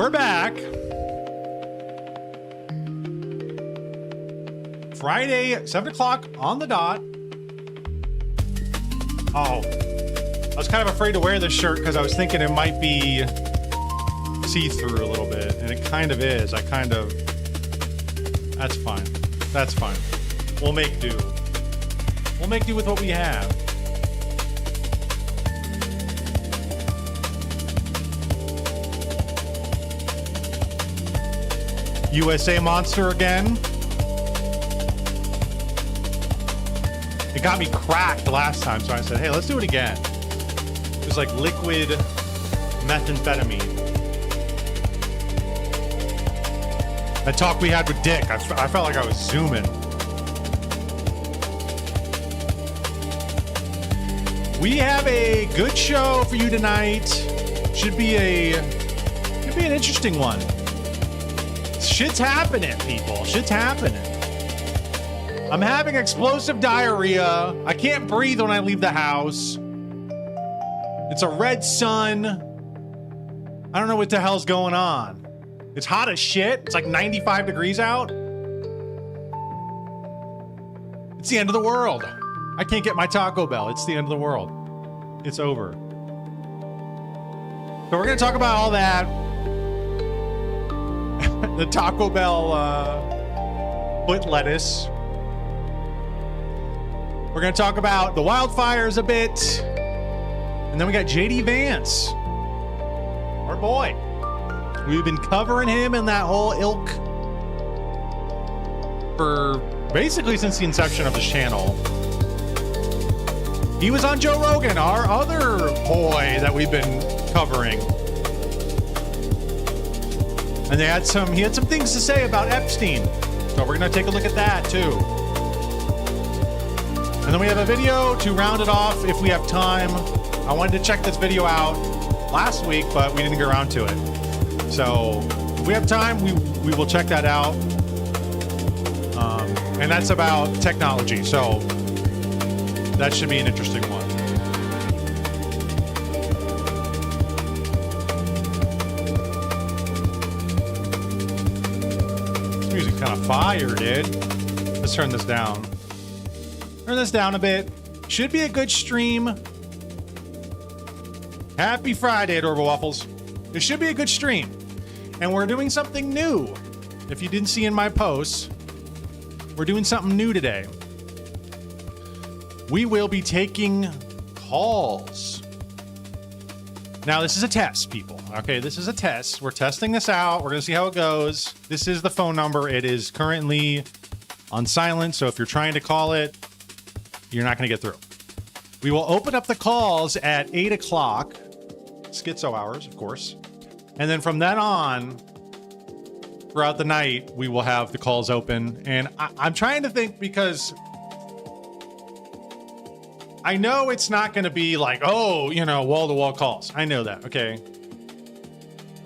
We're back. Friday, 7 o'clock on the dot. Oh, I was kind of afraid to wear this shirt because I was thinking it might be see-through a little bit, and it kind of is. That's fine. That's fine. We'll make do. We'll make do with what we have. USA Monster again. It got me cracked last time, so I said, hey, let's do it again. It was like liquid methamphetamine. That talk we had with Dick, I felt like I was zooming. We have a good show for you tonight. Should be an interesting one. Shit's happening, people. Shit's happening. I'm having explosive diarrhea. I can't breathe when I leave the house. It's a red sun. I don't know what the hell's going on. It's hot as shit. It's like 95 degrees out. It's the end of the world. I can't get my Taco Bell. It's the end of the world. It's over. So we're going to talk about all that. The Taco Bell foot lettuce. We're going to talk about the wildfires a bit. And then we got JD Vance. Our boy. We've been covering him in that whole ilk for basically since the inception of this channel. He was on Joe Rogan, our other boy that we've been covering. And he had some things to say about Epstein. So we're going to take a look at that too. And then we have a video to round it off if we have time. I wanted to check this video out last week, but we didn't get around to it. So if we have time, we will check that out. And that's about technology. So that should be an interesting one. This music's kind of fire, dude. Let's turn this down. Turn this down a bit. Should be a good stream. Happy Friday, Adorable Waffles. It should be a good stream. And we're doing something new. If you didn't see in my posts, we're doing something new today. We will be taking calls. Now, this is a test, people. Okay, this is a test. We're testing this out. We're going to see how it goes. This is the phone number. It is currently on silent, so if you're trying to call it, you're not going to get through. We will open up the calls at 8 o'clock, schizo hours, of course. And then from then on, throughout the night, we will have the calls open. And I'm trying to think because I know it's not going to be like, oh, you know, wall-to-wall calls. I know that, okay?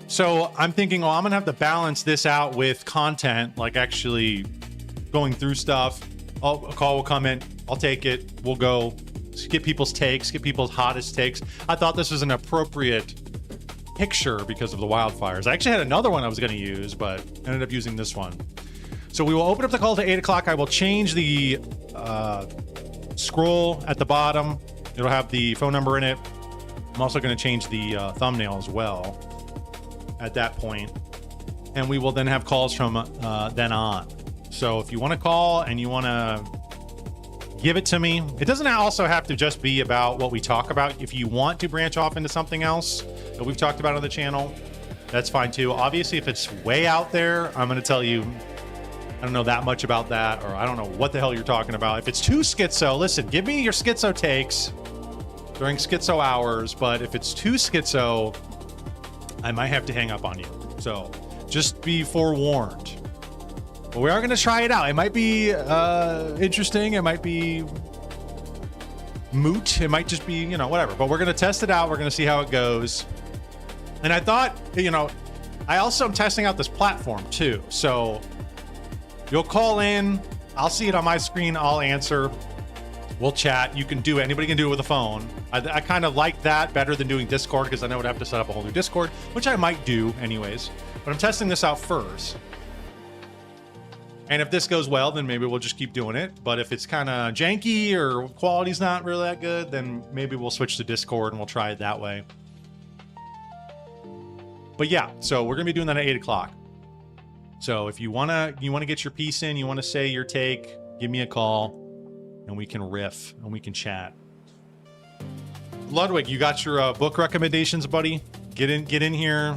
So I'm thinking, well, I'm going to have to balance this out with content, like actually going through stuff. A call will come in. I'll take it. We'll go get people's takes, get people's hottest takes. I thought this was an appropriate picture because of the wildfires. I actually had another one I was going to use, but ended up using this one. So we will open up the call to 8 o'clock. I will change the scroll at the bottom. It'll have the phone number in it. I'm also going to change the thumbnail as well at that point. And we will then have calls from then on. So if you want to call and you want to give it to me, it doesn't also have to just be about what we talk about. If you want to branch off into something else that we've talked about on the channel, that's fine too. Obviously, if it's way out there, I'm going to tell you, I don't know that much about that, or I don't know what the hell you're talking about. If it's too schizo, listen, give me your schizo takes during schizo hours, but if it's too schizo, I might have to hang up on you. So just be forewarned. But we are going to try it out. It might be interesting. It might be moot. It might just be, you know, whatever. But we're going to test it out. We're going to see how it goes. And I thought, you know, I also am testing out this platform too. So you'll call in. I'll see it on my screen. I'll answer. We'll chat. You can do it. Anybody can do it with a phone. I kind of like that better than doing Discord because I know I'd have to set up a whole new Discord, which I might do anyways. But I'm testing this out first. And if this goes well, then maybe we'll just keep doing it. But if it's kind of janky or quality's not really that good, then maybe we'll switch to Discord and we'll try it that way. But yeah, so we're gonna be doing that at 8 o'clock. So if you wanna get your piece in, you wanna say your take, give me a call, and we can riff and we can chat. Ludwig, you got your book recommendations, buddy? Get in here,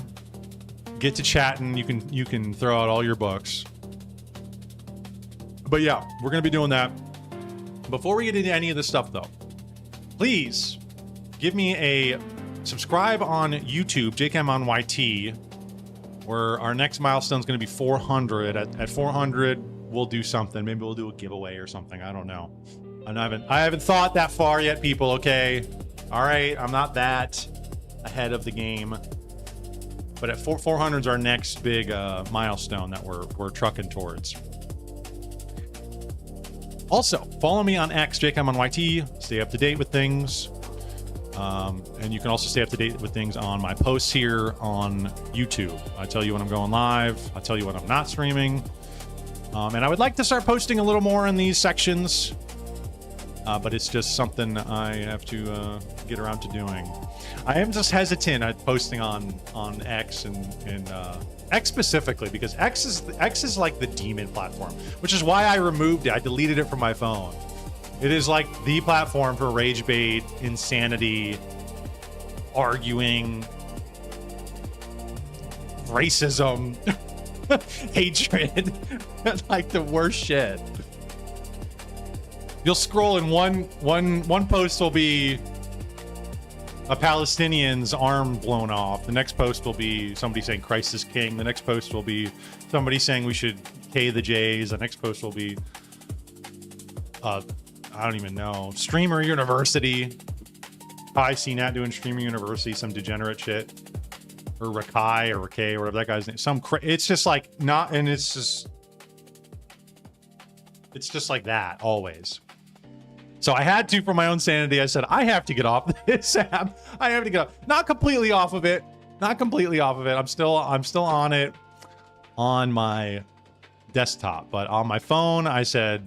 get to chatting. You can throw out all your books. But yeah, we're gonna be doing that. Before we get into any of this stuff, though, please give me a subscribe on YouTube, JCam on YT, where our next milestone is going to be 400. At 400, we'll do something. Maybe we'll do a giveaway or something. I don't know. I haven't thought that far yet, people. Okay, all right. I'm not that ahead of the game. But at 400 is our next big milestone that we're trucking towards. Also, follow me on X, JCam on YT. Stay up to date with things. And you can also stay up to date with things on my posts here on YouTube. I tell you when I'm going live. I tell you when I'm not streaming. And I would like to start posting a little more in these sections. But it's just something I have to get around to doing. I am just hesitant at posting on X and X specifically because X is like the demon platform, which is why I removed it. I deleted it from my phone. It is like the platform for rage bait, insanity, arguing, racism, hatred, like the worst shit. You'll scroll and one post will be a Palestinian's arm blown off. The next post will be somebody saying Christ is king. The next post will be somebody saying we should K the J's. The next post will be I don't even know. Streamer University. I see Nat doing Streamer University, some degenerate shit. Or Rakai or Rakay or whatever that guy's name. It's just like not, and it's just like that always. So I had to, for my own sanity, I said, I have to get off this app. I have to get off. Not completely off of it. Not completely off of it. I'm still on it on my desktop, but on my phone, I said,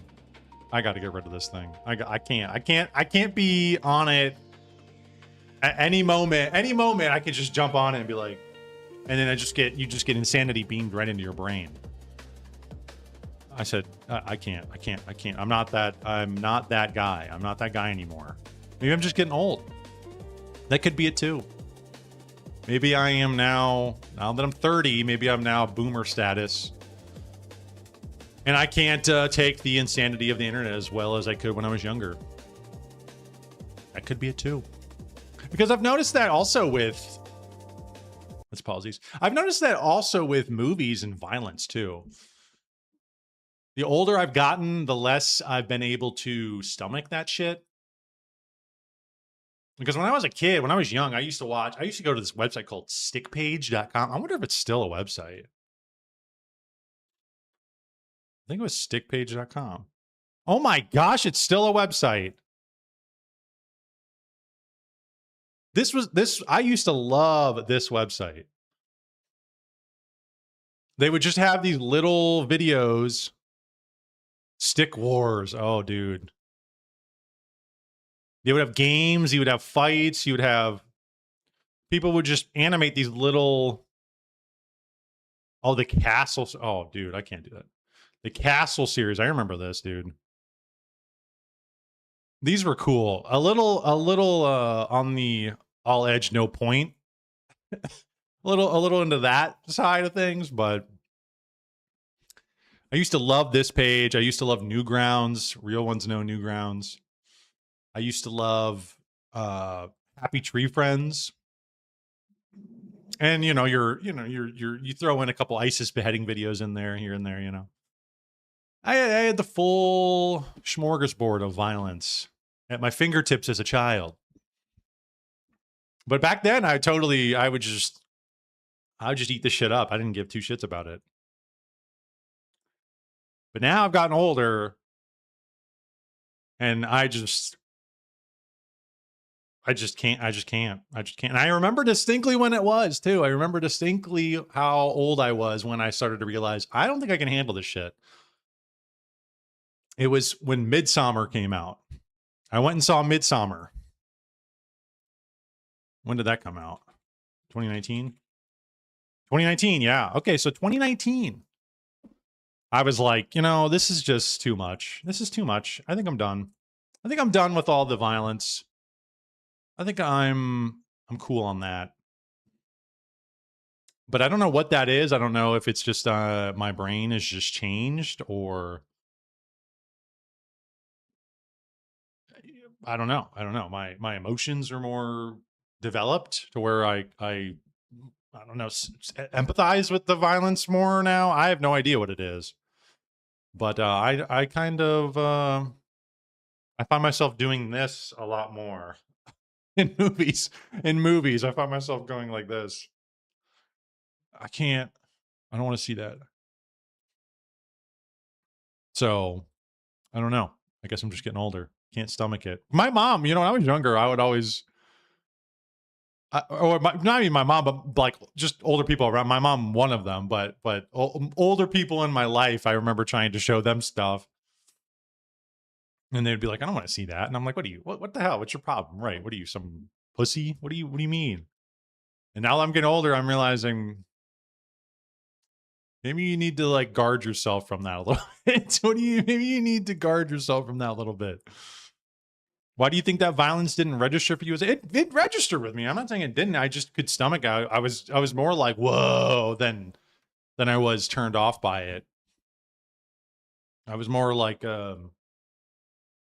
I got to get rid of this thing. I can't be on it at any moment. Any moment, I could just jump on it and be like, and then you just get insanity beamed right into your brain. I said, I can't. I'm not that guy. I'm not that guy anymore. Maybe I'm just getting old. That could be it too. Maybe I am now that I'm 30, maybe I'm now boomer status. And I can't take the insanity of the internet as well as I could when I was younger. That could be it too. Because I've noticed that also with... Let's pause these. I've noticed that also with movies and violence too. The older I've gotten, the less I've been able to stomach that shit. Because when I was a kid, when I was young, I used to go to this website called stickpage.com. I wonder if it's still a website. I think it was stickpage.com. Oh my gosh, it's still a website. I used to love this website. They would just have these little videos. Stick Wars. Oh, dude. They would have games, you would have fights, you would have... People would just animate these little... Oh, the castles. Oh, dude, I can't do that. The Castle series. I remember this, dude. These were cool. A little on the all edge, no point. a little into that side of things, but I used to love this page. I used to love Newgrounds. Real ones know Newgrounds. I used to love Happy Tree Friends. And you throw in a couple ISIS beheading videos in there, here and there, you know. I had the full smorgasbord of violence at my fingertips as a child. But back then, I would just eat this shit up. I didn't give two shits about it. But now I've gotten older, and I I just can't. And I remember distinctly when it was too. I remember distinctly how old I was when I started to realize I don't think I can handle this shit. It was when Midsummer came out. I went and saw Midsummer. When did that come out? 2019? 2019, yeah. Okay, so 2019. I was like, this is just too much. This is too much. I think I'm done. I think I'm done with all the violence. I think I'm cool on that. But I don't know what that is. I don't know if it's just my brain is just changed, or I don't know. My emotions are more developed to where I don't know, empathize with the violence more now. I have no idea what it is. But I kind of I find myself doing this a lot more in movies. In movies, I find myself going like this. I don't want to see that. So I don't know. I guess I'm just getting older. Can't stomach it. My mom, when I was younger, I would always, not even my mom, but like just older people around. My mom, one of them, but older people in my life, I remember trying to show them stuff, and they'd be like, "I don't want to see that," and I'm like, What the hell? What's your problem? Right? What are you, some pussy? What do you mean?" And now that I'm getting older, I'm realizing maybe you need to like guard yourself from that a little bit. Maybe you need to guard yourself from that a little bit. Why do you think that violence didn't register for you? It registered with me. I'm not saying it didn't. I just could stomach it. I was more like, whoa, than I was turned off by it. I was more like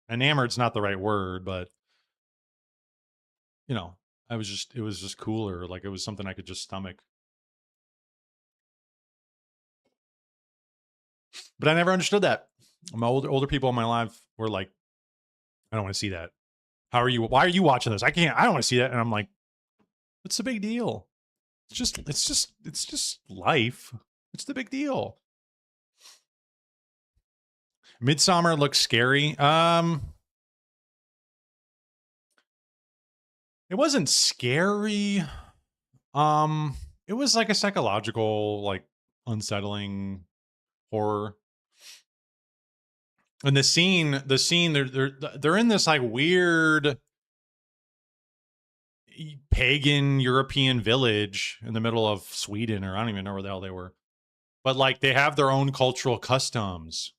enamored's not the right word, but it was just cooler. Like it was something I could just stomach. But I never understood that. My older people in my life were like, I don't want to see that. Why are you watching this? I don't want to see that. And I'm like, what's the big deal? It's just life. It's the big deal. Midsummer looks scary. It wasn't scary. It was like a psychological, like unsettling horror. And the scene, they're in this like weird pagan European village in the middle of Sweden, or I don't even know where the hell they were. But like they have their own cultural customs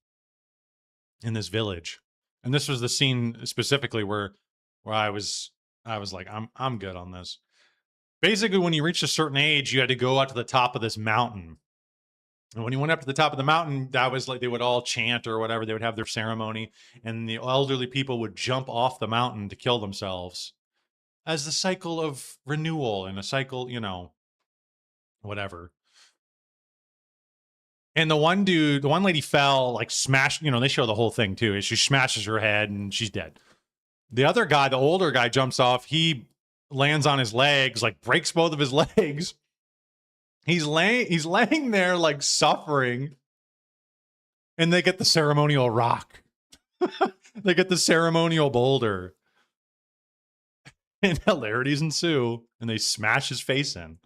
in this village. And this was the scene specifically where I was like, I'm good on this. Basically, when you reached a certain age, you had to go out to the top of this mountain. And when you went up to the top of the mountain, that was like they would all chant or whatever. They would have their ceremony, and the elderly people would jump off the mountain to kill themselves as the cycle of renewal and a cycle, whatever. And the one lady fell, like smashed, they show the whole thing too. She smashes her head and she's dead. The other guy, the older guy, jumps off. He lands on his legs, like breaks both of his legs. He's laying there like suffering. And they get the ceremonial rock. They get the ceremonial boulder. And hilarities ensue. And they smash his face in.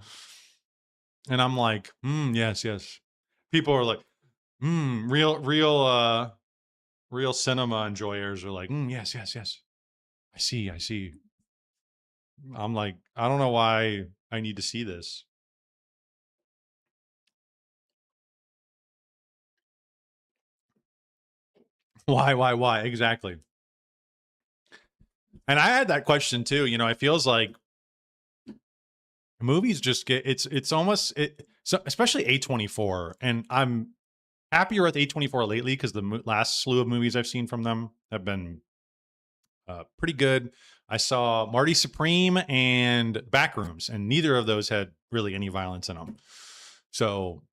And I'm like, yes. People are like, real cinema enjoyers are like, yes. I see. I'm like, I don't know why I need to see this. Why? Exactly. And I had that question too. It feels like movies just get it's almost so especially A24, and I'm happier with A24 lately because the last slew of movies I've seen from them have been pretty good. I saw Marty Supreme and Backrooms, and neither of those had really any violence in them. So,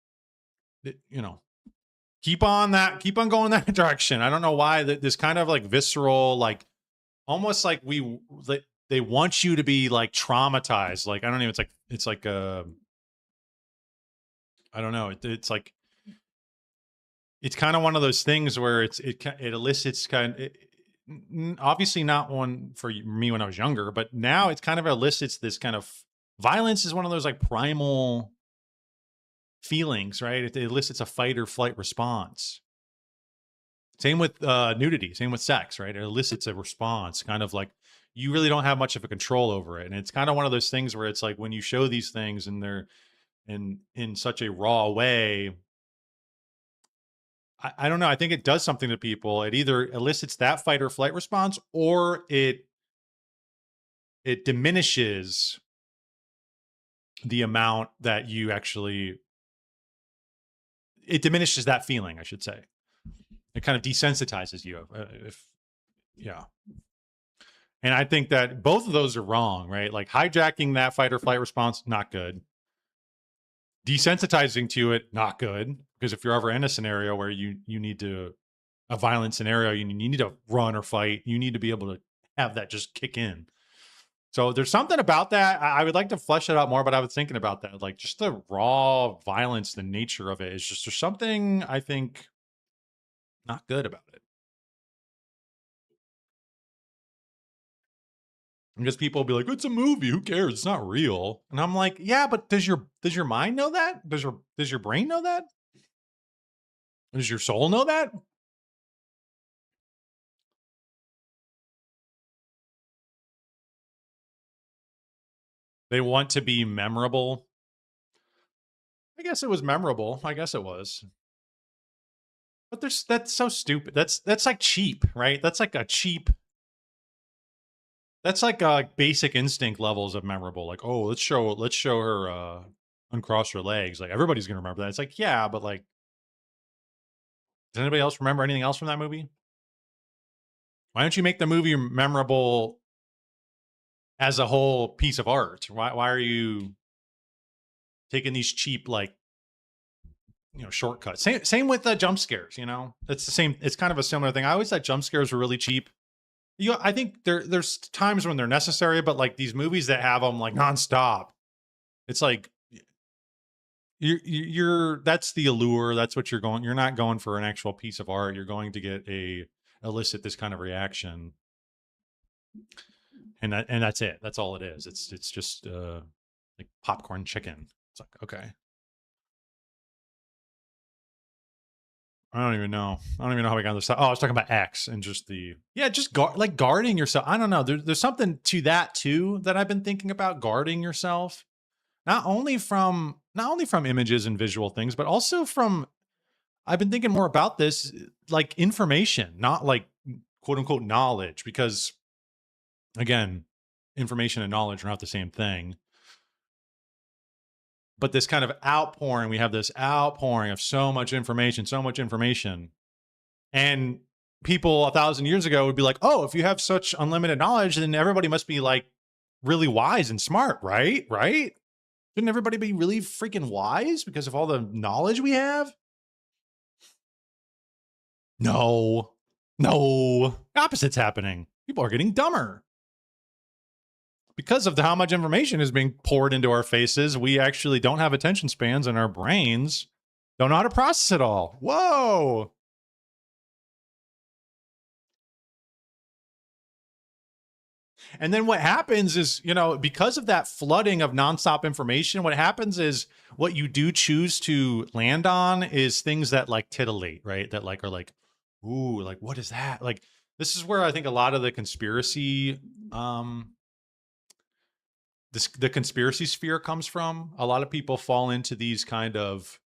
keep on going that direction. I don't know why this kind of like visceral, like almost like they want you to be like traumatized. Like, I don't know. It's like I don't know. It's like, it's kind of one of those things where it elicits obviously not one for me when I was younger, but now it's kind of elicits this kind of violence is one of those like primal feelings, right? It elicits a fight or flight response. Same with nudity, same with sex, right? It elicits a response, kind of like you really don't have much of a control over it. And it's kind of one of those things where it's like when you show these things and they're in such a raw way, I don't know. I think it does something to people. It either elicits that fight or flight response, or it diminishes the amount that you actually, it diminishes that feeling, I should say. It kind of desensitizes you. If yeah. And I think that both of those are wrong, right? Like hijacking that fight or flight response, not good. Desensitizing to it, not good. Because if you're ever in a scenario where you need to, a violent scenario, you need to run or fight, you need to be able to have that just kick in. So there's something about that. I would like to flesh it out more, but I was thinking about that. Like just the raw violence, the nature of it is just, there's something I think not good about it. Because people will be like, it's a movie, who cares? It's not real. And I'm like, yeah, but does your mind know that? Does your brain know that? Does your soul know that? They want to be memorable. I guess it was memorable. I guess it was. But that's so stupid. That's like cheap, right? That's like a cheap. That's like basic instinct levels of memorable. Like, oh, let's show her uncross her legs. Like everybody's gonna remember that. It's like, yeah, but like, does anybody else remember anything else from that movie? Why don't you make the movie memorable as a whole piece of art? Why are you taking these cheap like shortcuts? Same with the jump scares. It's the same. It's kind of a similar thing. I always thought jump scares were really cheap. I think there's times when they're necessary, but like these movies that have them like nonstop, it's like you're that's the allure. That's what you're going. You're not going for an actual piece of art. You're going to get elicit this kind of reaction, and that's it. That's all it is. It's just like popcorn chicken. It's like, okay. I don't even know. How we got this. Oh, I was talking about X and just just guarding yourself. I don't know. There's something to that too that I've been thinking about, guarding yourself, not only from images and visual things, but also from, I've been thinking more about this, like information, not like quote unquote knowledge, because again, information and knowledge are not the same thing. But this kind of outpouring, we have this outpouring of so much information. And people 1,000 years ago would be like, oh, if you have such unlimited knowledge, then everybody must be like really wise and smart, right? Right? Shouldn't everybody be really freaking wise because of all the knowledge we have? No. Opposite's happening. People are getting dumber. Because of how much information is being poured into our faces, we actually don't have attention spans, and our brains don't know how to process it all. Whoa. And then what happens is, because of that flooding of nonstop information, what happens is what you do choose to land on is things that like titillate, right? That like are like, ooh, like what is that? Like this is where I think a lot of the conspiracy, the conspiracy sphere comes from. A lot of people fall into these kind of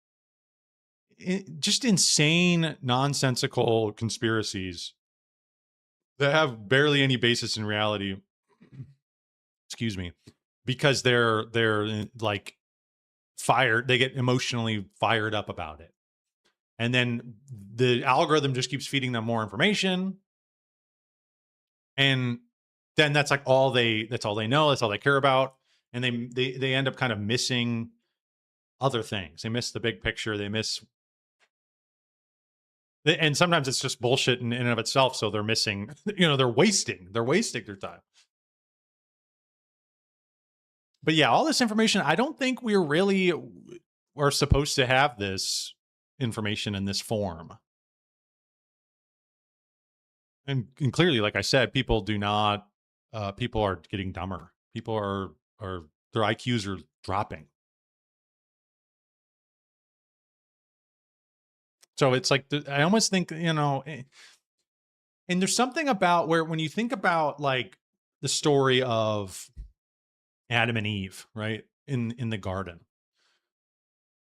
just insane, nonsensical conspiracies that have barely any basis in reality. Excuse me, because they're like fired. They get emotionally fired up about it, and then the algorithm just keeps feeding them more information, and then that's like that's all they know. That's all they care about, and they end up kind of missing other things. They miss the big picture. They miss. And sometimes it's just bullshit in and of itself. So they're missing, they're wasting their time. But yeah, all this information, I don't think we're really are supposed to have this information in this form. and clearly, like I said, people do not. People are getting dumber. People are their IQs are dropping. So it's like I almost think and there's something about where when you think about like the story of Adam and Eve, right in the garden,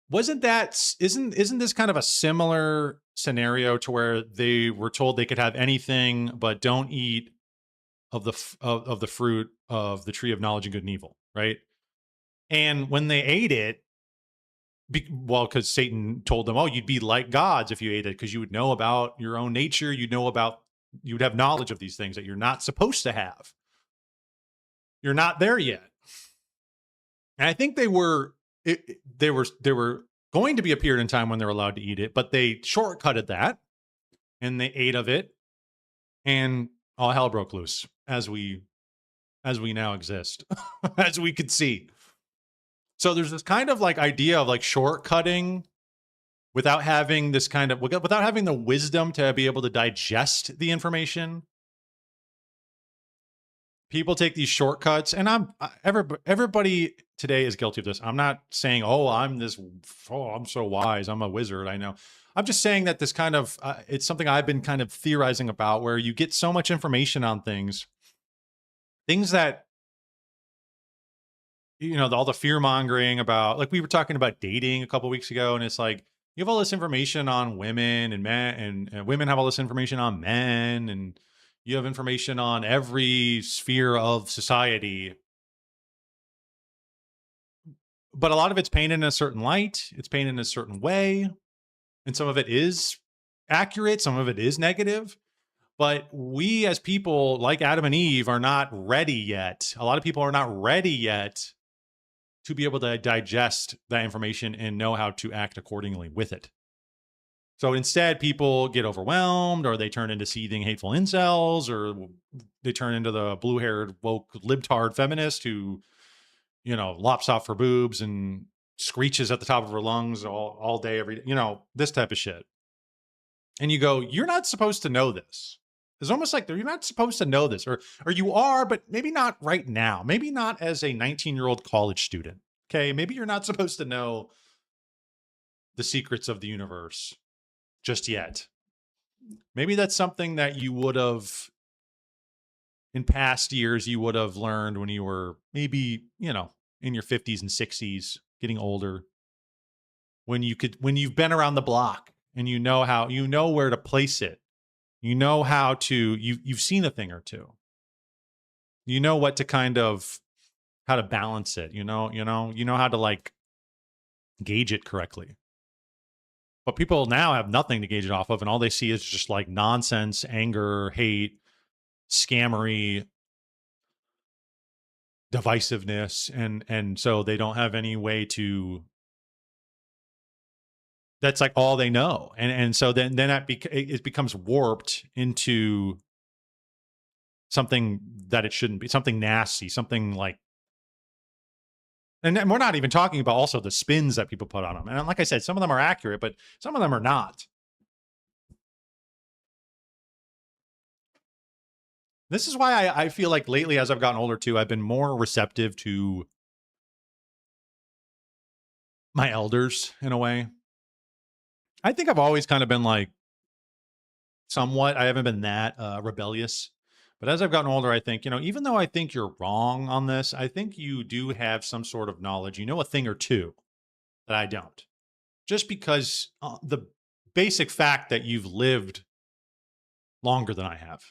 wasn't that isn't this kind of a similar scenario to where they were told they could have anything but don't eat of of the fruit of the tree of knowledge of good and evil, right? And when they ate it, well, because Satan told them, "Oh, you'd be like gods if you ate it, because you would know about your own nature. You would have knowledge of these things that you're not supposed to have. You're not there yet." And I think they were going to be a period in time when they're allowed to eat it, but they shortcutted that and they ate of it, and all hell broke loose as we now exist, as we could see. So there's this kind of like idea of like shortcutting without having this kind of without having the wisdom to be able to digest the information. People take these shortcuts, and everybody today is guilty of this. I'm not saying, oh, I'm so wise, I'm a wizard, I know. I'm just saying that this kind of it's something I've been kind of theorizing about, where you get so much information on things that all the fear mongering about, like we were talking about dating a couple weeks ago, and it's like you have all this information on women and men, and women have all this information on men, and you have information on every sphere of society, but a lot of it's painted in a certain light, it's painted in a certain way, and some of it is accurate, some of it is negative. But we as people, like Adam and Eve, are not ready yet. A lot of people are not ready yet to be able to digest that information and know how to act accordingly with it. So instead, people get overwhelmed, or they turn into seething, hateful incels, or they turn into the blue-haired, woke, libtard feminist who, lops off her boobs and screeches at the top of her lungs all day, every day, this type of shit. And you go, you're not supposed to know this. It's almost like you're not supposed to know this, or you are, but maybe not right now. Maybe not as a 19-year-old college student. Okay, maybe you're not supposed to know the secrets of the universe just yet. Maybe that's something that you would have in past years you would have learned when you were maybe, in your 50s and 60s, getting older, when you've been around the block and you know where to place it. You know how to you've seen a thing or two. You know what to kind of how to balance it, you know how to like gauge it correctly. But people now have nothing to gauge it off of, and all they see is just like nonsense, anger, hate, scammery, divisiveness, and so they don't have any way to. That's like all they know, and so then it becomes warped into something that it shouldn't be, something nasty, something like. And we're not even talking about also the spins that people put on them. And like I said, some of them are accurate, but some of them are not. This is why I feel like lately, as I've gotten older too, I've been more receptive to my elders in a way. I think I've always kind of been like somewhat, I haven't been that rebellious. But as I've gotten older, I think, even though I think you're wrong on this, I think you do have some sort of knowledge. You know a thing or two that I don't. Just because the basic fact that you've lived longer than I have.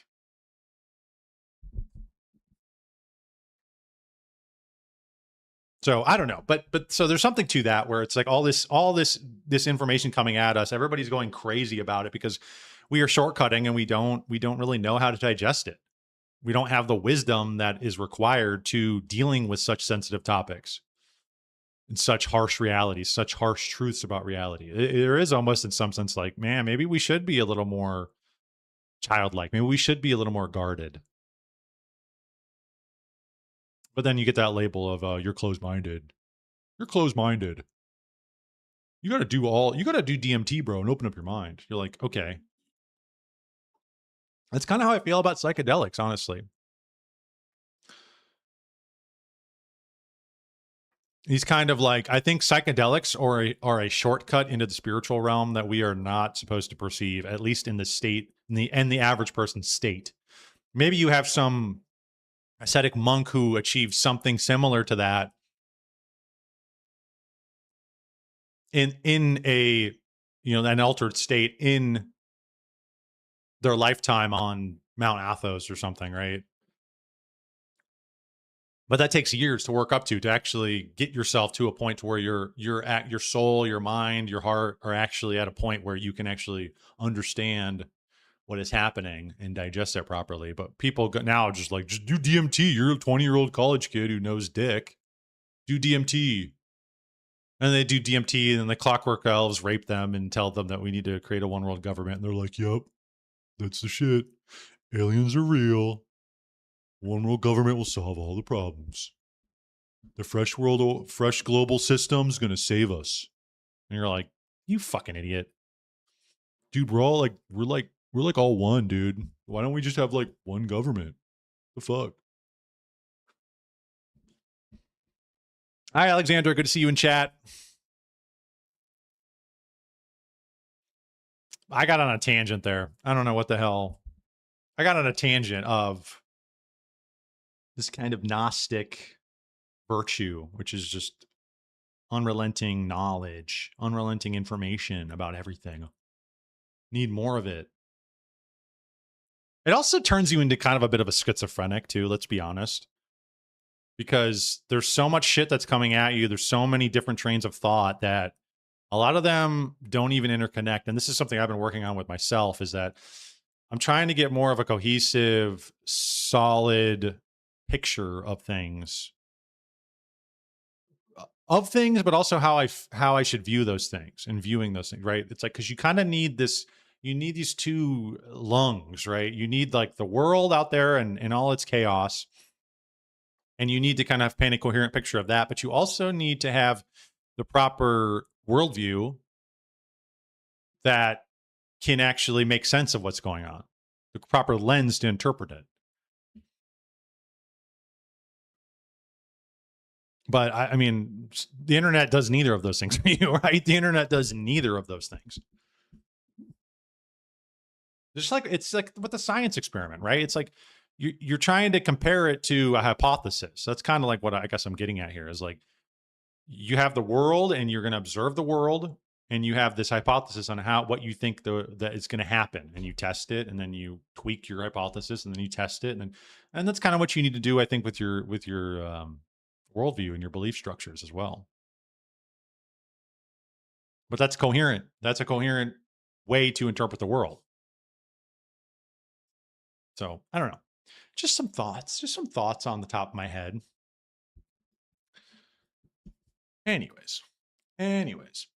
So I don't know, but so there's something to that where it's like all this information coming at us, everybody's going crazy about it because we are shortcutting and we don't really know how to digest it. We don't have the wisdom that is required to dealing with such sensitive topics and such harsh realities, such harsh truths about reality. There is almost in some sense like, man, maybe we should be a little more childlike. Maybe we should be a little more guarded. But then you get that label of you're closed-minded. You're closed-minded. You got to do DMT, bro, and open up your mind. You're like, okay. That's kind of how I feel about psychedelics, honestly. He's kind of like, I think psychedelics are a shortcut into the spiritual realm that we are not supposed to perceive, at least in the state, in the average person's state. Maybe you have some ascetic monk who achieved something similar to that in a, you know, an altered state in their lifetime on Mount Athos or something, right? But that takes years to work up to actually get yourself to a point to where you're at, your soul, your mind, your heart are actually at a point where you can actually understand what is happening and digest it properly. But people now just like, just do DMT. You're a 20-year-old college kid who knows dick. Do DMT. And they do DMT, and then the clockwork elves rape them and tell them that we need to create a one world government. And they're like, yep, that's the shit. Aliens are real. One world government will solve all the problems. The fresh global system's gonna save us. And you're like, you fucking idiot. Dude, we're like all one, dude. Why don't we just have like one government? The fuck? Hi, Alexandra. Good to see you in chat. I got on a tangent there. I don't know what the hell. I got on a tangent of this kind of Gnostic virtue, which is just unrelenting knowledge, unrelenting information about everything. Need more of it. It also turns you into kind of a bit of a schizophrenic too, let's be honest. Because there's so much shit that's coming at you. There's so many different trains of thought that a lot of them don't even interconnect. And this is something I've been working on with myself, is that I'm trying to get more of a cohesive, solid picture of things, but also how I should view those things and viewing those things, right? It's like, because you kind of need this, you need these two lungs, right? You need like the world out there and all its chaos, and you need to kind of paint a coherent picture of that, but you also need to have the proper worldview that can actually make sense of what's going on, the proper lens to interpret it. But I mean, the internet does neither of those things for you, right? The internet does neither of those things. Just like, it's like with the science experiment, right? It's like you're trying to compare it to a hypothesis. That's kind of like what I guess I'm getting at here, is like, you have the world and you're going to observe the world, and you have this hypothesis on what you think that is going to happen, and you test it, and then you tweak your hypothesis, and then you test it, and that's kind of what you need to do, I think, with your worldview and your belief structures as well. But that's coherent. That's a coherent way to interpret the world. So I don't know. Just some thoughts on the top of my head. Anyways.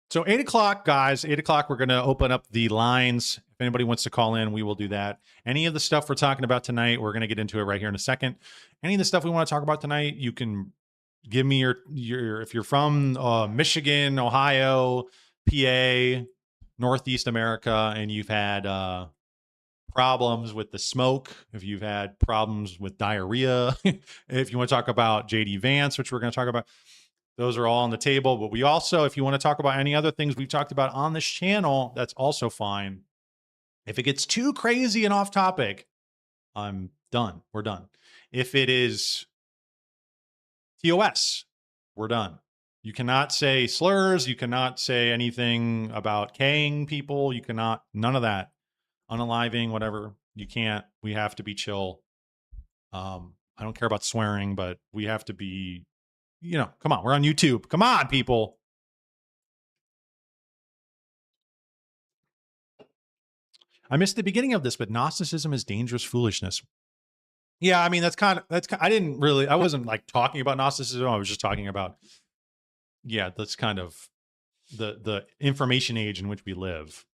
So 8 o'clock, guys, 8 o'clock, we're going to open up the lines. If anybody wants to call in, we will do that. Any of the stuff we're talking about tonight, we're going to get into it right here in a second. Any of the stuff we want to talk about tonight, you can give me your if you're from Michigan, Ohio, PA, Northeast America, and you've had problems with the smoke, if you've had problems with diarrhea, if you want to talk about JD Vance, which we're going to talk about, those are all on the table. But we also, if you want to talk about any other things we've talked about on this channel, that's also fine. If it gets too crazy and off topic, I'm done. We're done. If it is TOS, we're done. You cannot say slurs. You cannot say anything about K-ing people. You cannot, none of that. Unaliving, whatever. You can't. We have to be chill. I don't care about swearing, but we have to be, come on. We're on YouTube. Come on, people. I missed the beginning of this, but Gnosticism is dangerous foolishness. Yeah, I mean, I wasn't like talking about Gnosticism. I was just talking about, that's kind of the information age in which we live.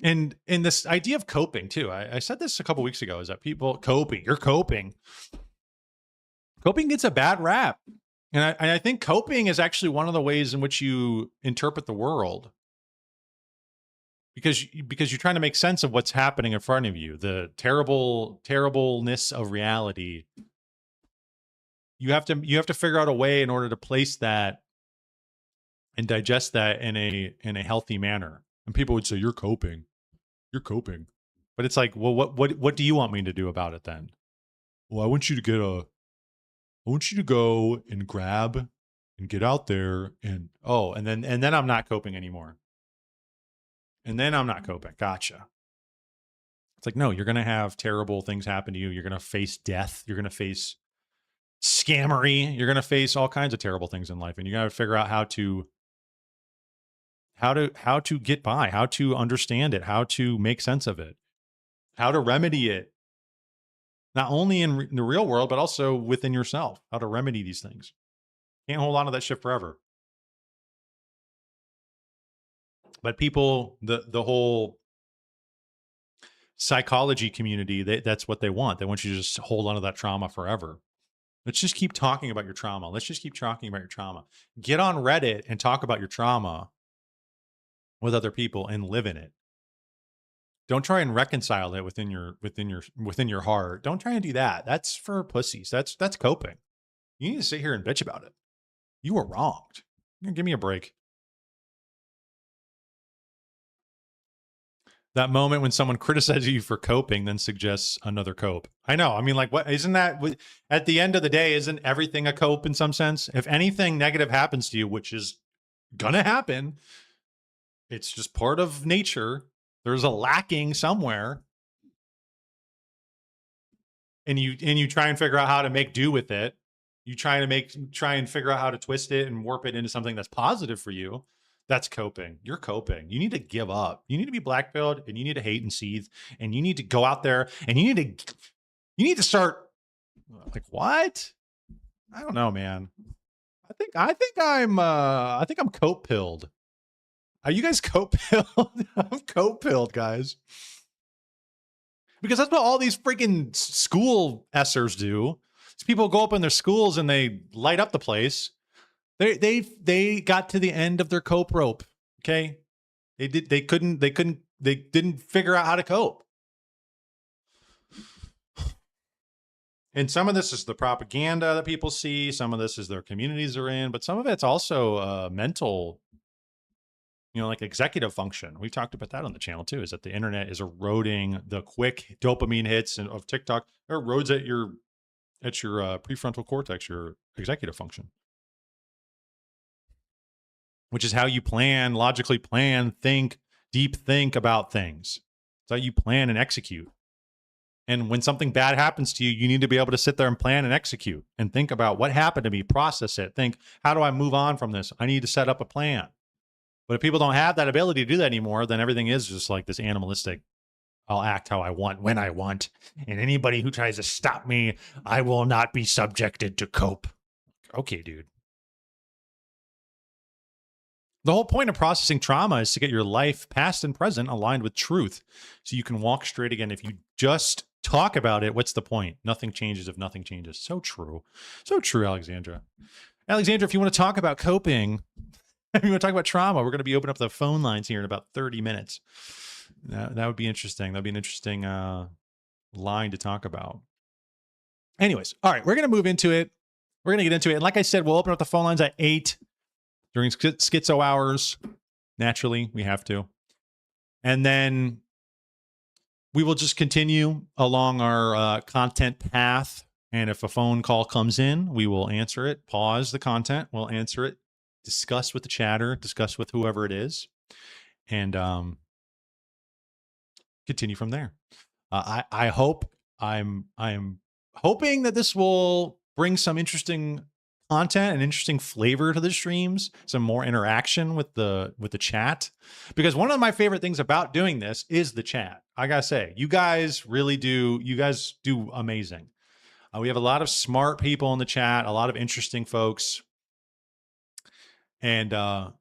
And this idea of coping too. I said this a couple weeks ago, is that you're coping. Coping gets a bad rap. And I think coping is actually one of the ways in which you interpret the world. because you're trying to make sense of what's happening in front of you, the terribleness of reality. You have to figure out a way in order to place that and digest that in a healthy manner. And people would say, you're coping, but it's like, well, what do you want me to do about it then? Well, I want you to go and grab and get out there and then I'm not coping anymore. And then I'm not coping. Gotcha. It's like, no, you're going to have terrible things happen to you. You're going to face death. You're going to face scammery. You're going to face all kinds of terrible things in life. And you got to figure out how to get by, how to understand it, how to make sense of it, how to remedy it. Not only in the real world, but also within yourself, how to remedy these things. Can't hold on to that shit forever. But people, the whole psychology community, that's what they want. They want you to just hold on to that trauma forever. Let's just keep talking about your trauma. Let's just keep talking about your trauma. Get on Reddit and talk about your trauma with other people and live in it. Don't try and reconcile it within your heart. Don't try and do that. That's for pussies. That's coping. You need to sit here and bitch about it. You were wronged. Give me a break. That moment when someone criticizes you for coping, then suggests another cope. I know. I mean, like, what isn't that? At the end of the day, isn't everything a cope in some sense? If anything negative happens to you, which is gonna happen, it's just part of nature. There's a lacking somewhere, and you try and figure out how to make do with it. You try and figure out how to twist it and warp it into something that's positive for you. That's coping. You're coping. You need to give up. You need to be black-pilled, and you need to hate and seethe, and you need to go out there and you need to start like, what? I don't know, man. I think I'm cope pilled. Are you guys cope pilled? I'm cope pilled, guys. Because that's what all these freaking school essers do. These people go up in their schools and they light up the place. They got to the end of their cope rope. Okay. They didn't figure out how to cope. And some of this is the propaganda that people see. Some of this is their communities are in, but some of it's also mental, like executive function. We've talked about that on the channel too, is that the internet is eroding the quick dopamine hits of TikTok. It erodes at your prefrontal cortex, your executive function, which is how you plan, logically plan, think, deep think about things. It's how you plan and execute. And when something bad happens to you, you need to be able to sit there and plan and execute and think about what happened to me, process it, think, how do I move on from this? I need to set up a plan. But if people don't have that ability to do that anymore, then everything is just like this animalistic, I'll act how I want, when I want. And anybody who tries to stop me, I will not be subjected to cope. Okay, dude. The whole point of processing trauma is to get your life, past and present, aligned with truth so you can walk straight again. If you just talk about it, what's the point? Nothing changes if nothing changes. So true. So true, Alexandra. Alexandra, if you want to talk about coping, if you want to talk about trauma, we're going to be opening up the phone lines here in about 30 minutes. That would be interesting. That'd be an interesting line to talk about. Anyways, all right, we're going to move into it. We're going to get into it. And like I said, we'll open up the phone lines at 8 during schizo hours. Naturally, we have to. And then we will just continue along our content path. And if a phone call comes in, we will answer it, pause the content, we'll answer it, discuss with the chatter, discuss with whoever it is, and continue from there. I hope I'm hoping that this will bring some interesting content and interesting flavor to the streams, some more interaction with the chat, because one of my favorite things about doing this is the chat. I gotta say, you guys do amazing. We have a lot of smart people in the chat, a lot of interesting folks. And I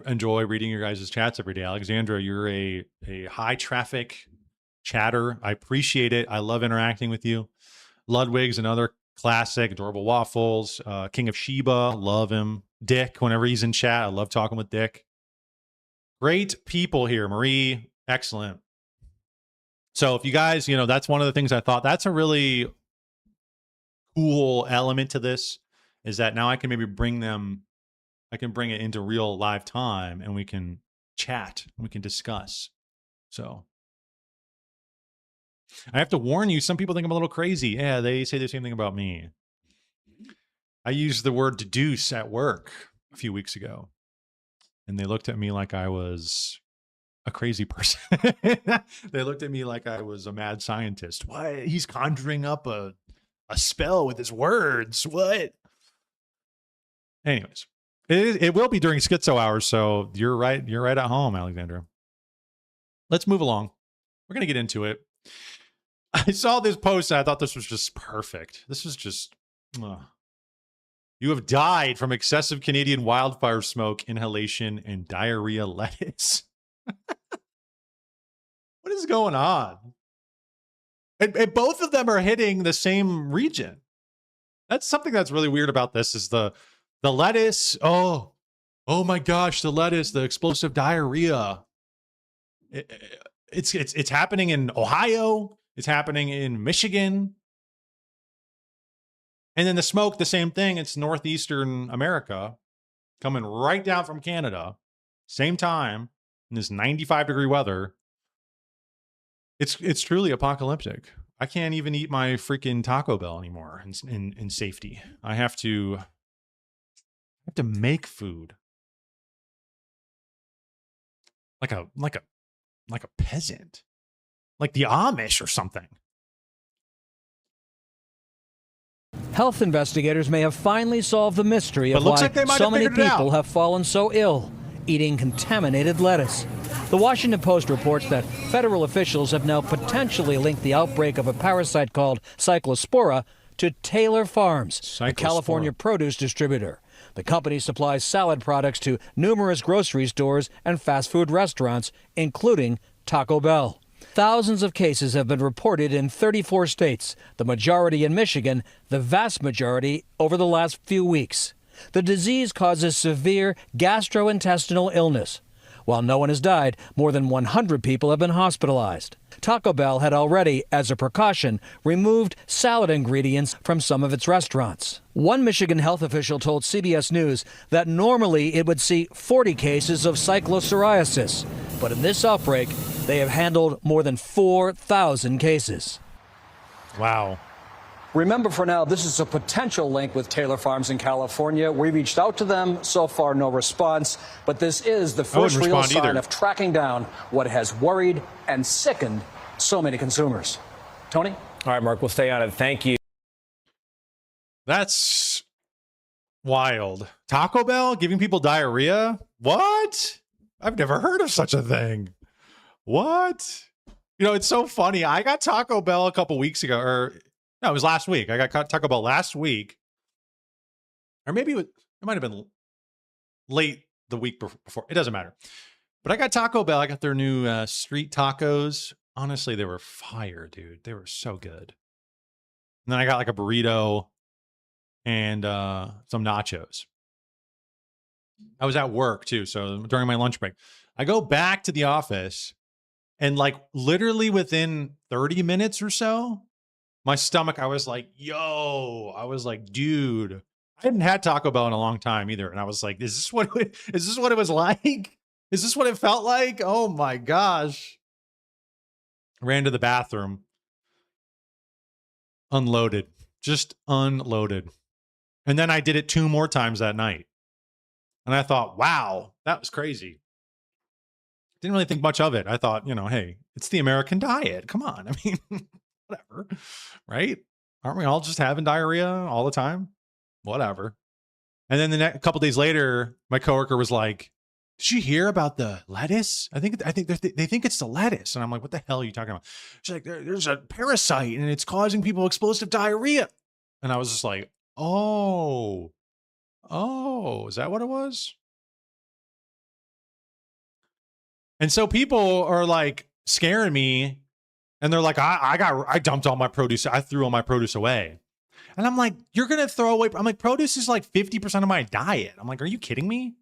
enjoy reading your guys' chats every day. Alexandra, you're a high traffic chatter. I appreciate it. I love interacting with you. Ludwig's another classic. Adorable Waffles. King of Sheba, love him. Dick, whenever he's in chat, I love talking with Dick. Great people here. Marie, Excellent. So if you guys, that's one of the things I thought that's a really cool element to this, is that now I can maybe bring it into real live time and we can chat, we can discuss. So I have to warn you, some people think I'm a little crazy. Yeah, they say the same thing about me. I used the word deduce at work a few weeks ago, and they looked at me like I was a crazy person. They looked at me like I was a mad scientist. What? He's conjuring up a spell with his words. What? Anyways, it will be during schizo hours, so you're right. You're right at home, Alexandra. Let's move along. We're going to get into it. I saw this post and I thought this was just perfect. This was just... You have died from excessive Canadian wildfire smoke, inhalation, and diarrhea lettuce. What is going on? And both of them are hitting the same region. That's something that's really weird about this, is the lettuce. Oh my gosh, the lettuce, the explosive diarrhea. It's happening in Ohio. It's happening in Michigan. And then the smoke, the same thing. It's northeastern America coming right down from Canada. Same time in this 95-degree weather. It's truly apocalyptic. I can't even eat my freaking Taco Bell anymore in safety. I have to make food like a peasant, like the Amish or something. Health investigators may have finally solved the mystery of why so many people have fallen so ill eating contaminated lettuce. The Washington Post reports that federal officials have now potentially linked the outbreak of a parasite called Cyclospora to Taylor Farms, a California produce distributor. The company supplies salad products to numerous grocery stores and fast food restaurants, including Taco Bell. Thousands of cases have been reported in 34 states, the majority in Michigan, the vast majority over the last few weeks. The disease causes severe gastrointestinal illness. While no one has died, more than 100 people have been hospitalized. Taco Bell had already, as a precaution, removed salad ingredients from some of its restaurants. One Michigan health official told CBS News that normally it would see 40 cases of cyclopsoriasis, but in this outbreak, they have handled more than 4,000 cases. Wow. Remember, for now, this is a potential link with Taylor Farms in California. We reached out to them. So far, no response. But this is the first real sign of tracking down what has worried and sickened so many consumers. Tony? All right, Mark, we'll stay on it. Thank you. That's wild. Taco Bell giving people diarrhea? What? I've never heard of such a thing. What? It's so funny. I got Taco Bell a couple weeks ago, no, it was last week. I got Taco Bell last week. Or maybe it might have been late the week before. It doesn't matter. But I got Taco Bell. I got their new street tacos. Honestly, they were fire, dude. They were so good. And then I got like a burrito and some nachos. I was at work too, so during my lunch break. I go back to the office, and like literally within 30 minutes or so, my stomach, I was like, dude, I hadn't had Taco Bell in a long time either. And I was like, is this what it was like? Is this what it felt like? Oh my gosh. Ran to the bathroom. Unloaded. Just unloaded. And then I did it 2 more times that night. And I thought, wow, that was crazy. Didn't really think much of it. I thought, hey, it's the American diet. Come on. I mean, whatever, right? Aren't we all just having diarrhea all the time? Whatever. And then the couple days later, my coworker was like, "Did you hear about the lettuce? I think they think it's the lettuce." And I'm like, "What the hell are you talking about?" She's like, "There's a parasite and it's causing people explosive diarrhea." And I was just like, "Oh, is that what it was?" And so people are like scaring me. And they're like, I dumped all my produce. I threw all my produce away. And I'm like, you're going to throw away. I'm like, produce is like 50% of my diet. I'm like, are you kidding me?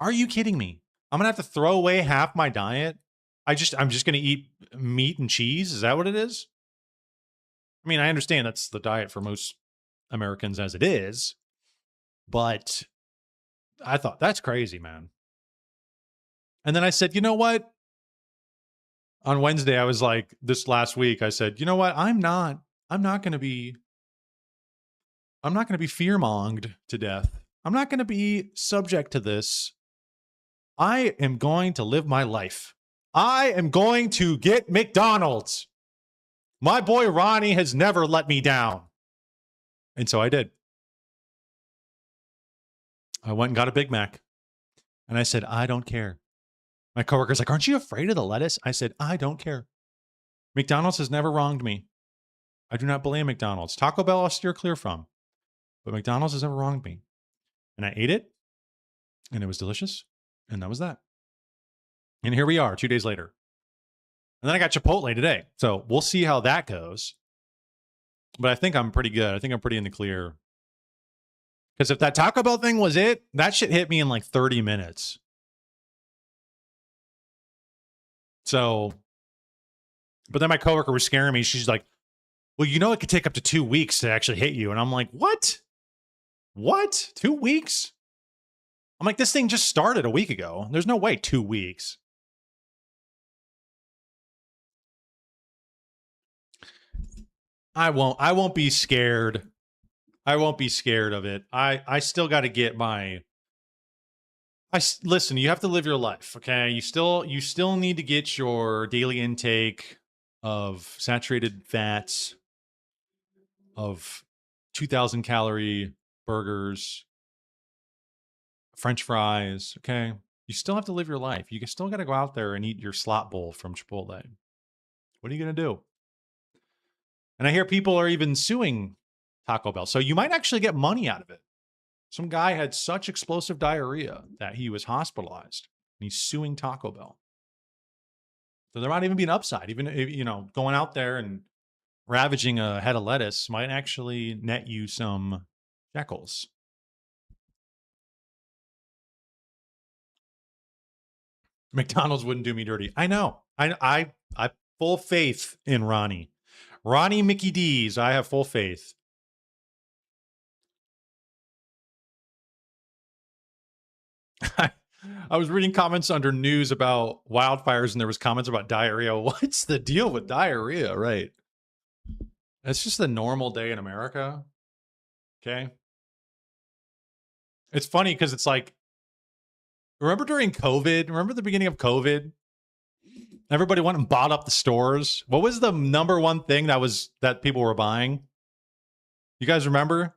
Are you kidding me? I'm going to have to throw away half my diet. I'm just going to eat meat and cheese. Is that what it is? I mean, I understand that's the diet for most Americans as it is, but I thought that's crazy, man. And then I said, you know what? On Wednesday, I was like, this last week, I said, you know what? I'm not going to be fear-monged to death. I'm not going to be subject to this. I am going to live my life. I am going to get McDonald's. My boy Ronnie has never let me down. And so I did. I went and got a Big Mac. And I said, I don't care. My coworker's like, aren't you afraid of the lettuce? I said, I don't care. McDonald's has never wronged me. I do not blame McDonald's. Taco Bell I'll steer clear from. But McDonald's has never wronged me. And I ate it. And it was delicious. And that was that. And here we are 2 days later. And then I got Chipotle today. So we'll see how that goes. But I think I'm pretty good. I think I'm pretty in the clear. Because if that Taco Bell thing was it, that shit hit me in like 30 minutes. So, but then my coworker was scaring me. She's like, well, you know, it could take up to 2 weeks to actually hit you. And I'm like, what? What? 2 weeks? I'm like, this thing just started a week ago. There's no way 2 weeks. I won't be scared. I won't be scared of it. I still got to get my, listen, you have to live your life. Okay. You still need to get your daily intake of saturated fats, of 2,000 calorie burgers, French fries. Okay. You still have to live your life. You still got to go out there and eat your slot bowl from Chipotle. What are you going to do? And I hear people are even suing Taco Bell. So you might actually get money out of it. Some guy had such explosive diarrhea that he was hospitalized. And he's suing Taco Bell. So there might even be an upside. Even if, you know, going out there and ravaging a head of lettuce might actually net you some shekels. McDonald's wouldn't do me dirty. I know. I full faith in Ronnie. Ronnie Mickey D's. I have full faith. I was reading comments under news about wildfires and there was comments about diarrhea. What's the deal with diarrhea? Right. It's just a normal day in America. Okay. It's funny because it's like, remember during COVID? Remember the beginning of COVID? Everybody went and bought up the stores. What was the number one thing that people were buying? You guys remember?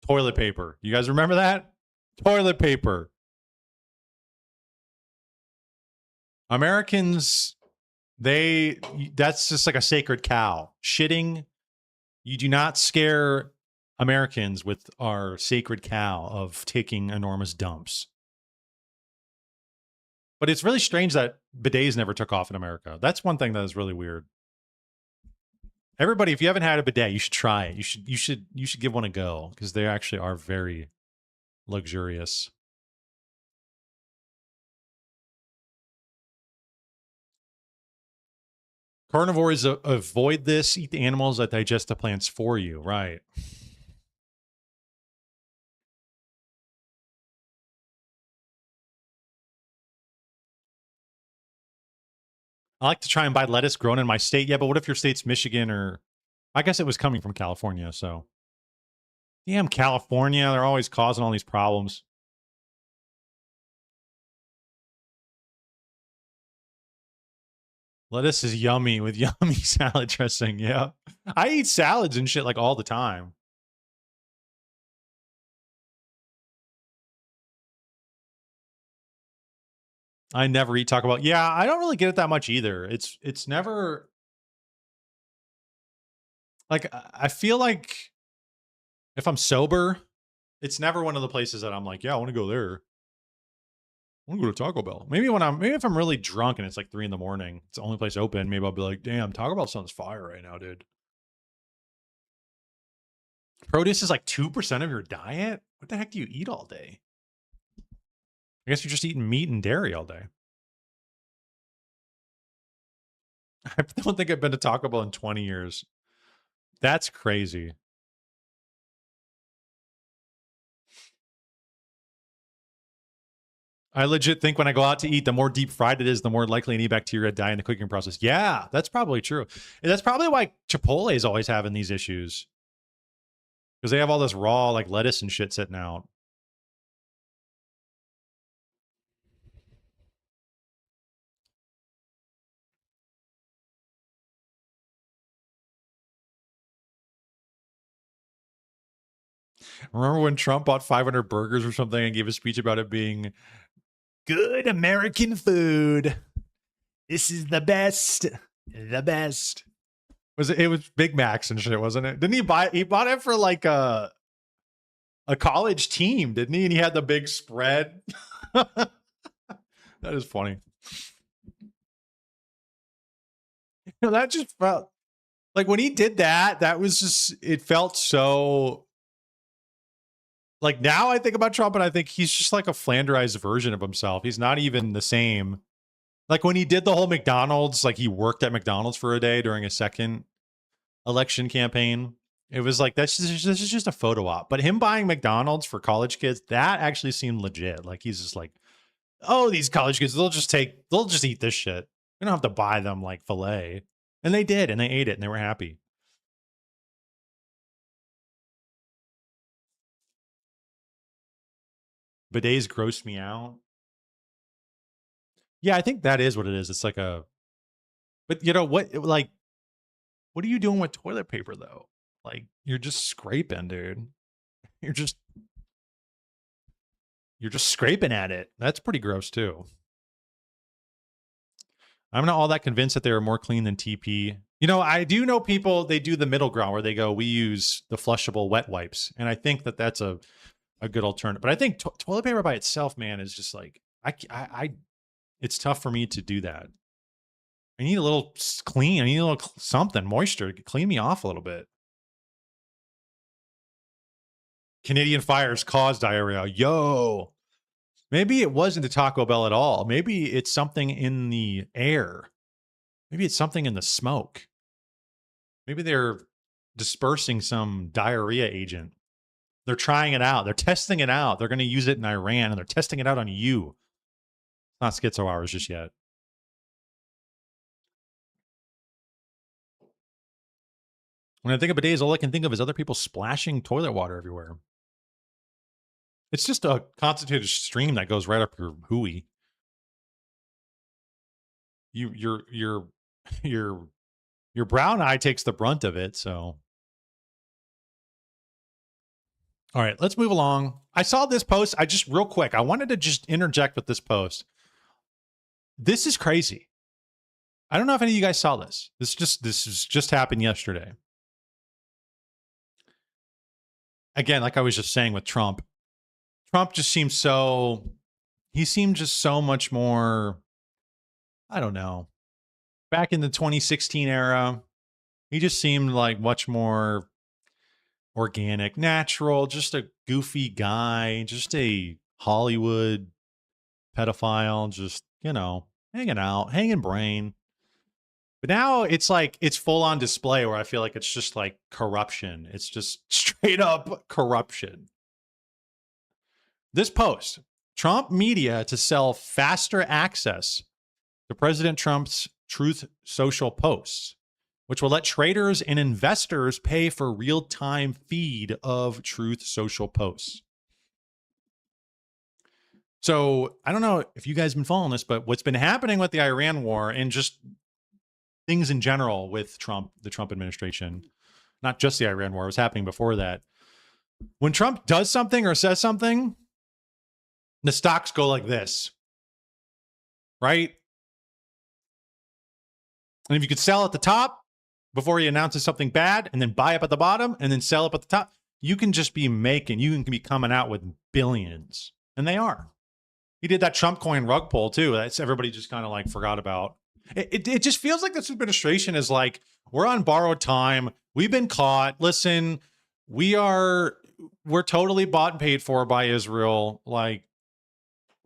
Toilet paper. You guys remember that? Toilet paper. Americans, that's just like a sacred cow. Shitting, you do not scare Americans with our sacred cow of taking enormous dumps. But it's really strange that bidets never took off in America. That's one thing that is really weird. Everybody, if you haven't had a bidet, you should try it. You should give one a go because they actually are very luxurious. Carnivores avoid this. Eat the animals that digest the plants for you. Right. I like to try and buy lettuce grown in my state. Yeah, but what if your state's Michigan or... I guess it was coming from California, so... Damn, California. They're always causing all these problems. Lettuce is yummy with yummy salad dressing. Yeah. I eat salads and shit like all the time. I never eat Taco Bell. Yeah, I don't really get it that much either. It's never... Like, I feel like if I'm sober, it's never one of the places that I'm like, yeah, I want to go there. I want to go to Taco Bell. Maybe if I'm really drunk and it's like 3 a.m, it's the only place open. Maybe I'll be like, damn, Taco Bell sounds fire right now, dude. Produce is like 2% of your diet? What the heck do you eat all day? I guess you're just eating meat and dairy all day. I don't think I've been to Taco Bell in 20 years. That's crazy. I legit think when I go out to eat, the more deep fried it is, the more likely any bacteria die in the cooking process. Yeah, that's probably true. And that's probably why Chipotle is always having these issues. Because they have all this raw like lettuce and shit sitting out. Remember when Trump bought 500 burgers or something and gave a speech about it being good American food? This is the best. The best. It was Big Macs and shit, wasn't it? Didn't he bought it for like a college team, didn't he? And he had the big spread. That is funny. You know, that just felt like when he did that, that was just, it felt so like now I think about Trump and I think he's just like a flanderized version of himself. He's not even the same. Like when he did the whole McDonald's, like he worked at McDonald's for a day during a second election campaign. It was like, this is just a photo op. But him buying McDonald's for college kids, that actually seemed legit. Like he's just like, oh, these college kids, they'll just eat this shit. We don't have to buy them like filet. And they did, and they ate it, and they were happy. Bidets gross me out. Yeah, I think that is what it is. It's like but you know what? Like, what are you doing with toilet paper though? Like, you're just scraping, dude. You're just scraping at it. That's pretty gross too. I'm not all that convinced that they are more clean than TP. You know, I do know people, they do the middle ground where they go, we use the flushable wet wipes. And I think that that's a good alternative. But I think toilet paper by itself, man, is just like, it's tough for me to do that. I need a little clean. I need a little something, moisture to clean me off a little bit. Canadian fires cause diarrhea. Yo. Maybe it wasn't the Taco Bell at all. Maybe it's something in the air. Maybe it's something in the smoke. Maybe they're dispersing some diarrhea agent. They're trying it out. They're testing it out. They're going to use it in Iran, and they're testing it out on you. It's not schizo hours just yet. When I think of bidets, all I can think of is other people splashing toilet water everywhere. It's just a concentrated stream that goes right up your hooey. Your brown eye takes the brunt of it, so. All right, let's move along. I saw this post. Real quick, I wanted to just interject with this post. This is crazy. I don't know if any of you guys saw this. This just happened yesterday. Again, like I was just saying with Trump just seems so much more, I don't know. Back in the 2016 era, he just seemed like much more organic, natural, just a goofy guy, just a Hollywood pedophile, just, you know, hanging out, hanging brain. But now it's like, it's full on display where I feel like it's just like corruption. It's just straight up corruption. This post, Trump media to sell faster access to President Trump's Truth Social posts, which will let traders and investors pay for real-time feed of Truth Social posts. So I don't know if you guys have been following this, but what's been happening with the Iran war and just things in general with Trump, the Trump administration, not just the Iran war, it was happening before that. When Trump does something or says something, the stocks go like this, right? And if you could sell at the top before he announces something bad and then buy up at the bottom and then sell up at the top, you can be coming out with billions. And they are. He did that Trump coin rug pull too. That's everybody just kind of like forgot about. It just feels like this administration is like, we're on borrowed time. We've been caught. Listen, we're totally bought and paid for by Israel. Like,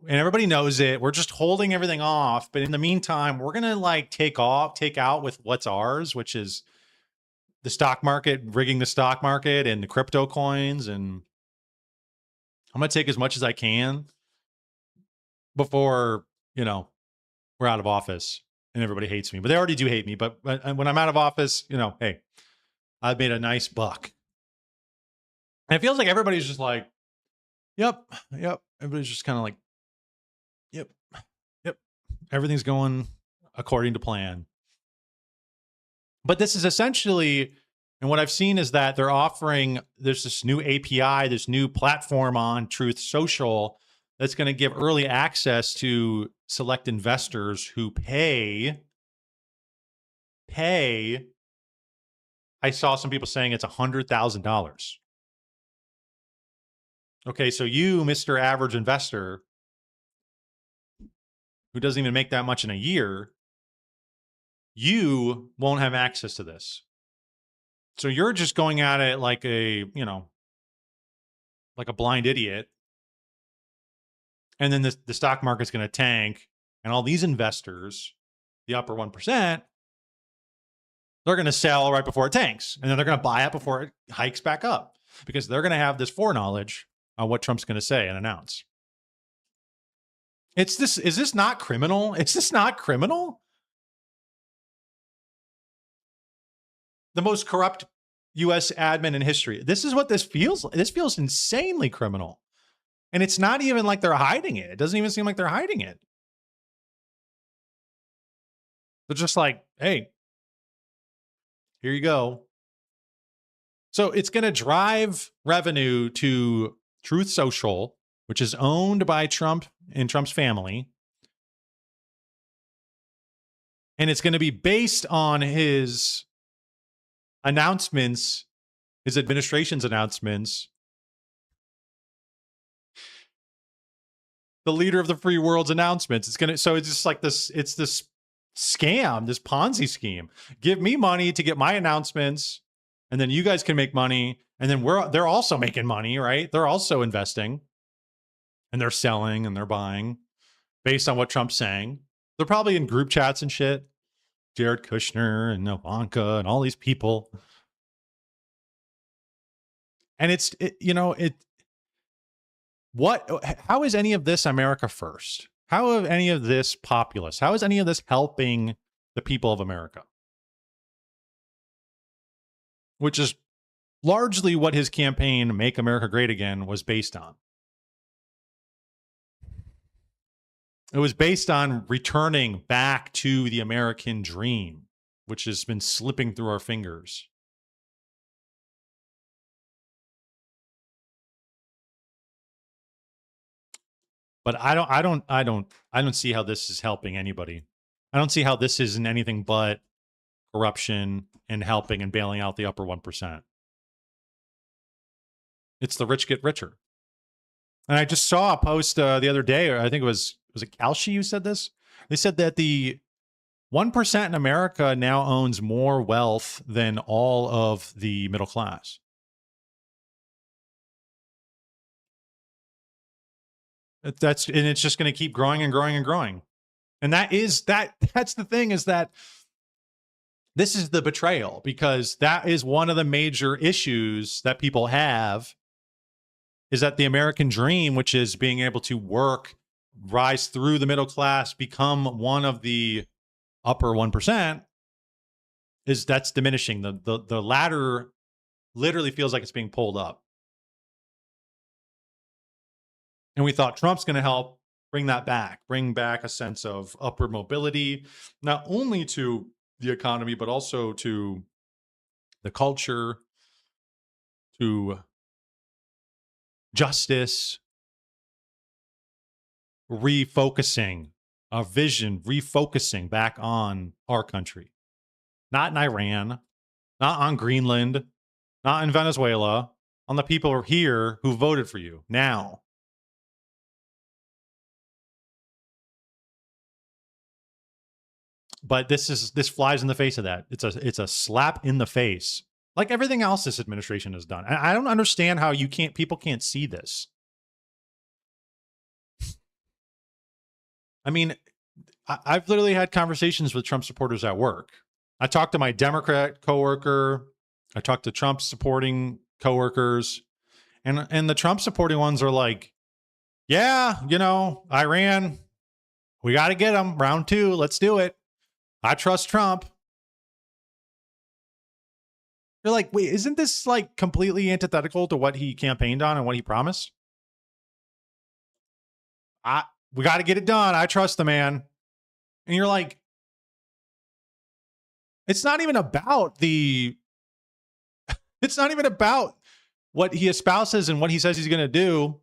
and everybody knows it. We're just holding everything off. But in the meantime, we're going to like take out with what's ours, which is the stock market, rigging the stock market and the crypto coins. And I'm going to take as much as I can before, we're out of office and everybody hates me. But they already do hate me. But when I'm out of office, hey, I've made a nice buck. And it feels like everybody's just like, yep. Everybody's just kind of like, yep. Everything's going according to plan. But this is essentially, and what I've seen is that they're offering, there's this new API, this new platform on Truth Social that's going to give early access to select investors who pay. I saw some people saying it's $100,000. Okay, so you, Mr. Average Investor, who doesn't even make that much in a year, you won't have access to this. So you're just going at it like a blind idiot. And then the stock market's going to tank, and all these investors, the upper 1%, they're going to sell right before it tanks. And then they're going to buy it before it hikes back up, because they're going to have this foreknowledge on what Trump's going to say and announce. Is this not criminal? Is this not criminal? The most corrupt U.S. admin in history. This is what this feels like. This feels insanely criminal. And it's not even like they're hiding it. It doesn't even seem like they're hiding it. They're just like, hey, here you go. So it's going to drive revenue to Truth Social, which is owned by Trump and Trump's family. And it's going to be based on his announcements, his administration's announcements. The leader of the free world's announcements. So it's just like this, it's this scam, this Ponzi scheme. Give me money to get my announcements, and then you guys can make money. And then they're also making money, right? They're also investing, and they're selling and they're buying based on what Trump's saying. They're probably in group chats and shit. Jared Kushner and Ivanka and all these people. And how is any of this America first? How is any of this populist? How is any of this helping the people of America? Which is largely what his campaign, Make America Great Again, was based on. It was based on returning back to the American dream, which has been slipping through our fingers. But I don't see how this is helping anybody. I don't see how this isn't anything but corruption and helping and bailing out the upper 1%. It's the rich get richer. And I just saw a post the other day, or I think was it Kalshi who said this? They said that the 1% in America now owns more wealth than all of the middle class. And it's just going to keep growing and growing and growing. And that's the thing, is that this is the betrayal, because that is one of the major issues that people have, is that the American dream, which is being able to work, rise through the middle class, become one of the upper 1%, that's diminishing. The ladder literally feels like it's being pulled up. And we thought Trump's going to help bring that back, bring back a sense of upward mobility, not only to the economy, but also to the culture, to justice, refocusing our vision, refocusing back on our country, not in Iran, not on Greenland, not in Venezuela, on the people here who voted for you now. But this flies in the face of that. It's a slap in the face, like everything else this administration has done. I don't understand how people can't see this. I mean, I've literally had conversations with Trump supporters at work. I talked to my Democrat coworker. I talked to Trump supporting coworkers, and the Trump supporting ones are like, yeah, Iran, we got to get them. Round 2. Let's do it. I trust Trump. You're like, wait, isn't this like completely antithetical to what he campaigned on and what he promised? We got to get it done. I trust the man. And you're like, it's not even about what he espouses and what he says he's going to do.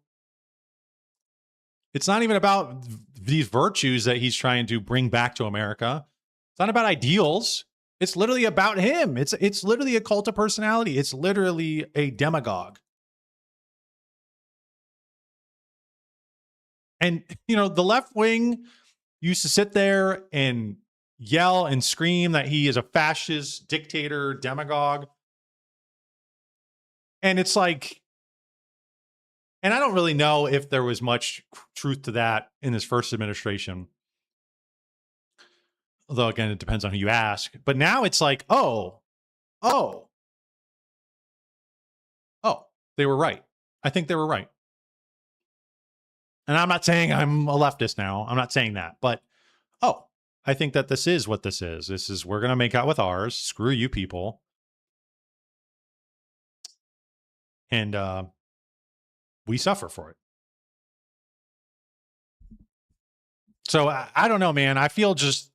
It's not even about these virtues that he's trying to bring back to America. It's not about ideals. It's literally about him. It's literally a cult of personality. It's literally a demagogue. And, the left wing used to sit there and yell and scream that he is a fascist dictator, demagogue. And it's like, and I don't really know if there was much truth to that in his first administration. Although, again, it depends on who you ask. But now it's like, oh, they were right. I think they were right. And I'm not saying I'm a leftist now. I'm not saying that. But, I think that this is what this is. This is, we're going to make out with ours. Screw you people. And we suffer for it. So I don't know, man. I feel just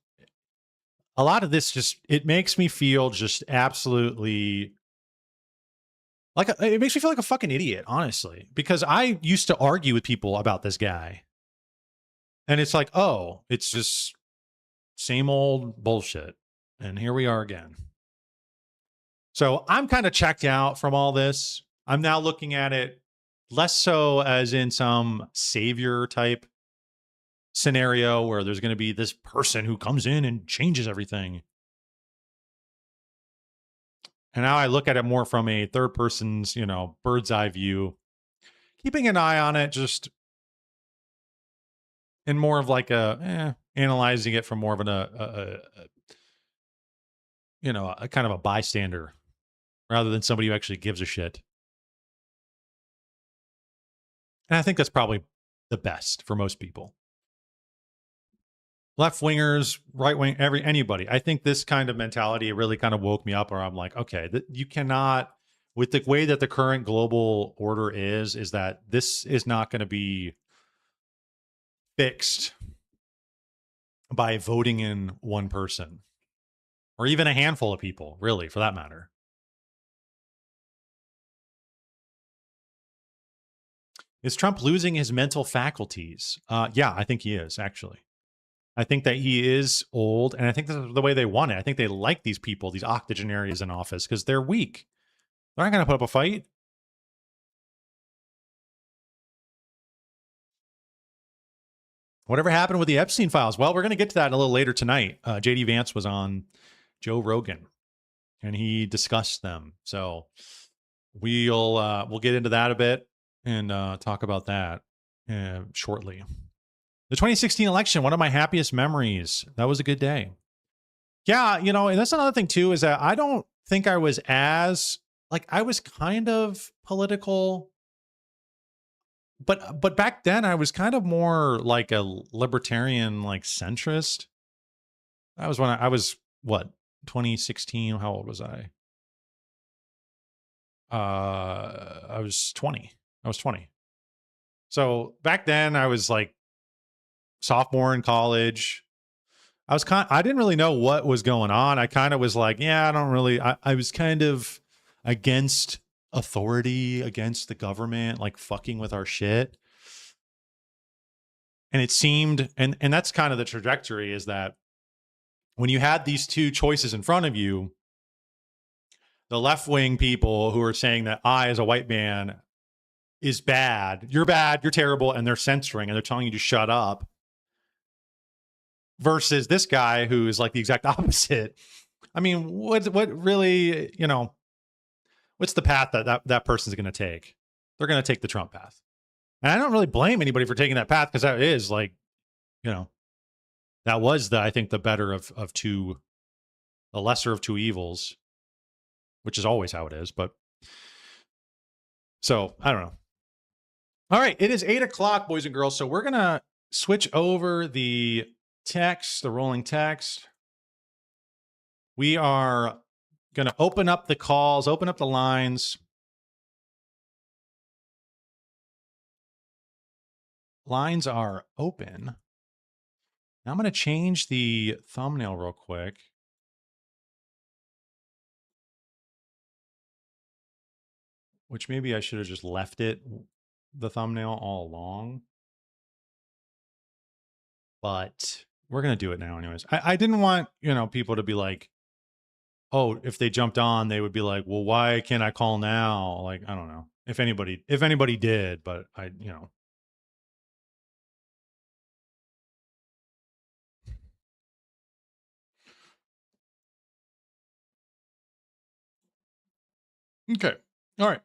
a lot of this it makes me feel just absolutely it makes me feel like a fucking idiot, honestly, because I used to argue with people about this guy. And it's like, it's just same old bullshit. And here we are again. So I'm kind of checked out from all this. I'm now looking at it less so as in some savior type scenario where there's going to be this person who comes in and changes everything. And now I look at it more from a third person's, bird's eye view, keeping an eye on it, just in more of like analyzing it from more of a kind of a bystander rather than somebody who actually gives a shit. And I think that's probably the best for most people. Left wingers, right wing, anybody. I think this kind of mentality really kind of woke me up, where I'm like, okay, you cannot, with the way that the current global order is that this is not going to be fixed by voting in one person or even a handful of people, really, for that matter. Is Trump losing his mental faculties? Yeah, I think he is, actually. I think that he is old, and I think that's the way they want it. I think they like these people, these octogenarians in office, because they're weak. They're not going to put up a fight. Whatever happened with the Epstein files? Well, we're going to get to that a little later tonight. JD Vance was on Joe Rogan, and he discussed them. So we'll get into that a bit and talk about that shortly. The 2016 election, one of my happiest memories. That was a good day. Yeah, and that's another thing too, is that I don't think I was I was kind of political, but back then I was kind of more like a libertarian, like centrist. That was when I was 2016. How old was I? I was 20. So back then I was like sophomore in college. I didn't really know what was going on. I kind of was like, yeah, I was kind of against authority, against the government, like fucking with our shit. And it seemed, and that's kind of the trajectory, is that when you had these two choices in front of you, the left-wing people who are saying that I, as a white man, is bad, you're terrible, and they're censoring and they're telling you to shut up, versus this guy who is like the exact opposite. I mean, what really, what's the path that person's going to take? They're going to take the Trump path. And I don't really blame anybody for taking that path, because that is like, That was I think the better of two, the lesser of two evils, which is always how it is. But so I don't know. All right, it is 8:00, boys and girls. So we're gonna switch over the text, the rolling text. We are gonna open up the calls, open up the lines. Lines are open. Now I'm going to change the thumbnail real quick. Which maybe I should have just left it, the thumbnail, all along. But we're going to do it now anyways. I didn't want, people to be like, oh, if they jumped on, they would be like, well, why can't I call now? Like, I don't know. If anybody did, but Okay. All right.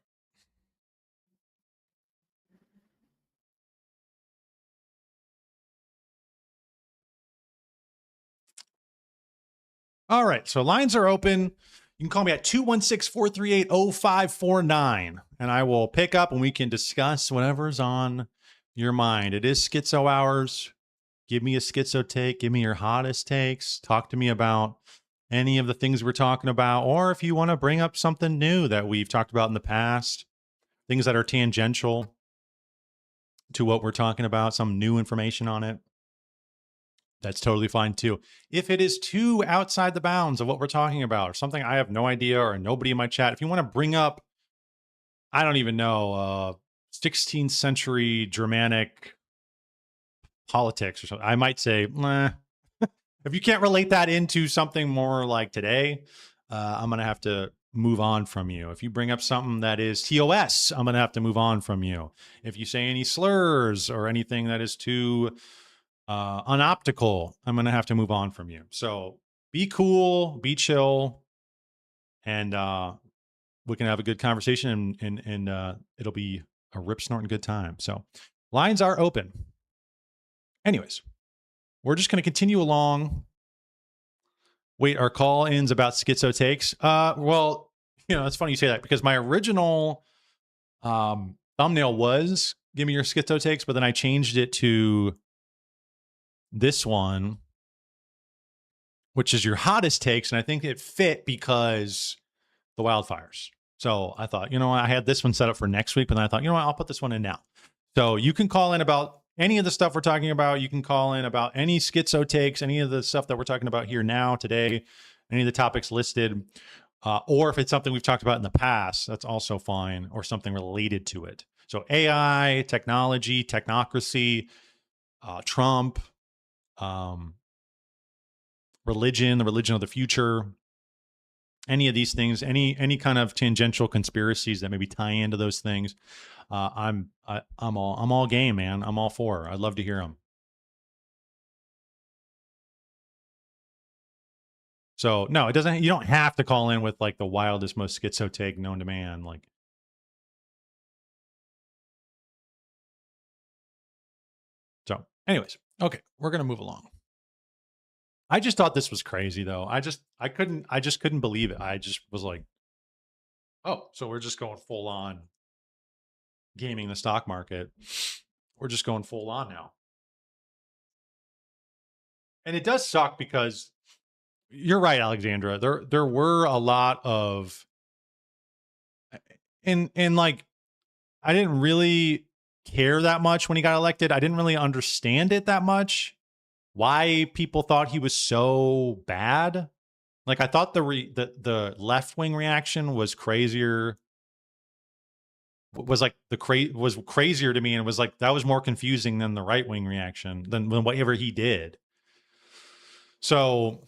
All right. So lines are open. You can call me at 216-438-0549, and I will pick up and we can discuss whatever's on your mind. It is schizo hours. Give me a schizo take. Give me your hottest takes. Talk to me about any of the things we're talking about, or if you want to bring up something new that we've talked about in the past, things that are tangential to what we're talking about, some new information on it. That's totally fine too. If it is too outside the bounds of what we're talking about, or something I have no idea, or nobody in my chat, if you want to bring up, I don't even know, 16th century Germanic politics or something, I might say, nah. If you can't relate that into something more like today, I'm going to have to move on from you. If you bring up something that is TOS, I'm going to have to move on from you. If you say any slurs or anything that is too unoptical, I'm going to have to move on from you. So be cool, be chill, and we can have a good conversation, and it'll be a rip snorting good time. So lines are open. Anyways, we're just going to continue along. Wait, our call-ins about schizo takes? Well, it's funny you say that, because my original thumbnail was give me your schizo takes, but then I changed it to this one, which is your hottest takes, and I think it fit because the wildfires. So I thought, I had this one set up for next week, but then I thought, I'll put this one in now. So you can call in about any of the stuff we're talking about. You can call in about any schizo takes, any of the stuff that we're talking about here now, today, any of the topics listed, or if it's something we've talked about in the past, that's also fine, or something related to it. So AI, technology, technocracy, Trump, religion, the religion of the future, any of these things, any kind of tangential conspiracies that maybe tie into those things. I'm all game, man. I'm all for. I'd love to hear them. So no, it doesn't. You don't have to call in with like the wildest, most schizo take known to man. Like, so. Anyways, okay, we're gonna move along. I just thought this was crazy, though. I just couldn't believe it. I just was like, oh, so we're just going full on gaming the stock market. We're just going full on now. And it does suck because you're right, Alexandra. There were a lot of, and like, I didn't really care that much when he got elected. I didn't really understand it that much, why people thought he was so bad. Like, I thought the left wing reaction was crazier. Was crazier to me, and it was like that was more confusing than the right wing reaction than whatever he did. So,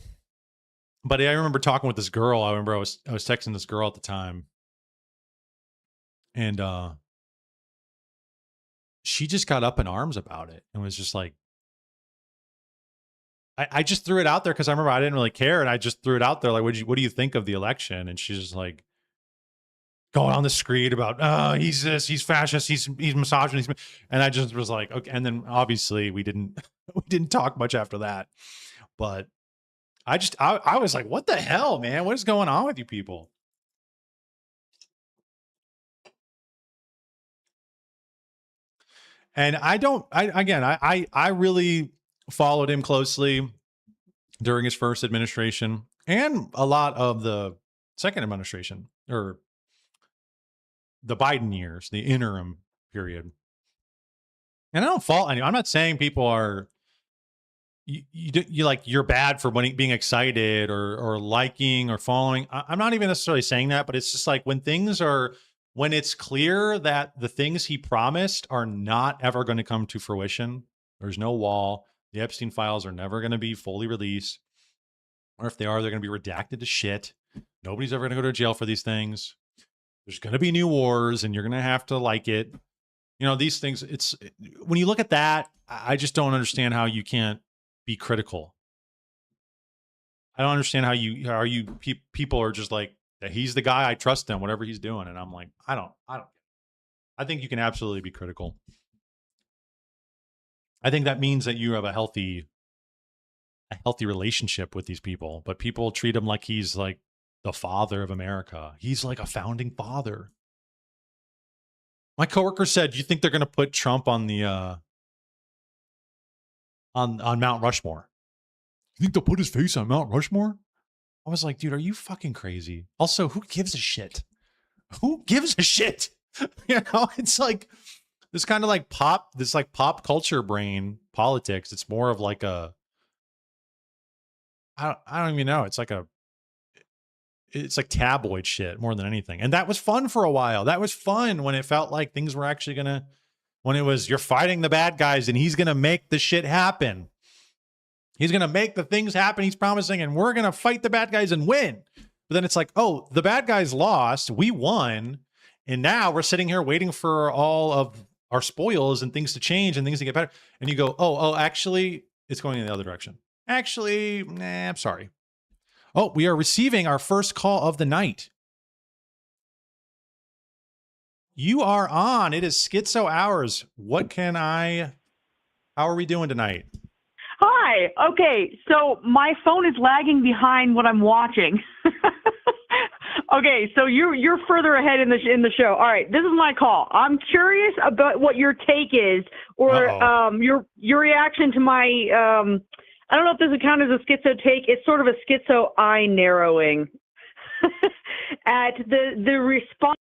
but I remember talking with this girl. I was texting this girl at the time, and she just got up in arms about it and was just like, I just threw it out there because I remember I didn't really care, and I just threw it out there like, what do you think of the election? And she's just like, going on the screed about, he's this, he's fascist, he's misogynist. And I just was like, okay. And then obviously we didn't talk much after that. But I was like, what the hell, man? What is going on with you people? And I really followed him closely during his first administration and a lot of the second administration, or the Biden years, the interim period. And I don't fault anyone. I'm not saying people are you're bad for being excited or liking or following. I'm not even necessarily saying that, but it's just like when it's clear that the things he promised are not ever going to come to fruition. There's no wall. The Epstein files are never going to be fully released. Or if they are, they're going to be redacted to shit. Nobody's ever going to go to jail for these things. There's going to be new wars and you're going to have to like it. You know, these things, when you look at that, I just don't understand how you can't be critical. I don't understand how people are just like, that he's the guy, I trust him, whatever he's doing. And I'm like, I think you can absolutely be critical. I think that means that you have a healthy relationship with these people, but people treat him like he's like the father of America. He's like a founding father. My coworker said, "Do you think they're going to put Trump on the on Mount Rushmore? You think they'll put his face on Mount Rushmore?" I was like, "Dude, are you fucking crazy?" Also, who gives a shit? Who gives a shit? You know, it's like this kind of like pop culture brain politics. It's more of like I don't even know. It's like tabloid shit more than anything. And that was fun for a while. That was fun when it felt like things were actually when it was, you're fighting the bad guys and he's going to make the shit happen. He's going to make the things happen he's promising, and we're going to fight the bad guys and win. But then it's like, oh, the bad guys lost, we won, and now we're sitting here waiting for all of our spoils and things to change and things to get better. And you go, oh, actually, it's going in the other direction. Actually, I'm sorry. Oh, we are receiving our first call of the night. You are on. It is Schizo Hours. How are we doing tonight? Hi. Okay, so my phone is lagging behind what I'm watching. Okay, so you're further ahead in the show. All right, this is my call. I'm curious about what your take is, or your reaction to my I don't know if this would count as a schizo take. It's sort of a schizo eye narrowing at the response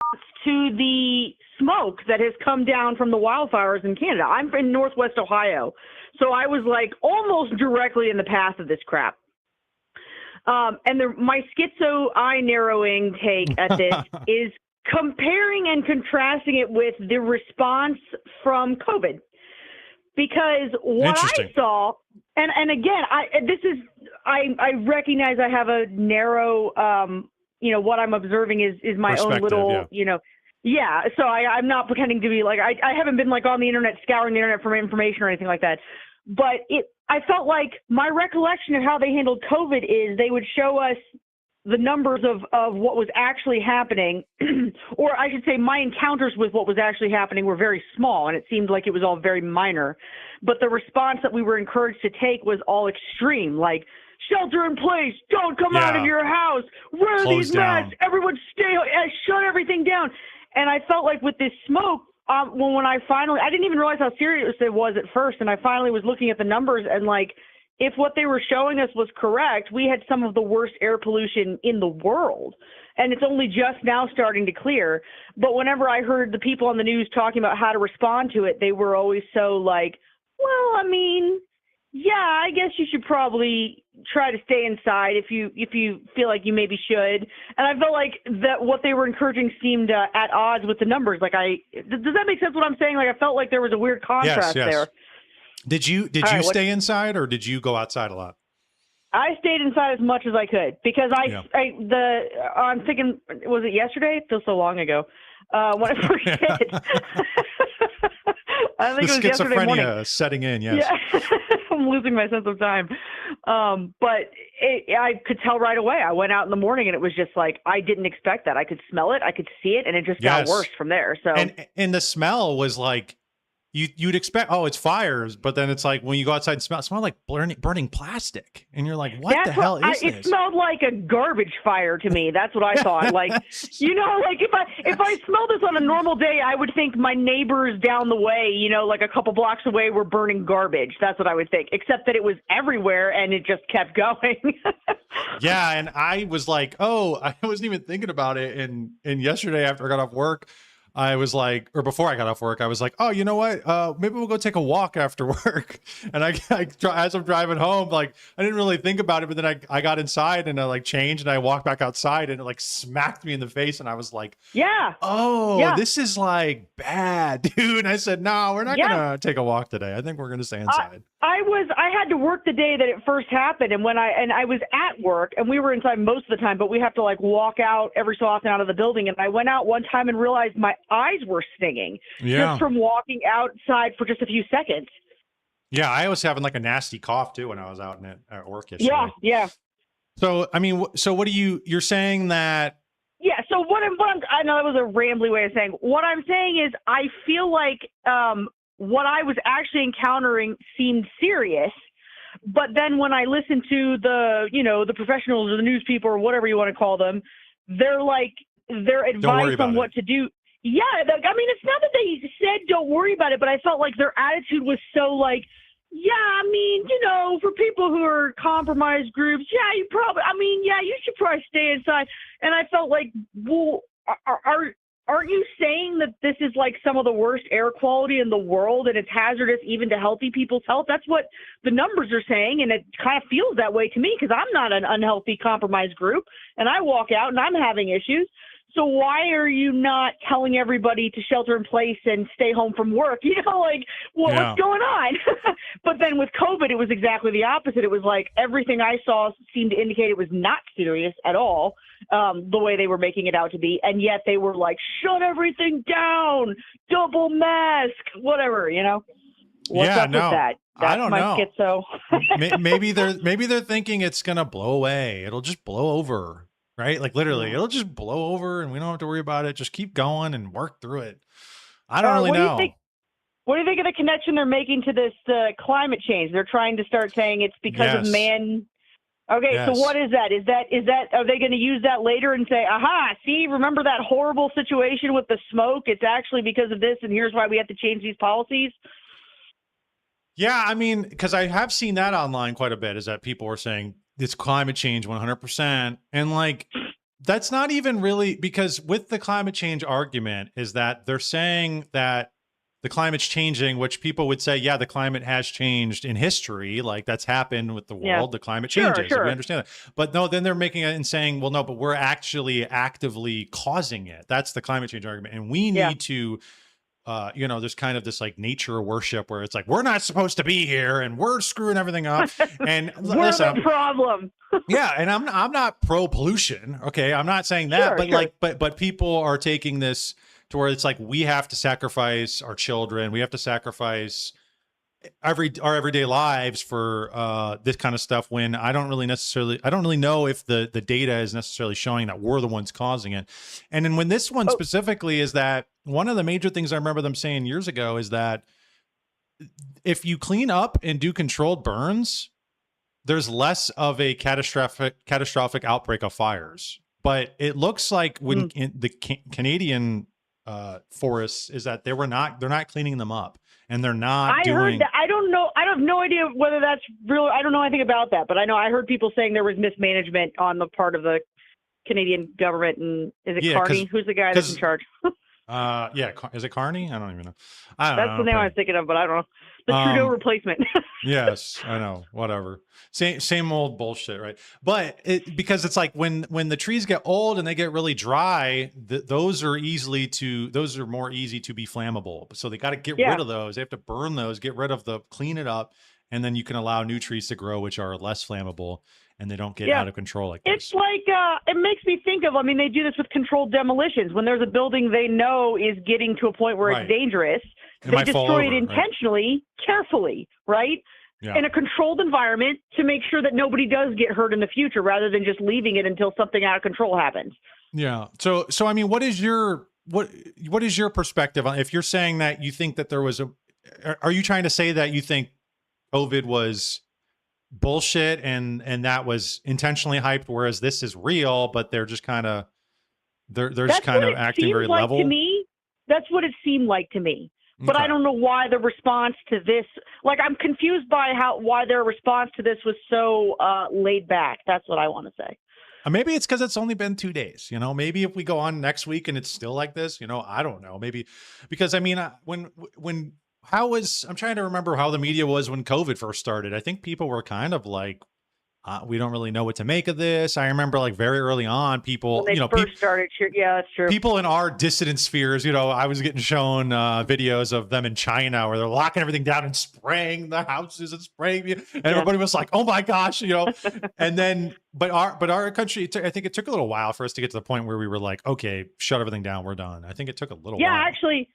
to the smoke that has come down from the wildfires in Canada. I'm in Northwest Ohio, so I was like almost directly in the path of this crap. And my schizo eye narrowing take at this is comparing and contrasting it with the response from COVID. Because what I saw, and again, I recognize I have a narrow, what I'm observing is my own little, so I'm not pretending to be like, I haven't been like on the internet, scouring the internet for information or anything like that. But I felt like my recollection of how they handled COVID is they would show us the numbers of what was actually happening, or I should say my encounters with what was actually happening were very small, and it seemed like it was all very minor. But the response that we were encouraged to take was all extreme, like shelter in place, don't come out of your house, wear these masks, everyone stay, shut everything down. And I felt like with this smoke, when I didn't even realize how serious it was at first, and I finally was looking at the numbers, and like, if what they were showing us was correct, we had some of the worst air pollution in the world. And it's only just now starting to clear. But whenever I heard the people on the news talking about how to respond to it, they were always so like, well, I mean, yeah, I guess you should probably try to stay inside if you feel like you maybe should. And I felt like that what they were encouraging seemed at odds with the numbers. Like, does that make sense what I'm saying? Like, I felt like there was a weird contrast there. Did you stay inside, or did you go outside a lot? I stayed inside as much as I could because I'm thinking, was it yesterday? It feels so long ago. When I first hit. I think it was yesterday morning. Schizophrenia setting in, yes. Yeah. I'm losing my sense of time. But I could tell right away. I went out in the morning and it was just like, I didn't expect that. I could smell it. I could see it. And it just got worse from there. So, and the smell was like, you'd expect, oh, it's fires, but then it's like when you go outside and smell, it smelled like burning plastic, and you're like, what the hell is this? It smelled like a garbage fire to me. That's what I thought. Like, you know, like if I smelled this on a normal day, I would think my neighbors down the way, you know, like a couple blocks away, were burning garbage. That's what I would think. Except that it was everywhere and it just kept going. Yeah, and I was like, oh, I wasn't even thinking about it. And yesterday after I got off work, I was like, or before I got off work, I was like, oh, you know what? Maybe we'll go take a walk after work. And as I'm driving home, like, I didn't really think about it, but then I got inside and I like changed and I walked back outside and it like smacked me in the face. And I was like, this is like bad, dude. And I said, no, we're not going to take a walk today. I think we're going to stay inside. I had to work the day that it first happened. And I was at work and we were inside most of the time, but we have to like walk out every so often out of the building. And I went out one time and realized my eyes were stinging just from walking outside for just a few seconds. Yeah. I was having like a nasty cough too when I was out at work yesterday. Yeah. So, I mean, so what you're saying that? Yeah. So I know that was a rambly way of saying, what I'm saying is I feel like, what I was actually encountering seemed serious, but then when I listened to the professionals or the news people or whatever you want to call them, their advice on what to do. Yeah. I mean, it's not that they said, don't worry about it, but I felt like their attitude was so like, yeah, I mean, you know, for people who are compromised groups, you should probably stay inside. And I felt like, well, aren't you saying that this is like some of the worst air quality in the world and it's hazardous even to healthy people's health? That's what the numbers are saying, and it kind of feels that way to me because I'm not an unhealthy compromised group, and I walk out and I'm having issues. So why are you not telling everybody to shelter in place and stay home from work? You know, like, what's going on? But then with COVID, it was exactly the opposite. It was like everything I saw seemed to indicate it was not serious at all, the way they were making it out to be. And yet they were like, shut everything down, double mask, whatever, you know? What's up with that? That's I don't my know. Schizo. maybe they're thinking it's going to blow away. It'll just blow over. Right? Like literally, it'll just blow over and we don't have to worry about it. Just keep going and work through it. I don't really know. What do you think of the connection they're making to this climate change? They're trying to start saying it's because of man. Okay, so what is that? Is that are they going to use that later and say, aha, see, remember that horrible situation with the smoke? It's actually because of this, and here's why we have to change these policies? Yeah, I mean, because I have seen that online quite a bit, is that people are saying it's climate change 100%. And like, that's not even really, because with the climate change argument is that they're saying that the climate's changing, which people would say, yeah, the climate has changed in history. Like that's happened with the world. The climate changes. Sure. We understand that. But no, then they're making it and saying, well, no, but we're actually actively causing it. That's the climate change argument. And we need to, there's kind of this like nature worship where it's like, we're not supposed to be here and we're screwing everything up. And we're the problem. Yeah. And I'm not pro pollution. Okay. I'm not saying that, but people are taking this to where it's like, we have to sacrifice our children. We have to sacrifice our everyday lives for this kind of stuff, when I don't really know if the data is necessarily showing that we're the ones causing it. And then when this one specifically is that one of the major things I remember them saying years ago is that if you clean up and do controlled burns, there's less of a catastrophic outbreak of fires. But it looks like when in the Canadian forests is that they're not cleaning them up, and they're not heard that. I don't know. I have no idea whether that's real. I don't know anything about that, but I know I heard people saying there was mismanagement on the part of the Canadian government. And is it Carney? Who's the guy that's in charge? Is it Carney? I don't even know. That's the name I was thinking of, but I don't know. The Trudeau replacement. Yes, I know. Whatever. Same old bullshit, right? But because it's like when the trees get old and they get really dry, those are more easy to be flammable. So they got to get rid of those. They have to burn those, clean it up, and then you can allow new trees to grow, which are less flammable, and they don't get out of control like this. It's like, it makes me think of, they do this with controlled demolitions. When there's a building they know is getting to a point where it's dangerous, they destroy it intentionally, carefully, right? in a controlled environment to make sure that nobody does get hurt in the future, rather than just leaving it until something out of control happens. Yeah. So I mean, what is your perspective on, if you're saying that you think that there was are you trying to say that you think COVID was bullshit and that was intentionally hyped, whereas this is real, but they're just kind of they're just kind of acting very like level? To me, that's what it seemed like to me. But Okay. I don't know why the response to this, like, I'm confused by why their response to this was so laid back. That's what I want to say. Maybe it's because it's only been 2 days. You know, maybe if we go on next week and it's still like this, you know, I don't know. Maybe because I mean, I'm trying to remember how the media was when COVID first started. I think people were kind of like, we don't really know what to make of this. I remember like very early on, people, when they first started. Yeah, that's true. People in our dissident spheres, you know, I was getting shown videos of them in China where they're locking everything down and spraying the houses and spraying, and everybody was like, "Oh my gosh," you know. And then, but our country, I think it took a little while for us to get to the point where we were like, "Okay, shut everything down, we're done." I think it took a little while. Yeah, actually.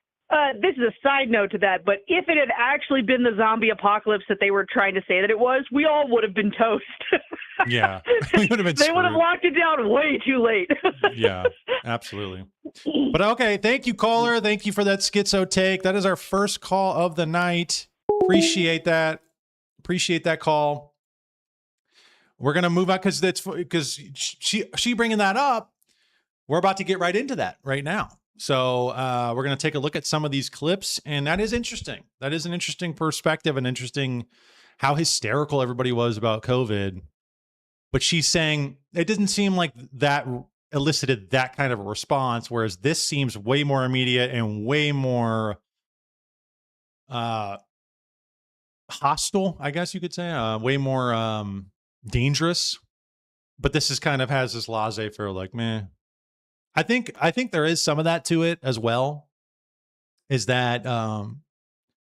This is a side note to that, but if it had actually been the zombie apocalypse that they were trying to say that it was, we all would have been toast. Yeah, we would have been. They would have locked it down way too late. Yeah, absolutely. But okay, thank you, caller. Thank you for that schizo take. That is our first call of the night. Appreciate that. Appreciate that call. We're gonna move on because she bringing that up. We're about to get right into that right now. So we're going to take a look at some of these clips, and that is interesting. That is an interesting perspective and interesting how hysterical everybody was about COVID. But she's saying it didn't seem like that elicited that kind of a response, whereas this seems way more immediate and way more hostile, I guess you could say, way more dangerous. But this is kind of has this laissez-faire, like, meh. I think there is some of that to it as well, is that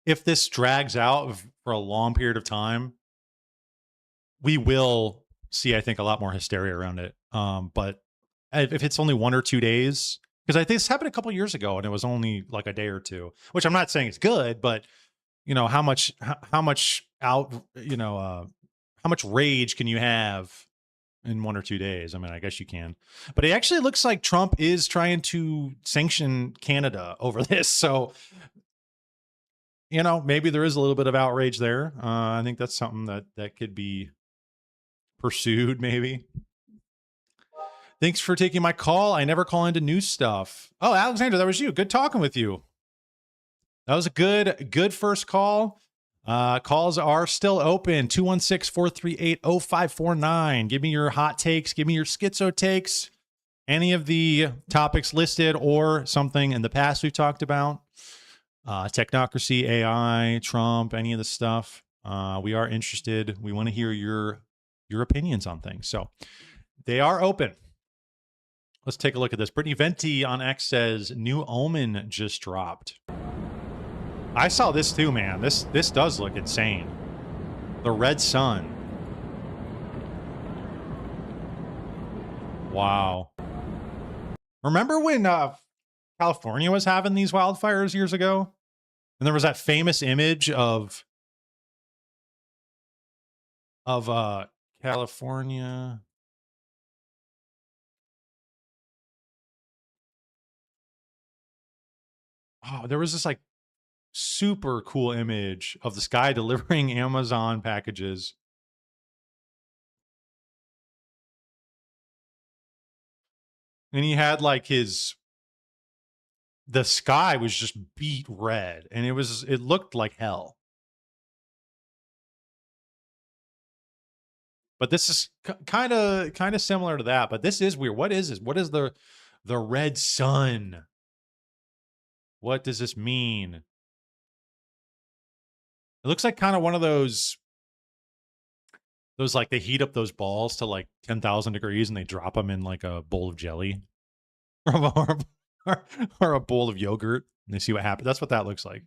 if this drags out for a long period of time, we will see, I think, a lot more hysteria around it. But if it's only 1 or 2 days, because I think this happened a couple years ago and it was only like a day or two, which I'm not saying it's good, but you know, how much rage can you have in 1 or 2 days? I mean, I guess you can, but it actually looks like Trump is trying to sanction Canada over this. So, you know, maybe there is a little bit of outrage there. I think that's something that could be pursued, maybe. Thanks for taking my call. I never call into news stuff. Oh, Alexander, that was you. Good talking with you. That was a good first call. Calls are still open. 216-438-0549. Give me your hot takes. Give me your schizo takes. Any of the topics listed or something in the past we've talked about. Technocracy, AI, Trump, any of the stuff. We are interested. We want to hear your opinions on things. So they are open. Let's take a look at this. Brittany Venti on X says, New Omen just dropped. I saw this too, man. This does look insane. The Red Sun. Wow. Remember when California was having these wildfires years ago? And there was that famous image of California. Oh, there was this like super cool image of this guy delivering Amazon packages. And he had like the sky was just beat red and it looked like hell. But this is kind of similar to that, but this is weird. What is this? What is the Red Sun? What does this mean? It looks like kind of one of those like they heat up those balls to like 10,000 degrees and they drop them in like a bowl of jelly or a bowl of yogurt and they see what happens. That's what that looks like.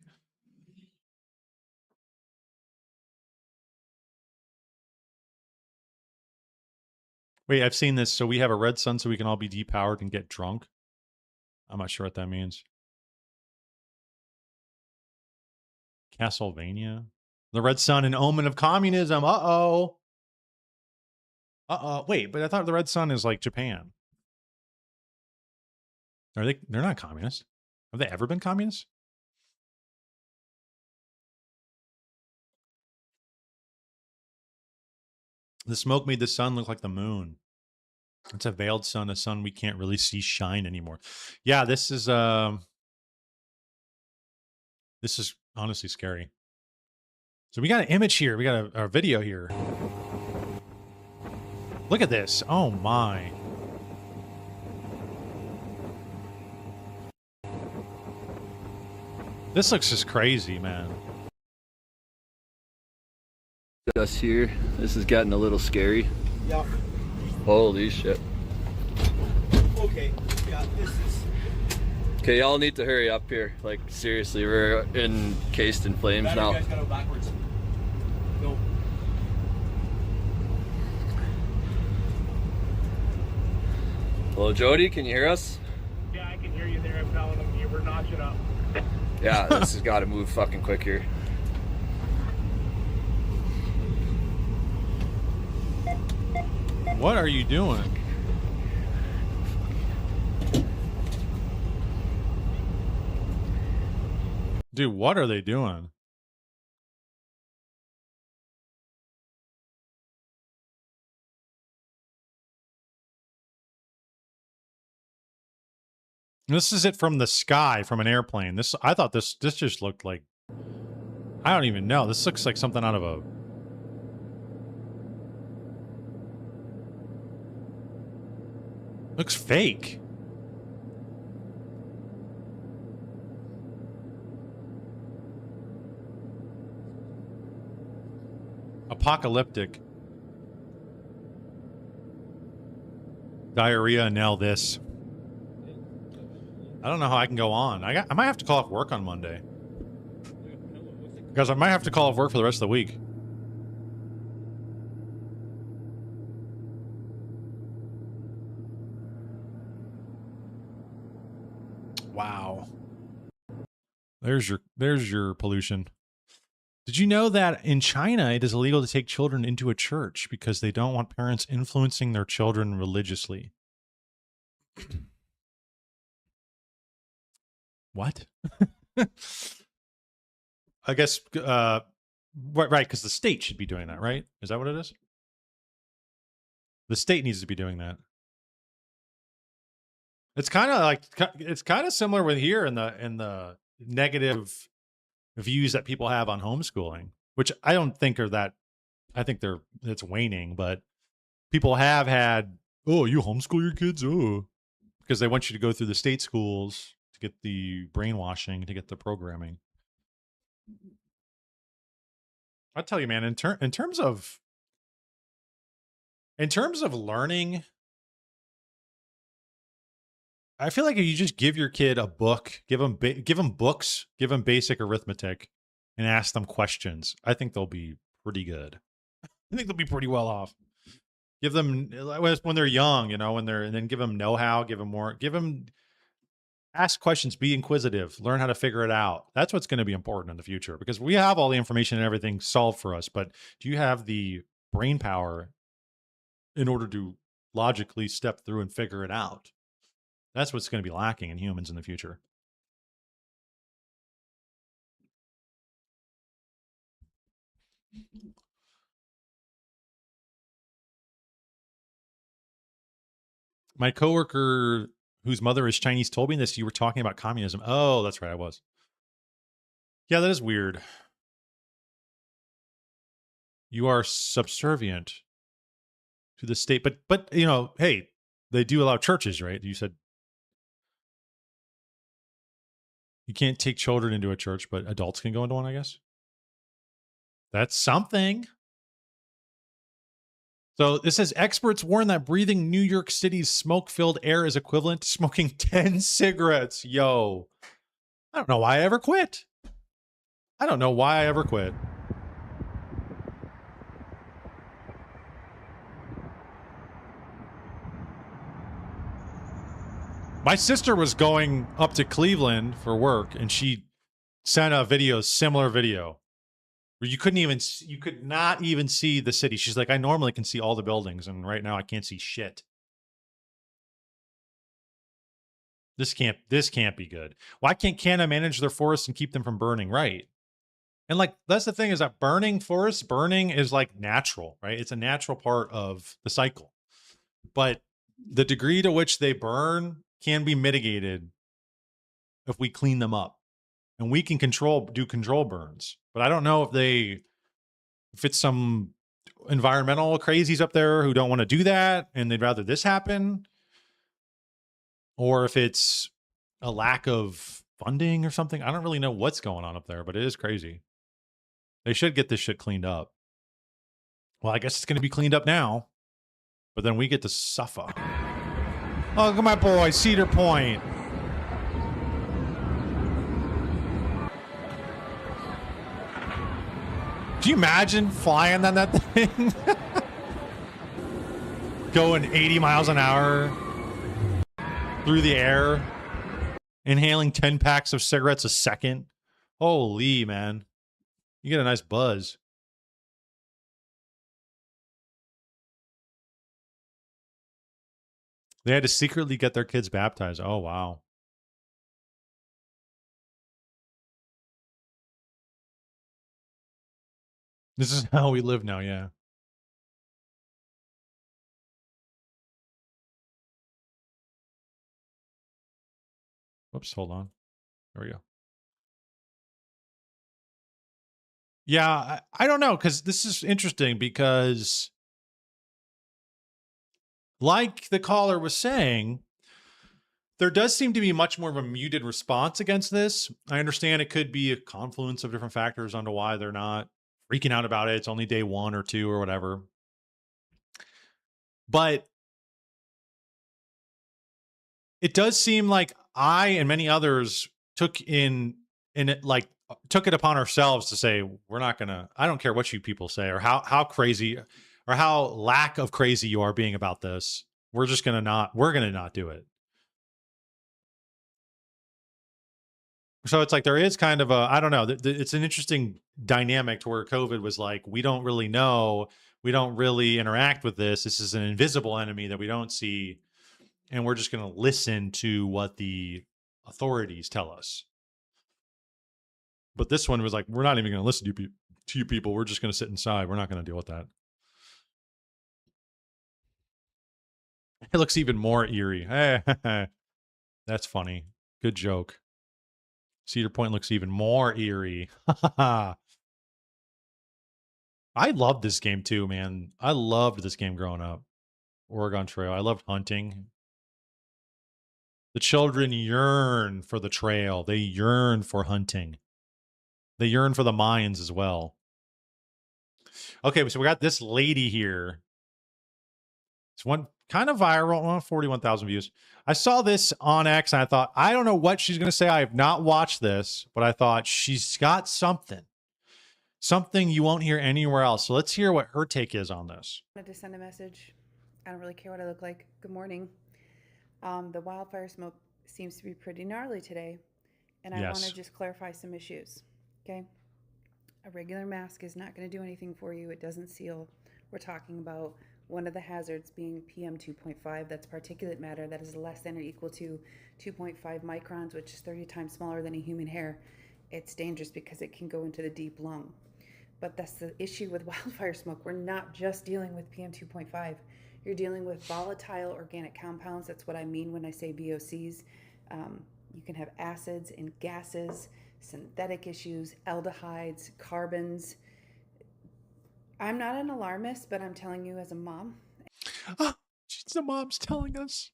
Wait, I've seen this. So we have a red sun so we can all be depowered and get drunk. I'm not sure what that means. Castlevania. The red sun, an omen of communism. Uh-oh. Wait, but I thought the red sun is like Japan. Are they? They're not communist. Have they ever been communist? The smoke made the sun look like the moon. It's a veiled sun, a sun we can't really see shine anymore. Yeah, this is honestly scary. So we got an image here. We got a video here. Look at this. Oh my. This looks just crazy, man. Us here. This is getting a little scary. Yeah. Holy shit. Okay. Yeah, this is... Okay, y'all need to hurry up here. Like, seriously, we're encased in flames now. You guys gotta go backwards. Go. Hello, Jody, can you hear us? Yeah, I can hear you there. I'm telling them you were notching up. Yeah, this has got to move fucking quick here. What are you doing? Dude, what are they doing? This is it from the sky, from an airplane. I thought this just looked like, I don't even know. This looks like something out of a... Looks fake. Apocalyptic. Diarrhea and now this. I don't know how I can go on. I might have to call off work on Monday. Because I might have to call off work for the rest of the week. Wow. There's your pollution. Did you know that in China it is illegal to take children into a church because they don't want parents influencing their children religiously? What? I guess right, because the state should be doing that, right? Is that what it is? The state needs to be doing that. It's kind of similar with here in the negative views that people have on homeschooling, which I don't think are that. I think it's waning, but people have had, oh, you homeschool your kids, oh, because they want you to go through the state schools to get the brainwashing, to get the programming. I tell you, man, in terms of learning, I feel like if you just give your kid a book, give them books, give them basic arithmetic, and ask them questions, I think they'll be pretty good. I think they'll be pretty well off. Give them when they're young, and then give them know-how, give them ask questions, be inquisitive, learn how to figure it out. That's what's going to be important in the future, because we have all the information and everything solved for us, but do you have the brain power in order to logically step through and figure it out? That's what's going to be lacking in humans in the future. My coworker whose mother is Chinese told me this. You were talking about communism. Oh, that's right. I was. Yeah, that is weird. You are subservient to the state, but hey, they do allow churches, right? You said you can't take children into a church, but adults can go into one, I guess. That's something. So this says experts warn that breathing New York City's smoke-filled air is equivalent to smoking 10 cigarettes. Yo, I don't know why I ever quit. My sister was going up to Cleveland for work, and she sent a similar video. where you could not even see the city. She's like, I normally can see all the buildings, and right now I can't see shit. This can't be good. Why can't Canada manage their forests and keep them from burning? Right. And like, that's the thing, is that burning is like natural, right? It's a natural part of the cycle. But the degree to which they burn can be mitigated if we clean them up. And we can do control burns. But I don't know if it's some environmental crazies up there who don't want to do that and they'd rather this happen, or if it's a lack of funding or something. I don't really know what's going on up there, but it is crazy. They should get this shit cleaned up. Well, I guess it's going to be cleaned up now, but then we get to suffer. Oh, look at my boy, Cedar Point. Can you imagine flying on that thing? Going 80 miles an hour through the air, inhaling 10 packs of cigarettes a second. Holy, man. You get a nice buzz. They had to secretly get their kids baptized. Oh, wow. This is how we live now, yeah. Whoops, hold on. There we go. Yeah, I don't know, because this is interesting because, like the caller was saying, there does seem to be much more of a muted response against this. I understand it could be a confluence of different factors onto why they're not freaking out about it. It's only day 1 or 2 or whatever. But it does seem like I and many others took it upon ourselves to say, we're not gonna, I don't care what you people say or how crazy or how lack of crazy you are being about this. We're gonna not do it. So it's like there is kind of a, I don't know, it's an interesting dynamic to where COVID was like, we don't really know, we don't really interact with this. This is an invisible enemy that we don't see, and we're just going to listen to what the authorities tell us. But this one was like, we're not even going to listen to you people. We're just going to sit inside. We're not going to deal with that. It looks even more eerie. That's funny. Good joke. Cedar Point looks even more eerie. I loved this game too, man. I loved this game growing up. Oregon Trail. I loved hunting. The children yearn for the trail. They yearn for hunting. They yearn for the mines as well. Okay, so we got this lady here. It's one kind of viral, 41,000 views. I saw this on X and I thought, I don't know what she's going to say. I have not watched this, but I thought she's got something you won't hear anywhere else. So let's hear what her take is on this. I wanted to send a message. I don't really care what I look like. Good morning. The wildfire smoke seems to be pretty gnarly today, and I want to just clarify some issues. Okay, a regular mask is not going to do anything for you. It doesn't seal. We're talking about one of the hazards being PM 2.5. That's particulate matter that is less than or equal to 2.5 microns, which is 30 times smaller than a human hair. It's dangerous because it can go into the deep lung. But that's the issue with wildfire smoke. We're not just dealing with PM 2.5. You're dealing with volatile organic compounds. That's what I mean when I say VOCs. You can have acids and gases, synthetic issues, aldehydes, carbons. I'm not an alarmist, but I'm telling you as a mom. Oh, the mom's telling us.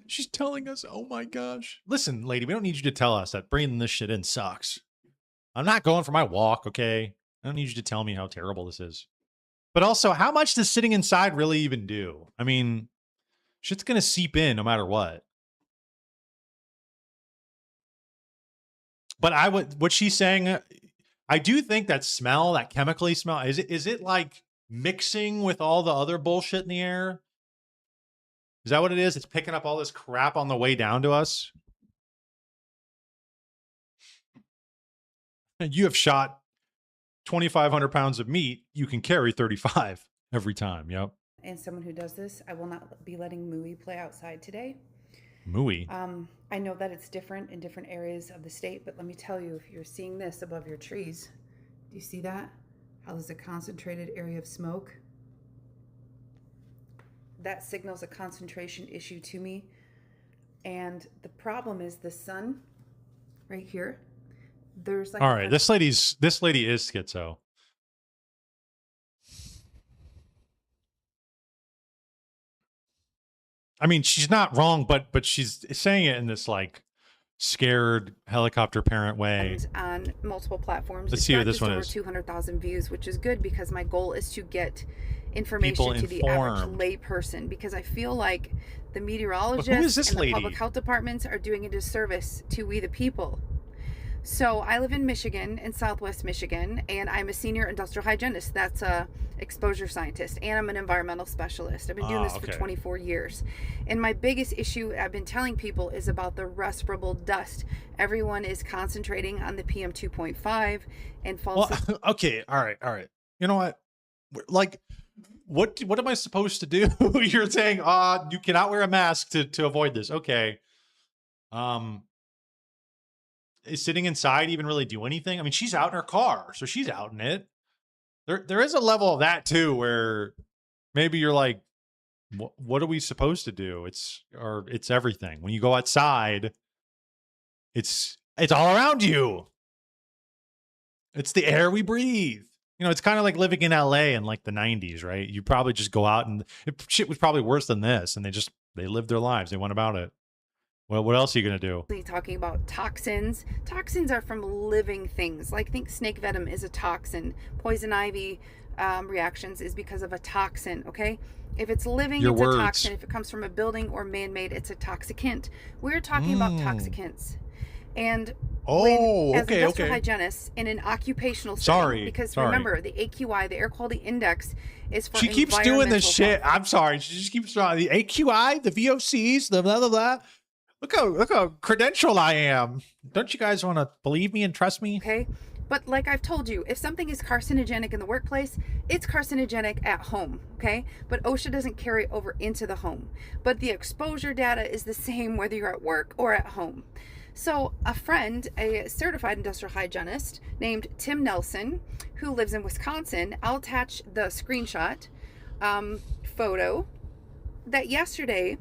She's telling us, oh my gosh. Listen, lady, we don't need you to tell us that breathing this shit in sucks. I'm not going for my walk, okay? I don't need you to tell me how terrible this is. But also, how much does sitting inside really even do? I mean, shit's going to seep in no matter what. But what she's saying, I do think that smell, that chemically smell, is it like mixing with all the other bullshit in the air? Is that what it is? It's picking up all this crap on the way down to us? You have shot 2,500 pounds of meat, you can carry 35 every time. Yep. And someone who does this, I will not be letting Mooey play outside today. Mooey? I know that it's different in different areas of the state, but let me tell you, if you're seeing this above your trees, do you see that? How there's a concentrated area of smoke? That signals a concentration issue to me. And the problem is the sun right here. There's like all right, this lady is schizo. I mean, she's not wrong, but she's saying it in this like scared helicopter parent way. On multiple platforms. Let's see what this one is. 200,000 views, which is good because my goal is to get information to the average lay person, because I feel like the meteorologists and the public health departments are doing a disservice to we the people. So I live in Michigan, in Southwest Michigan, and I'm a senior industrial hygienist. That's a exposure scientist, and I'm an environmental specialist. I've been doing this for 24 years. And my biggest issue I've been telling people is about the respirable dust. Everyone is concentrating on the PM 2.5 and false. Well, okay, all right. You know what? Like, what am I supposed to do? You're saying, you cannot wear a mask to avoid this. Okay. Is sitting inside even really do anything? I mean, she's out in her car, so she's out in it. There is a level of that too, where maybe you're like, what are we supposed to do? It's everything. When you go outside, it's all around you. It's the air we breathe. You know, it's kind of like living in LA in like the 90s, right? You probably just go out and shit was probably worse than this, and they lived their lives. They went about it. Well, what else are you going to do? Talking about toxins. Toxins are from living things. Like, think snake venom is a toxin. Poison ivy reactions is because of a toxin, okay? If it's living, it's a toxin. If it comes from a building or man-made, it's a toxicant. We're talking about toxicants. And as an industrial hygienist in an occupational setting, because remember, the AQI, the air quality index, is for She keeps doing this shit. I'm sorry. She just keeps trying. The AQI, the VOCs, the blah, blah, blah. Look how credentialed I am. Don't you guys want to believe me and trust me? Okay. But like I've told you, if something is carcinogenic in the workplace, it's carcinogenic at home, okay? But OSHA doesn't carry over into the home. But the exposure data is the same whether you're at work or at home. So a friend, a certified industrial hygienist named Tim Nelson, who lives in Wisconsin, I'll attach the screenshot photo that yesterday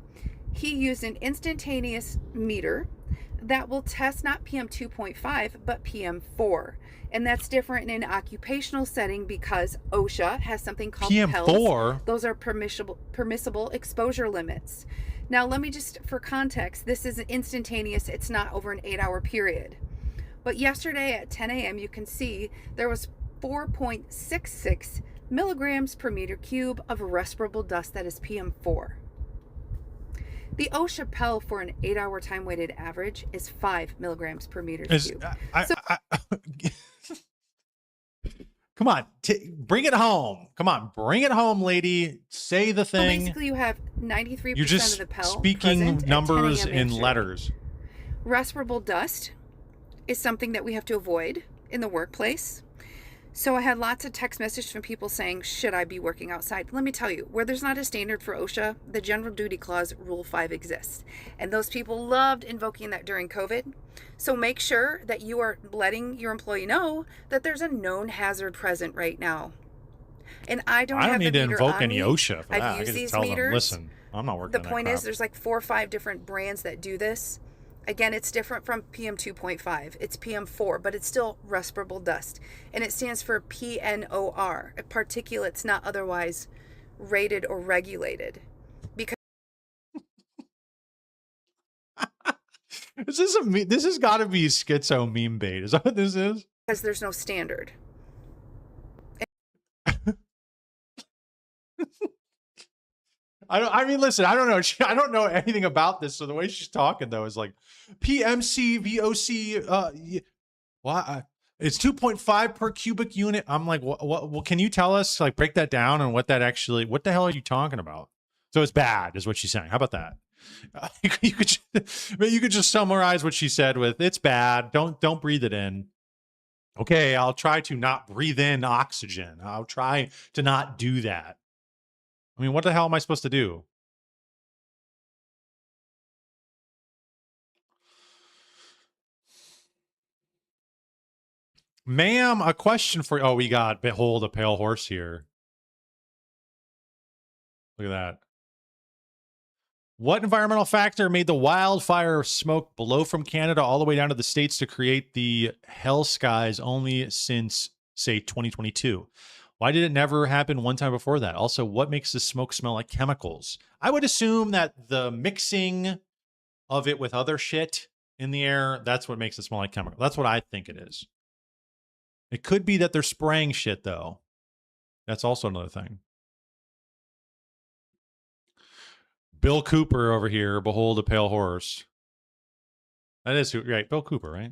he used an instantaneous meter that will test not PM 2.5 but PM 4, and that's different in an occupational setting because OSHA has something called PM 4. Those are permissible exposure limits. Now let me just, for context, this is instantaneous. It's not over an 8-hour period. But yesterday at 10 a.m. you can see there was 4.66 milligrams per meter cube of respirable dust that is PM 4. The OSHA PEL for an 8-hour time-weighted average is 5 milligrams per meter cube. Come on, bring it home. Come on, bring it home, lady. Say the thing. So basically, you have 93% You're just of the PEL speaking numbers in letters. Respirable dust is something that we have to avoid in the workplace. So I had lots of text messages from people saying, should I be working outside? Let me tell you, where there's not a standard for OSHA, the General Duty Clause, Rule 5 exists. And those people loved invoking that during COVID. So make sure that you are letting your employee know that there's a known hazard present right now. And I don't need to invoke any OSHA for that. I've used these meters. Listen, I'm not working on that. The point is, there's like 4 or 5 different brands that do this. Again, it's different from PM 2.5. It's PM 4, but it's still respirable dust. And it stands for PNOR, particulates not otherwise rated or regulated. Because this has got to be schizo meme bait. Is that what this is? Because there's no standard. I mean, listen, I don't know. I don't know anything about this. So the way she's talking, though, is like PMC, VOC. What? It's 2.5 per cubic unit. I'm like, what? Well, can you tell us, like, break that down and what that actually, what the hell are you talking about? So it's bad, is what she's saying. How about that? You could just summarize what she said with, it's bad. Don't breathe it in. Okay, I'll try to not breathe in oxygen. I'll try to not do that. I mean, what the hell am I supposed to do? Ma'am, a question for you. Oh, we got Behold a Pale Horse here. Look at that. What environmental factor made the wildfire smoke blow from Canada all the way down to the States to create the hell skies only since, say, 2022? Why did it never happen one time before that? Also, what makes the smoke smell like chemicals? I would assume that the mixing of it with other shit in the air, that's what makes it smell like chemical. That's what I think it is. It could be that they're spraying shit, though. That's also another thing. Bill Cooper over here, Behold a Pale Horse. That is who, right? Bill Cooper, right?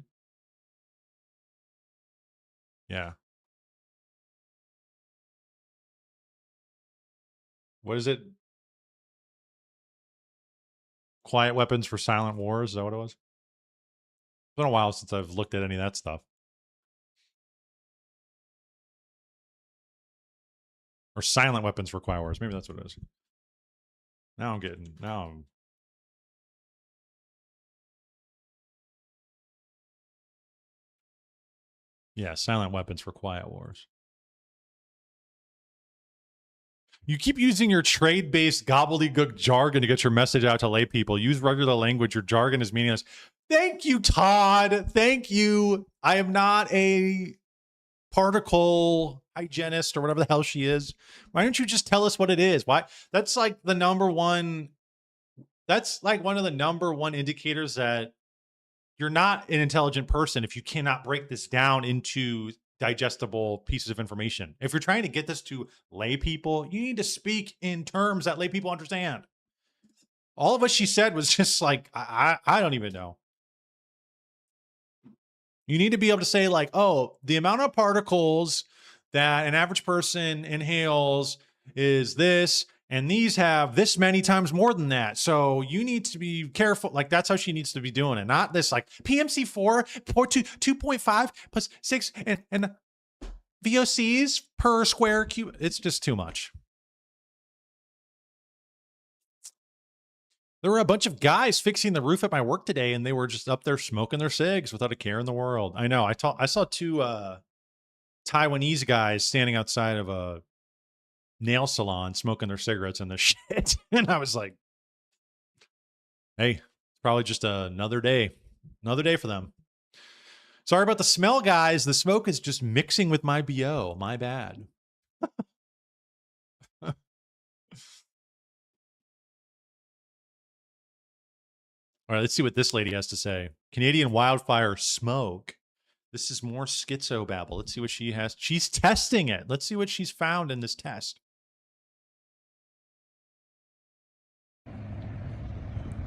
Yeah. What is it? Quiet Weapons for Silent Wars? Is that what it was? It's been a while since I've looked at any of that stuff. Or Silent Weapons for Quiet Wars. Maybe that's what it is. Yeah, Silent Weapons for Quiet Wars. You keep using your trade-based gobbledygook jargon to get your message out to lay people. Use regular language. Your jargon is meaningless. Thank you, Todd. Thank you. I am not a particle hygienist or whatever the hell she is. Why don't you just tell us what it is? Why? That's like the number one. That's like one of the number one indicators that you're not an intelligent person if you cannot break this down into digestible pieces of information. If you're trying to get this to lay people, you need to speak in terms that lay people understand. All of what she said was just like, I don't even know. You need to be able to say like, oh, the amount of particles that an average person inhales is this, and these have this many times more than that. So you need to be careful. Like that's how she needs to be doing it. Not this like PMC4, 2.5 plus 6 and VOCs per square cube. It's just too much. There were a bunch of guys fixing the roof at my work today, and they were just up there smoking their cigs without a care in the world. I know. I saw two Taiwanese guys standing outside of a nail salon smoking their cigarettes and the shit. And I was like, hey, it's probably just another day for them. Sorry about the smell, guys. The smoke is just mixing with my BO. My bad. All right, let's see what this lady has to say. Canadian wildfire smoke. This is more schizo babble. Let's see what she has. She's testing it. Let's see what she's found in this test.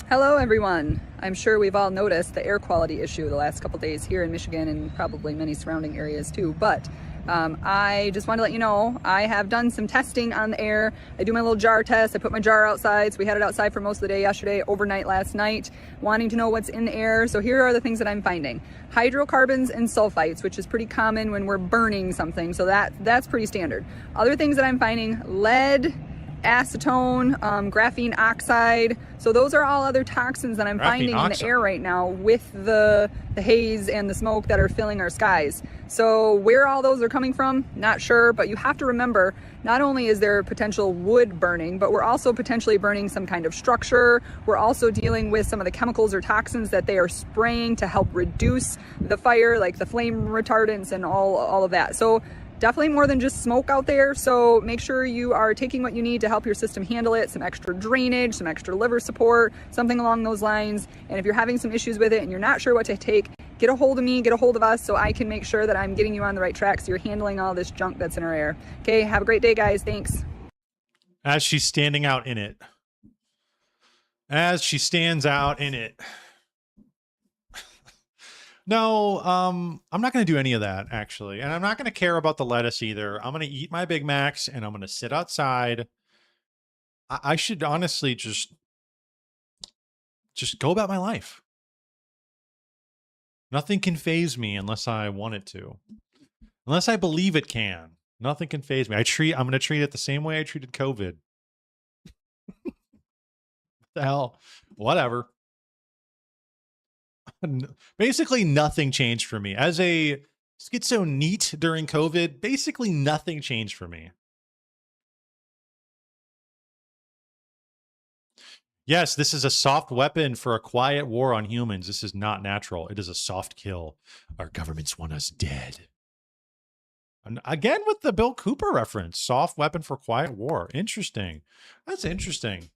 Hello, everyone. I'm sure we've all noticed the air quality issue the last couple days here in Michigan and probably many surrounding areas too. But I just want to let you know, I have done some testing on the air. I do my little jar test. I put my jar outside. So we had it outside for most of the day yesterday, overnight last night, wanting to know what's in the air. So here are the things that I'm finding. Hydrocarbons and sulfites, which is pretty common when we're burning something. So that's pretty standard. Other things that I'm finding, lead, acetone, graphene oxide. So those are all other toxins that I'm finding in the air right now with the haze and the smoke that are filling our skies. So where all those are coming from, not sure, but you have to remember, not only is there potential wood burning, but we're also potentially burning some kind of structure. We're also dealing with some of the chemicals or toxins that they are spraying to help reduce the fire, like the flame retardants and all of that. So definitely more than just smoke out there. So make sure you are taking what you need to help your system handle it, some extra drainage, some extra liver support, something along those lines. And if you're having some issues with it and you're not sure what to take, get a hold of me, get a hold of us so I can make sure that I'm getting you on the right track so you're handling all this junk that's in our air. Okay, have a great day, guys. Thanks. As she's standing out in it. As she stands out in it. No, I'm not going to do any of that, actually. And I'm not going to care about the lettuce either. I'm going to eat my Big Macs, and I'm going to sit outside. I should honestly just go about my life. Nothing can phase me unless I want it to. Unless I believe it can. Nothing can phase me. I'm going to treat it the same way I treated COVID. What the hell? Whatever. Basically, nothing changed for me. As a schizo neat during COVID, basically nothing changed for me. Yes, this is a soft weapon for a quiet war on humans. This is not natural. It is a soft kill. Our governments want us dead. And again, with the Bill Cooper reference, soft weapon for quiet war. Interesting. That's interesting.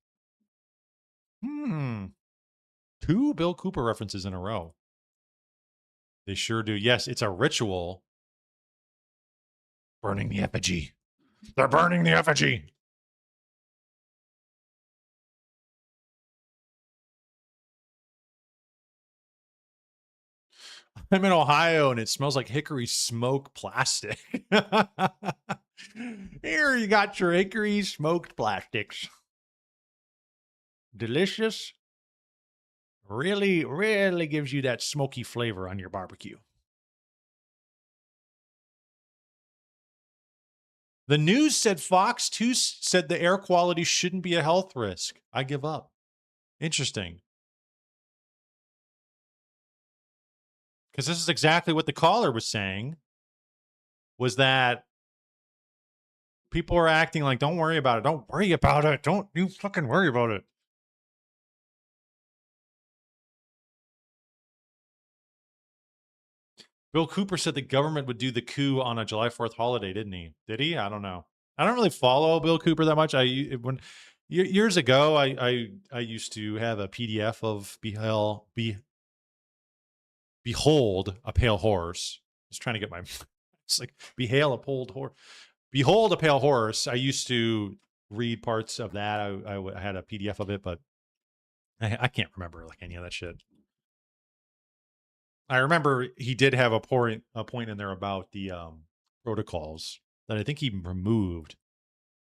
2 Bill Cooper references in a row. They sure do. Yes, it's a ritual. Burning the effigy. They're burning the effigy. I'm in Ohio and it smells like hickory smoke plastic. Here you got your hickory smoked plastics. Delicious. Really, really gives you that smoky flavor on your barbecue. The news said Fox 2 said the air quality shouldn't be a health risk. I give up. Interesting. Because this is exactly what the caller was saying, was that people are acting like, don't worry about it. Don't worry about it. Don't you fucking worry about it. Bill Cooper said the government would do the coup on a July 4th holiday, didn't he? Did he? I don't know. I don't really follow Bill Cooper that much. Years ago, I used to have a PDF of Behold a Pale Horse. I was trying to get my, it's like, Behold a Pale Horse. I used to read parts of that. I had a PDF of it, but I can't remember like any of that shit. I remember he did have a point in there about the protocols that I think he removed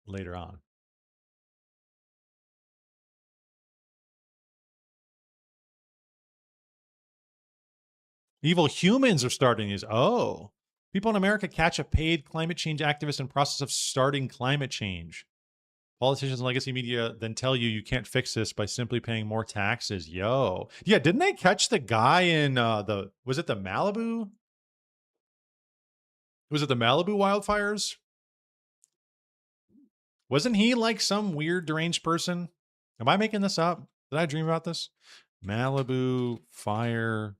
later on. Evil humans are starting these. Oh, people in America catch a paid climate change activist in process of starting climate change. Politicians and legacy media then tell you can't fix this by simply paying more taxes. Yo. Yeah, didn't they catch the guy in was it the Malibu? Was it the Malibu wildfires? Wasn't he like some weird deranged person? Am I making this up? Did I dream about this? Malibu fire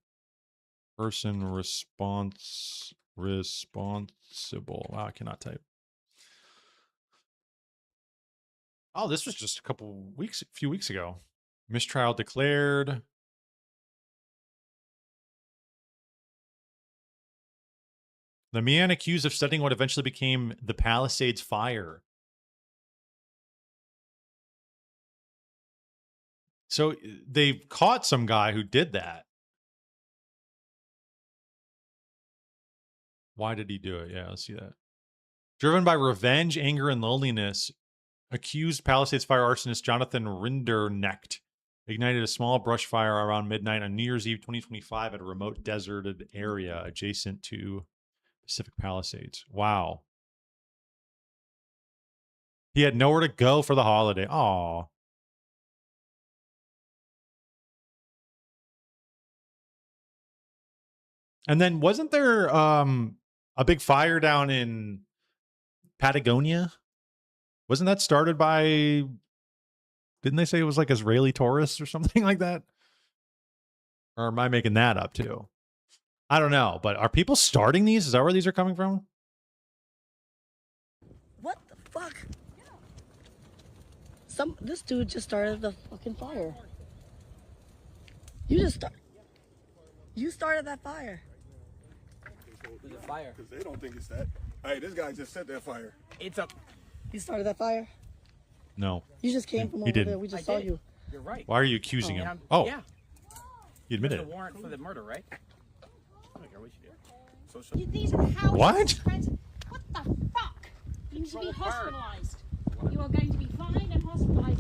person responsible. Wow, I cannot type. Oh, this was just a few weeks ago. Mistrial declared. The man accused of studying what eventually became the Palisades fire. So they caught some guy who did that. Why did he do it? Yeah, let's see that. Driven by revenge, anger, and loneliness, accused Palisades fire arsonist Jonathan Rinderknecht ignited a small brush fire around midnight on New Year's Eve 2025 at a remote deserted area adjacent to Pacific Palisades. Wow. He had nowhere to go for the holiday. Aw. And then wasn't there a big fire down in Patagonia? Wasn't that started by, didn't they say it was like Israeli tourists or something like that? Or am I making that up too? I don't know, but are people starting these? Is that where these are coming from? What the fuck? This dude just started the fucking fire. You started that fire. There's a fire. Because they don't think it's that. Hey, this guy just set that fire. It's up. You started that fire? No. You just came from over there. We just saw you. You're right. Why are you accusing him? Oh. Yeah. You admitted it. There's a warrant for the murder, right? I don't care what you do. These are houses. What? What the fuck? You need to be hospitalized. You are going to be fined and hospitalized.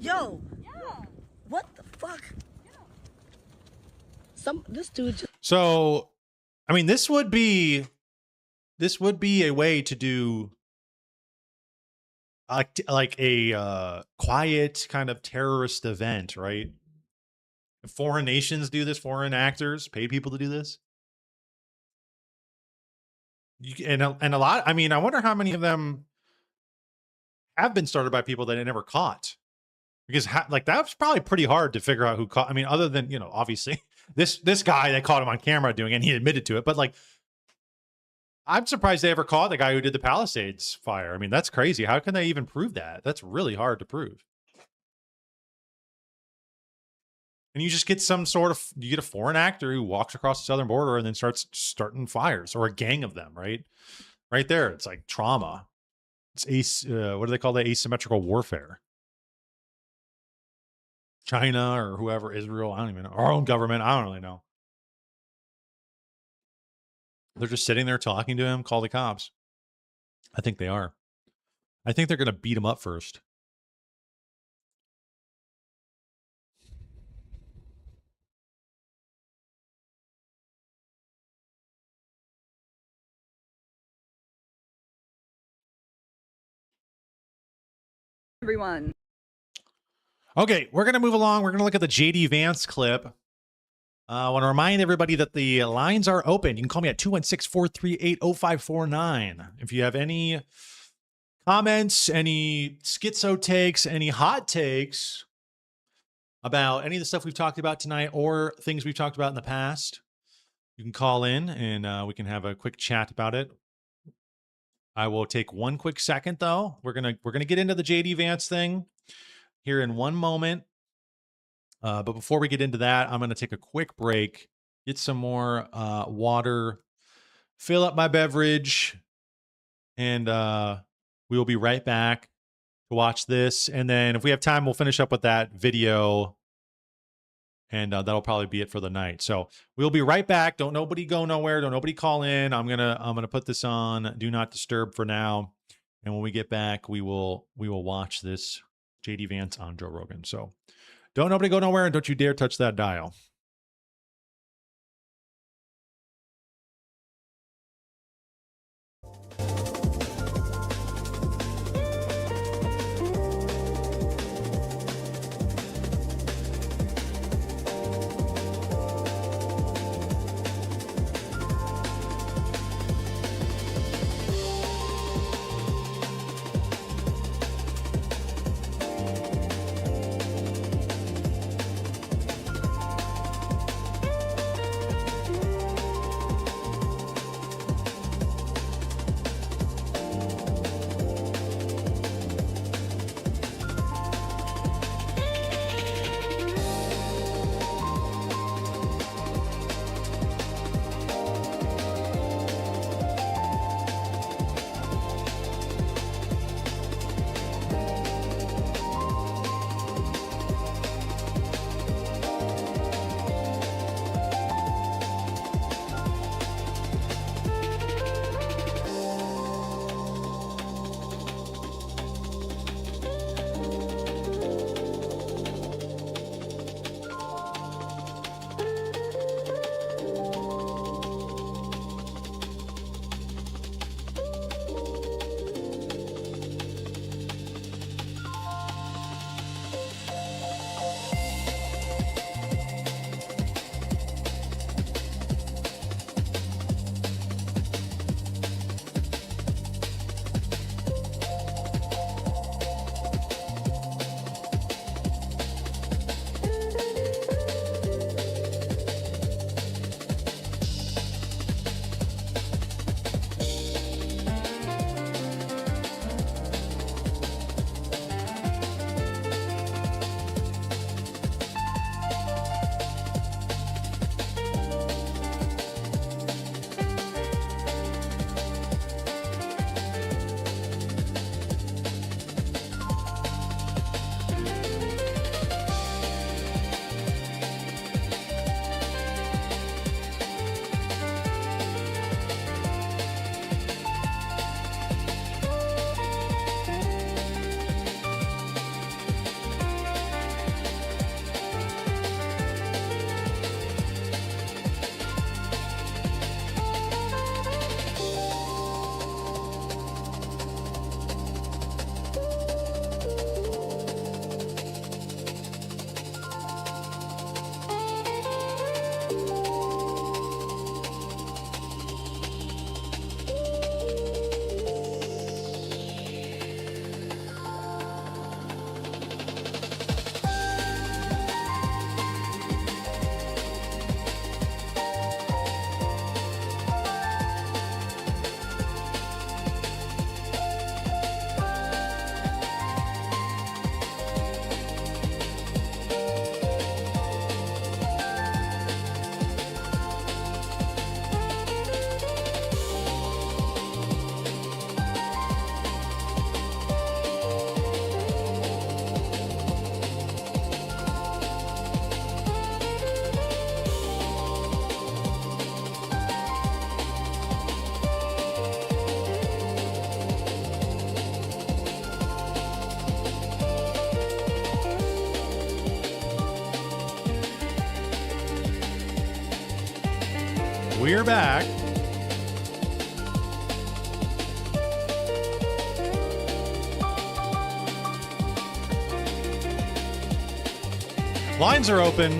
Yo, This dude. So, I mean, this would be a way to do like a quiet kind of terrorist event, right? If foreign nations do this, foreign actors pay people to do this. And a lot, I mean, I wonder how many of them have been started by people that they never caught. Because like that's probably pretty hard to figure out who caught. I mean, other than, you know, obviously this guy, they caught him on camera doing it and he admitted to it. But like, I'm surprised they ever caught the guy who did the Palisades fire. I mean, that's crazy. How can they even prove that? That's really hard to prove. And you just get you get a foreign actor who walks across the southern border and then starting fires, or a gang of them, right? Right there. It's like trauma. It's what do they call that? Asymmetrical warfare. China or whoever, Israel, I don't even know. Our own government, I don't really know. They're just sitting there talking to him, call the cops. I think they are. I think they're going to beat him up first. Everyone. Okay, we're going to move along. We're going to look at the JD Vance clip. I want to remind everybody that the lines are open. You can call me at 216-438-0549. If you have any comments, any schizo takes, any hot takes about any of the stuff we've talked about tonight or things we've talked about in the past, you can call in and we can have a quick chat about it. I will take one quick second though. We're gonna get into the JD Vance thing here in one moment. But before we get into that, I'm going to take a quick break, get some more water, fill up my beverage, and we will be right back to watch this. And then if we have time, we'll finish up with that video, and that'll probably be it for the night. So we'll be right back. Don't nobody go nowhere. Don't nobody call in. I'm gonna put this on Do Not Disturb for now. And when we get back, we will watch this JD Vance on Joe Rogan. So don't nobody go nowhere, and don't you dare touch that dial. we're back. Lines are open.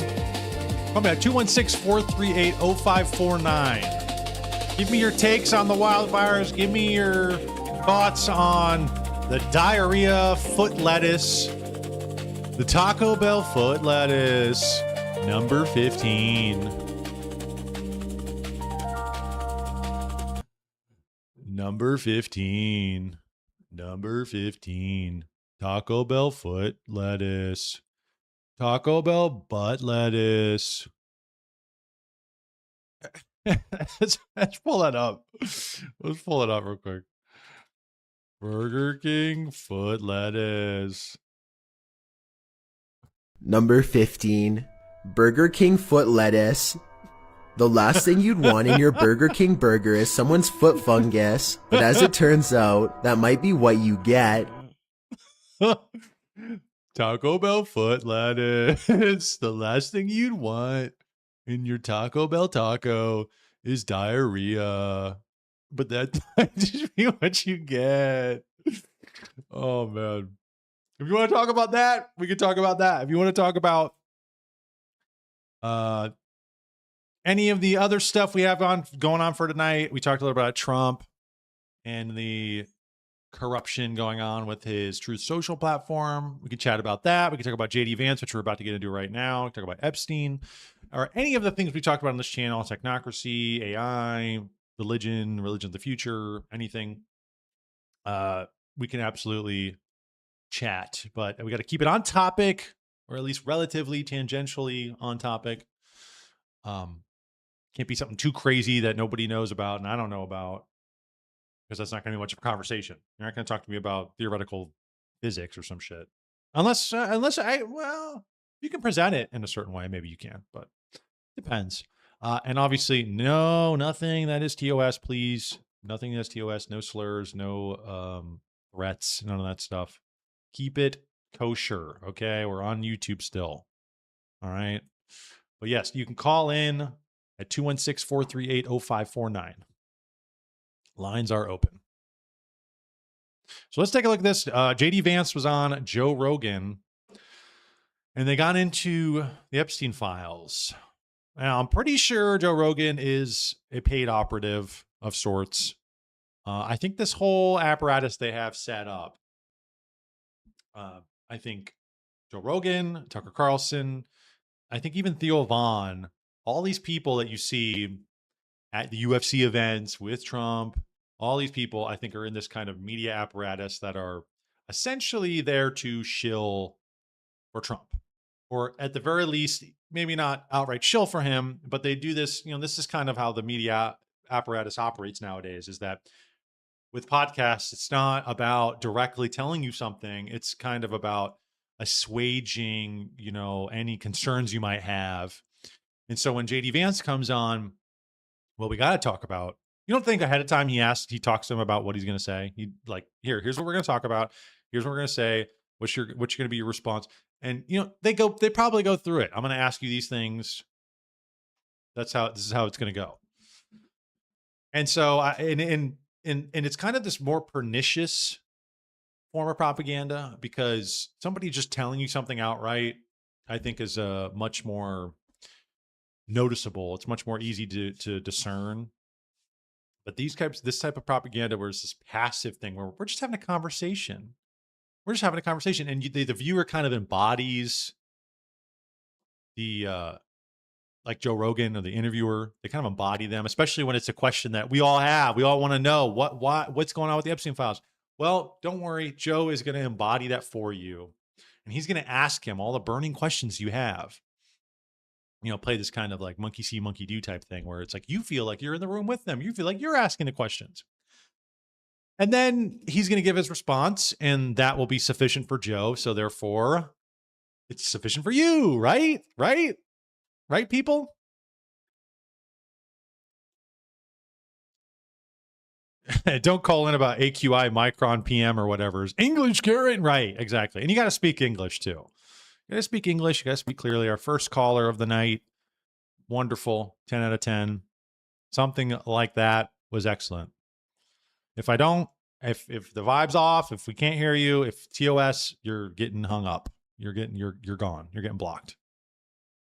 Call me at 216-438-0549. Give me your takes on the wildfires. Give me your thoughts on the diarrhea foot lettuce. The Taco Bell foot lettuce. Number 15. Number 15. Number 15. Taco Bell foot lettuce. Taco Bell butt lettuce. let's pull that up. Let's pull it up real quick. Burger King foot lettuce. Number 15. Burger King foot lettuce. The last thing you'd want in your Burger King burger is someone's foot fungus. But as it turns out, that might be what you get. Taco Bell foot lettuce. The last thing you'd want in your Taco Bell taco is diarrhea. But that might just be what you get. Oh, man. If you want to talk about that, we can talk about that. If you want to talk about any of the other stuff we have going on for tonight, we talked a little about Trump and the corruption going on with his Truth Social platform. We could chat about that. We could talk about JD Vance, which we're about to get into right now. We could talk about Epstein, or any of the things we talked about on this channel: technocracy, AI, religion of the future, anything. We can absolutely chat, but we got to keep it on topic, or at least relatively tangentially on topic. Can't be something too crazy that nobody knows about and I don't know about, because that's not going to be much of a conversation. You're not going to talk to me about theoretical physics or some shit, unless you can present it in a certain way. Maybe you can, but depends. And obviously, nothing that is TOS, please. Nothing that's TOS. No slurs. No threats. None of that stuff. Keep it kosher. Okay, we're on YouTube still. All right. But yes, you can call in at 216-438-0549. Lines are open. So let's take a look at this. JD Vance was on Joe Rogan, and they got into the Epstein files. Now, I'm pretty sure Joe Rogan is a paid operative of sorts. I think this whole apparatus they have set up, I think Joe Rogan, Tucker Carlson, I think even Theo Vaughn, all these people that you see at the UFC events with Trump, all these people, I think, are in this kind of media apparatus that are essentially there to shill for Trump, or at the very least, maybe not outright shill for him, but they do this. This is kind of how the media apparatus operates nowadays, is that with podcasts, it's not about directly telling you something. It's kind of about assuaging, any concerns you might have. And so when JD Vance comes on, well, we got to talk about, you don't think ahead of time he talks to him about what he's going to say. Here's what we're going to talk about. Here's what we're going to say. What's going to be your response? And, they probably go through it. I'm going to ask you these things. This is how it's going to go. And so, and it's kind of this more pernicious form of propaganda, because somebody just telling you something outright, I think, is much more noticeable. It's much more easy to discern. But this type of propaganda, where it's this passive thing where we're just having a conversation. We're just having a conversation, and the viewer kind of embodies the like Joe Rogan or the interviewer. They kind of embody them, especially when it's a question that we all have. We all want to know what's going on with the Epstein files. Well, don't worry. Joe is going to embody that for you, and he's going to ask him all the burning questions you have. Play this kind of like monkey see, monkey do type thing, where it's like you feel like you're in the room with them. You feel like you're asking the questions. And then he's going to give his response, and that will be sufficient for Joe. So therefore, it's sufficient for you, right? Right, people? Don't call in about AQI, micron, PM, or whatever. English, Karen. Right, exactly. And you got to speak English, too. You got to speak English. You got to speak clearly. Our first caller of the night. Wonderful. 10 out of 10. Something like that was excellent. If I don't, if the vibe's off, if we can't hear you, if TOS, you're getting hung up. You're gone. You're getting blocked.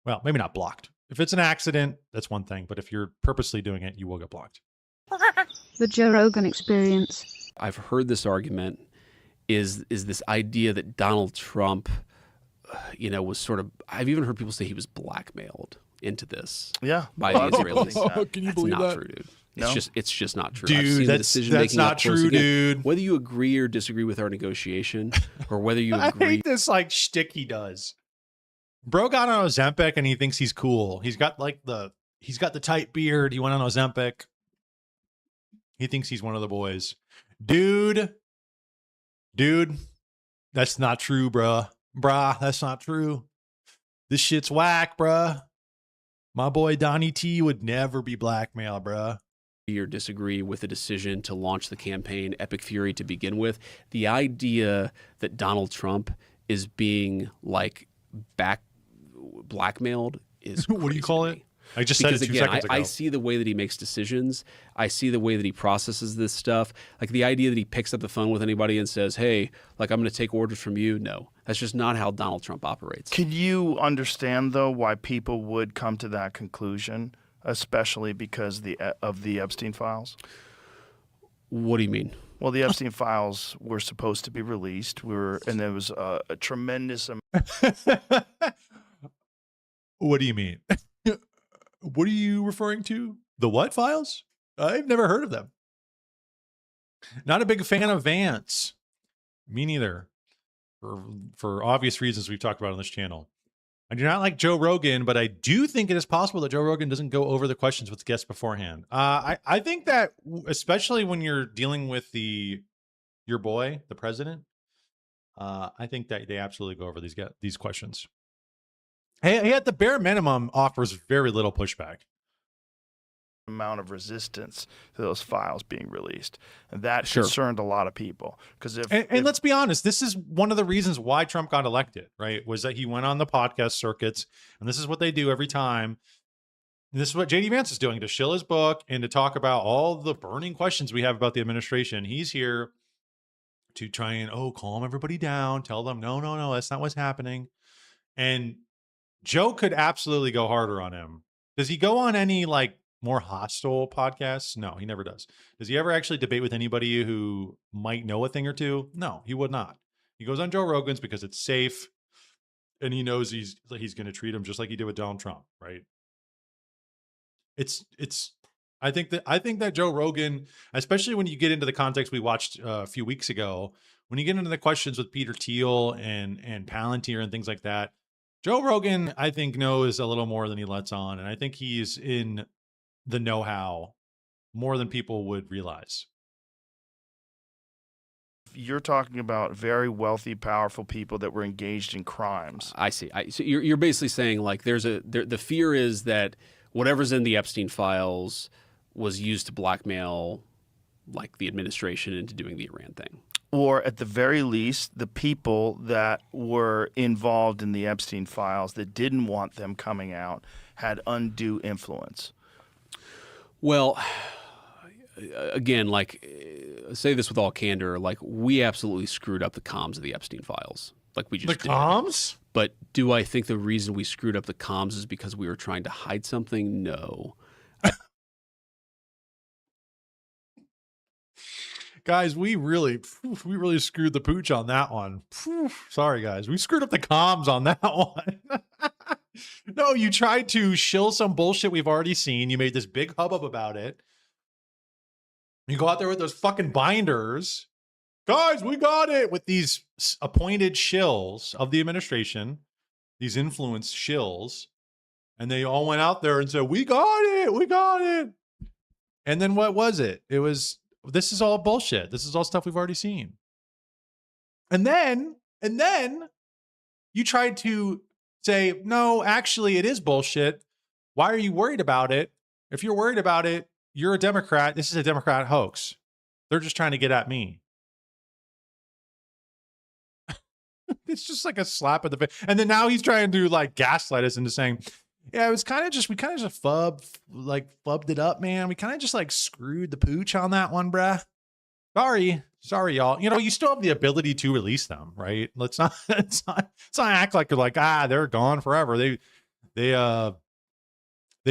Well, maybe not blocked. If it's an accident, that's one thing. But if you're purposely doing it, you will get blocked. The Joe Rogan experience. I've heard this argument is this idea that Donald Trump, was sort of, I've even heard people say he was blackmailed into this. Yeah. By the Israelis. Can you believe that? Not true, dude. No? It's just not true. Dude, I've seen that's not true, dude. Whether you agree or disagree with our negotiation, or whether you agree. I hate this like shtick he does. Bro got on Ozempic and he thinks he's cool. He's got the tight beard. He went on Ozempic. He thinks he's one of the boys. Dude, that's not true, bruh. Bruh, that's not true. This shit's whack, bruh. My boy Donnie T would never be blackmailed, bruh. Or disagree with the decision to launch the campaign Epic Fury to begin with. The idea that Donald Trump is being blackmailed is what do you call it? I just said it 2 seconds ago. I see the way that he makes decisions. I see the way that he processes this stuff. Like the idea that he picks up the phone with anybody and says, hey, I'm going to take orders from you. No, that's just not how Donald Trump operates. Can you understand, though, why people would come to that conclusion, especially because of the Epstein files? What do you mean? Well, the Epstein files were supposed to be released. And there was a tremendous amount. What do you mean? What are you referring to? The what files? I've never heard of them. Not a big fan of Vance. Me neither. For obvious reasons we've talked about on this channel. I do not like Joe Rogan, but I do think it is possible that Joe Rogan doesn't go over the questions with guests beforehand. I think that, especially when you're dealing with your boy, the president, I think that they absolutely go over these questions. He at the bare minimum offers very little pushback. Amount of resistance to those files being released, and that concerned a lot of people. Because if let's be honest, this is one of the reasons why Trump got elected, right? Was that he went on the podcast circuits, and this is what they do every time. And this is what JD Vance is doing to shill his book and to talk about all the burning questions we have about the administration. He's here to try and calm everybody down, tell them no, that's not what's happening, and Joe could absolutely go harder on him. Does he go on any more hostile podcasts? No, he never does. Does he ever actually debate with anybody who might know a thing or two? No, he would not. He goes on Joe Rogan's because it's safe and he knows he's going to treat him just like he did with Donald Trump, right? I think that Joe Rogan, especially when you get into the context we watched a few weeks ago, when you get into the questions with Peter Thiel and Palantir and things like that, Joe Rogan, I think, knows a little more than he lets on. And I think he's in the know-how more than people would realize. You're talking about very wealthy, powerful people that were engaged in crimes. I see. So you're basically saying the fear is that whatever's in the Epstein files was used to blackmail the administration into doing the Iran thing. Or at the very least, the people that were involved in the Epstein files that didn't want them coming out had undue influence. Well, again, say this with all candor, we absolutely screwed up the comms of the Epstein files. We just the comms? But do I think the reason we screwed up the comms is because we were trying to hide something? No. Guys, we really screwed the pooch on that one. Sorry, guys. We screwed up the comms on that one. No, you tried to shill some bullshit we've already seen. You made this big hubbub about it. You go out there with those fucking binders. Guys, we got it! With these appointed shills of the administration, these influenced shills, and they all went out there and said, we got it! And then what was it? It was... This is all bullshit. This is all stuff we've already seen. And then you tried to say, no, actually it is bullshit. Why are you worried about it? If you're worried about it, you're a Democrat. This is a Democrat hoax. They're just trying to get at me. It's just like a slap in the face. And then now he's trying to gaslight us into saying, Yeah, it was kind of just, we kind of just fubbed it up, man. We kind of just like screwed the pooch on that one, bruh. Sorry, y'all. You know, you still have the ability to release them, right? Let's not act like they're like, they're gone forever. They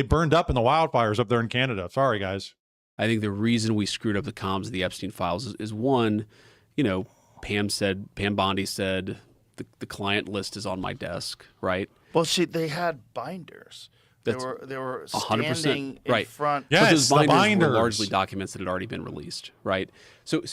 burned up in the wildfires up there in Canada. Sorry, guys. I think the reason we screwed up the comms of the Epstein files is one, you know, Pam Bondi said the client list is on my desk, right? Well, they had binders. They were 100% standing in right. front. Yes, but those binders were binders. largely documents that had already been released, right? So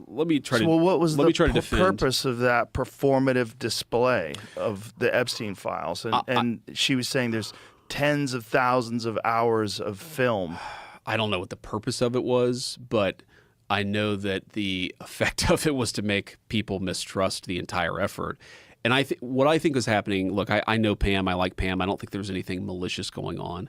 let me try to. Well, what was the defend. purpose of that performative display of the Epstein files? And she was saying there's tens of thousands of hours of film. I don't know what the purpose of it was, but I know that the effect of it was to make people mistrust the entire effort. And what I think was happening, look, I know Pam, I like Pam. I don't think there was anything malicious going on.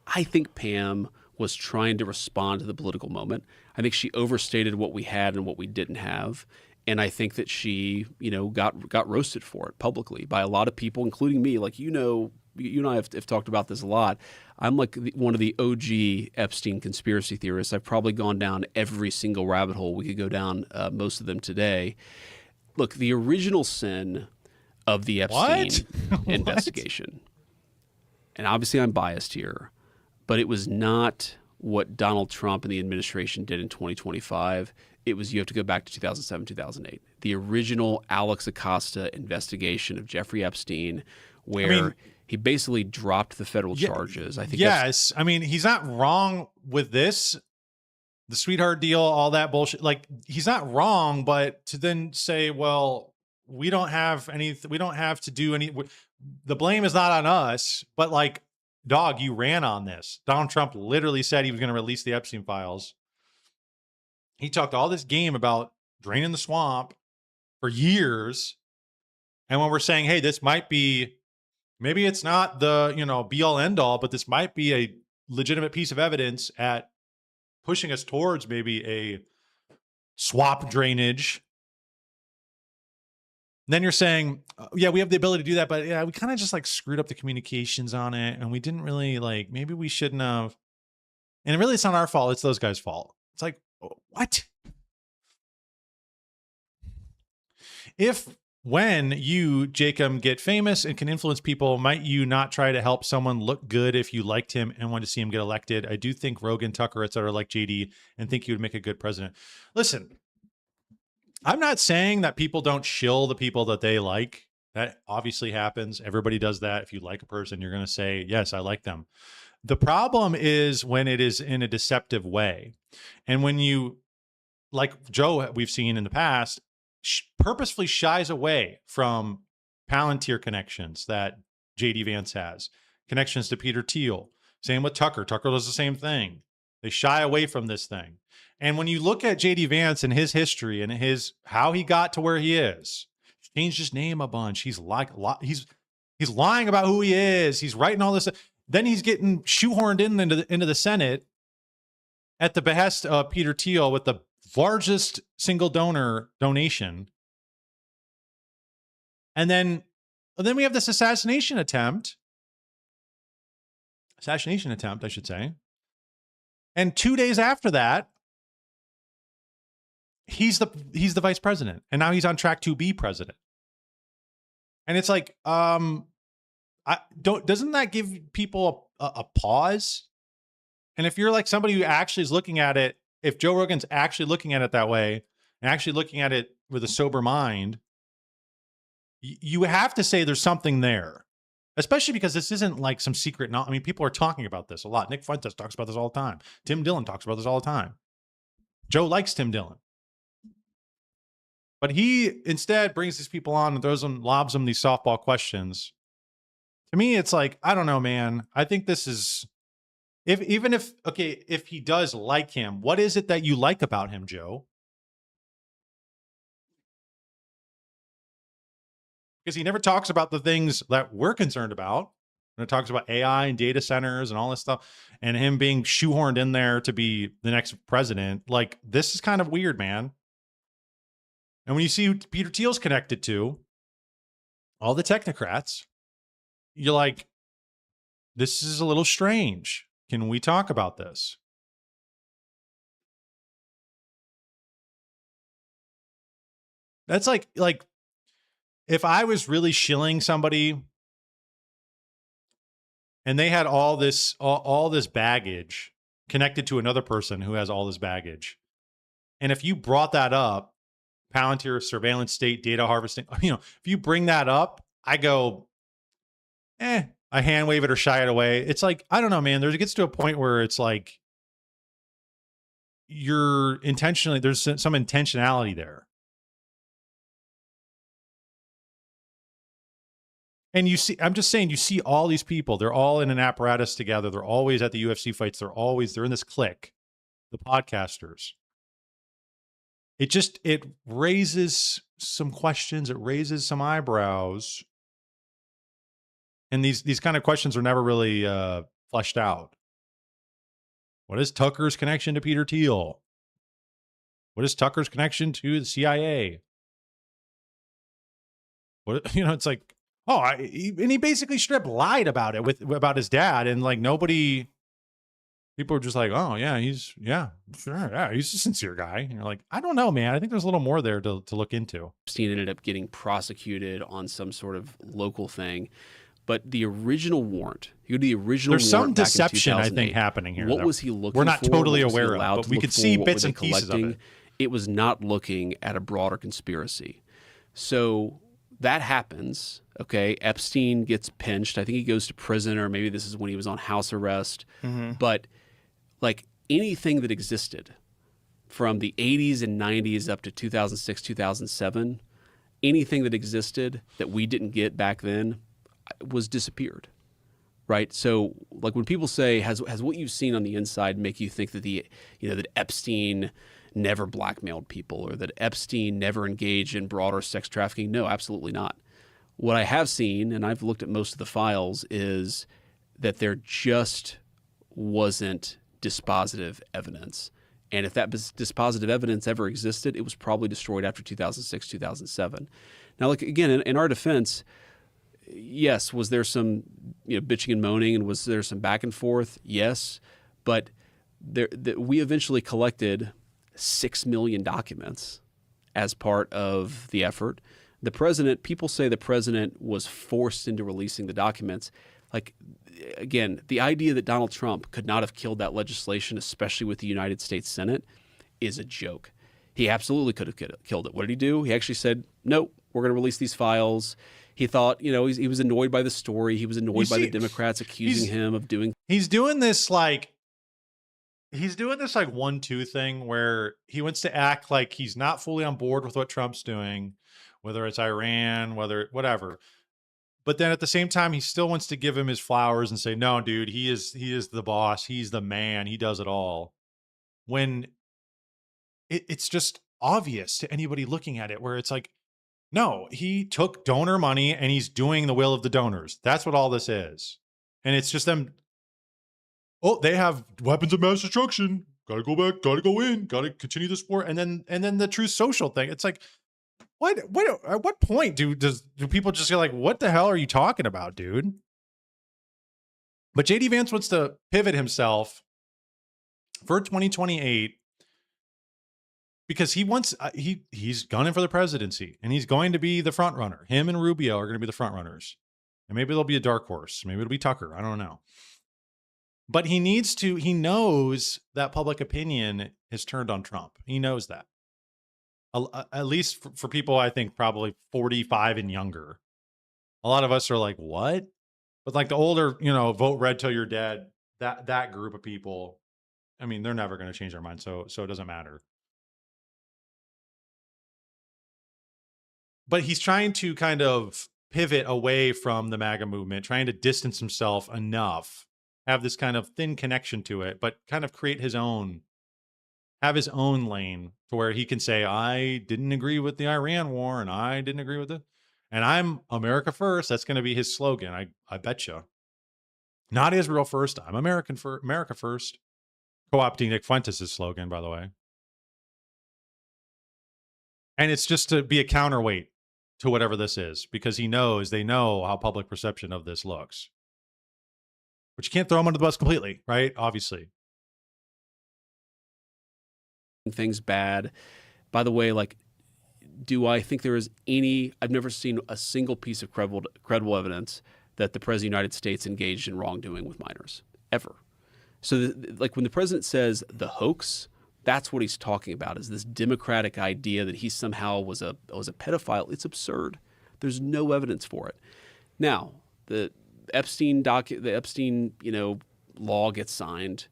I think Pam was trying to respond to the political moment. I think she overstated what we had and what we didn't have. And I think that she, got roasted for it publicly by a lot of people, including me. Like, you and I have talked about this a lot. I'm like one of the OG Epstein conspiracy theorists. I've probably gone down every single rabbit hole we could go down, most of them today. Look, the original sin of the Epstein investigation, and obviously I'm biased here, but it was not what Donald Trump and the administration did in 2025. It was, you have to go back to 2007, 2008. The original Alex Acosta investigation of Jeffrey Epstein, where he basically dropped the federal charges. I think. Yes. I mean, he's not wrong with this, the sweetheart deal, all that bullshit. Like, he's not wrong, but to then say, well, we don't have to do any, the blame is not on us, but like, dog, you ran on this. Donald Trump literally said he was going to release the Epstein files. He talked all this game about draining the swamp for years. And when we're saying, hey, this might be, maybe it's not the, be all end all, but this might be a legitimate piece of evidence at pushing us towards maybe a swamp drainage. And then you're saying, yeah, we have the ability to do that, but yeah, we kind of just like screwed up the communications on it. And we didn't really maybe we shouldn't have. And really, it's not our fault. It's those guys' fault. It's like, what? When you, Jacob, get famous and can influence people, might you not try to help someone look good if you liked him and want to see him get elected? I do think Rogan, Tucker, et cetera, like JD, and think he would make a good president. Listen, I'm not saying that people don't shill the people that they like. That obviously happens. Everybody does that. If you like a person, you're going to say, yes, I like them. The problem is when it is in a deceptive way. And when you, like Joe, we've seen in the past, purposefully shies away from Palantir connections that JD Vance has, connections to Peter Thiel. Same with Tucker. Tucker does the same thing. They shy away from this thing. And when you look at JD Vance and his history and how he got to where he is, changed his name a bunch. He's lying about who he is. He's writing all this. Then he's getting shoehorned into the Senate at the behest of Peter Thiel with the largest single donation. And then we have this assassination attempt, I should say. And 2 days after that, he's the vice president, and now he's on track to be president. And it's like, doesn't that give people a pause? And if you're like somebody who actually is looking at it, if Joe Rogan's actually looking at it that way and actually looking at it with a sober mind, you have to say there's something there, especially because this isn't like some secret. I mean, people are talking about this a lot. Nick Fuentes talks about this all the time. Tim Dillon talks about this all the time. Joe likes Tim Dillon. But he instead brings these people on and lobs them these softball questions. To me, it's like, I don't know, man. I think this is, if he does like him, what is it that you like about him, Joe? Because he never talks about the things that we're concerned about. When it talks about AI and data centers and all this stuff, and him being shoehorned in there to be the next president, like, this is kind of weird, man. And when you see who Peter Thiel's connected to, all the technocrats, you're like, this is a little strange. Can we talk about this? That's like if I was really shilling somebody and they had all this baggage connected to another person who has all this baggage. And if you brought that up, Palantir, surveillance state, data harvesting, if you bring that up, I go, I hand wave it or shy it away. It's like, I don't know, man. It gets to a point where it's like there's some intentionality there. And I'm just saying, you see all these people, they're all in an apparatus together. They're always at the UFC fights. They're in this clique, the podcasters. It raises some questions. It raises some eyebrows. And these kind of questions are never really fleshed out. What is Tucker's connection to Peter Thiel? What is Tucker's connection to the CIA? It's like, he basically lied about it about his dad, and like people are just like, oh yeah, he's a sincere guy. And you're like, I don't know, man. I think there's a little more there to look into. Epstein ended up getting prosecuted on some sort of local thing, but the original warrant, there's some deception, I think, happening here. What was he looking for? We're not totally aware of, but we could see bits and pieces of it. It was not looking at a broader conspiracy. So that happens. Okay, Epstein gets pinched. I think he goes to prison, or maybe this is when he was on house arrest. Mm-hmm. But like anything that existed from the 80s and 90s up to 2006, 2007, anything that existed that we didn't get back then was disappeared, right? So like when people say, has what you've seen on the inside make you think that that Epstein never blackmailed people or that Epstein never engaged in broader sex trafficking? No, absolutely not. What I have seen, and I've looked at most of the files, is that there just wasn't dispositive evidence. And if that dispositive evidence ever existed, it was probably destroyed after 2006, 2007. Now, like again, in our defense, yes, was there some bitching and moaning, and was there some back and forth? Yes, but we eventually collected 6 million documents as part of the effort. The president, people say the president was forced into releasing the documents. Like, again, the idea that Donald Trump could not have killed that legislation, especially with the United States Senate, is a joke. He absolutely could have killed it. What did he do? He actually said, nope, we're going to release these files. He thought, he was annoyed by the story. He was annoyed by the Democrats accusing him of doing. He's doing this like 1-2 thing where he wants to act like he's not fully on board with what Trump's doing, whether it's Iran, whatever. But then at the same time, he still wants to give him his flowers and say, no, dude, he is the boss. He's the man. He does it all. When it's just obvious to anybody looking at it, where it's like, no, he took donor money and he's doing the will of the donors. That's what all this is. And it's just them. Oh, they have weapons of mass destruction. Got to go back. Got to go in. Got to continue the sport. And then the Truth Social thing. It's like, at what point do people just go like, what the hell are you talking about, dude? But JD Vance wants to pivot himself for 2028 because he wants he's gunning for the presidency, and he's going to be the front runner. Him and Rubio are going to be the front runners, and maybe there'll be a dark horse. Maybe it'll be Tucker. I don't know. But he knows that public opinion has turned on Trump. He knows that. At least for people, I think probably 45 and younger. A lot of us are like, what? But like the older, vote red till you're dead, that group of people, I mean, they're never going to change their mind. So it doesn't matter. But he's trying to kind of pivot away from the MAGA movement, trying to distance himself enough, have this kind of thin connection to it, but kind of create have his own lane to where he can say, I didn't agree with the Iran war, and I didn't agree with it. And I'm America first. That's going to be his slogan. I bet you. Not Israel first. I'm America first. Co-opting Nick Fuentes' slogan, by the way. And it's just to be a counterweight to whatever this is, because they know how public perception of this looks. But you can't throw him under the bus completely, right? Obviously. Things bad. By the way, like, do I think there is any? I've never seen a single piece of credible evidence that the President of the United States engaged in wrongdoing with minors, ever. So, like, when the president says the hoax, that's what he's talking about, is this democratic idea that he somehow was a pedophile. It's absurd. There's no evidence for it. Now, the Epstein law gets signed.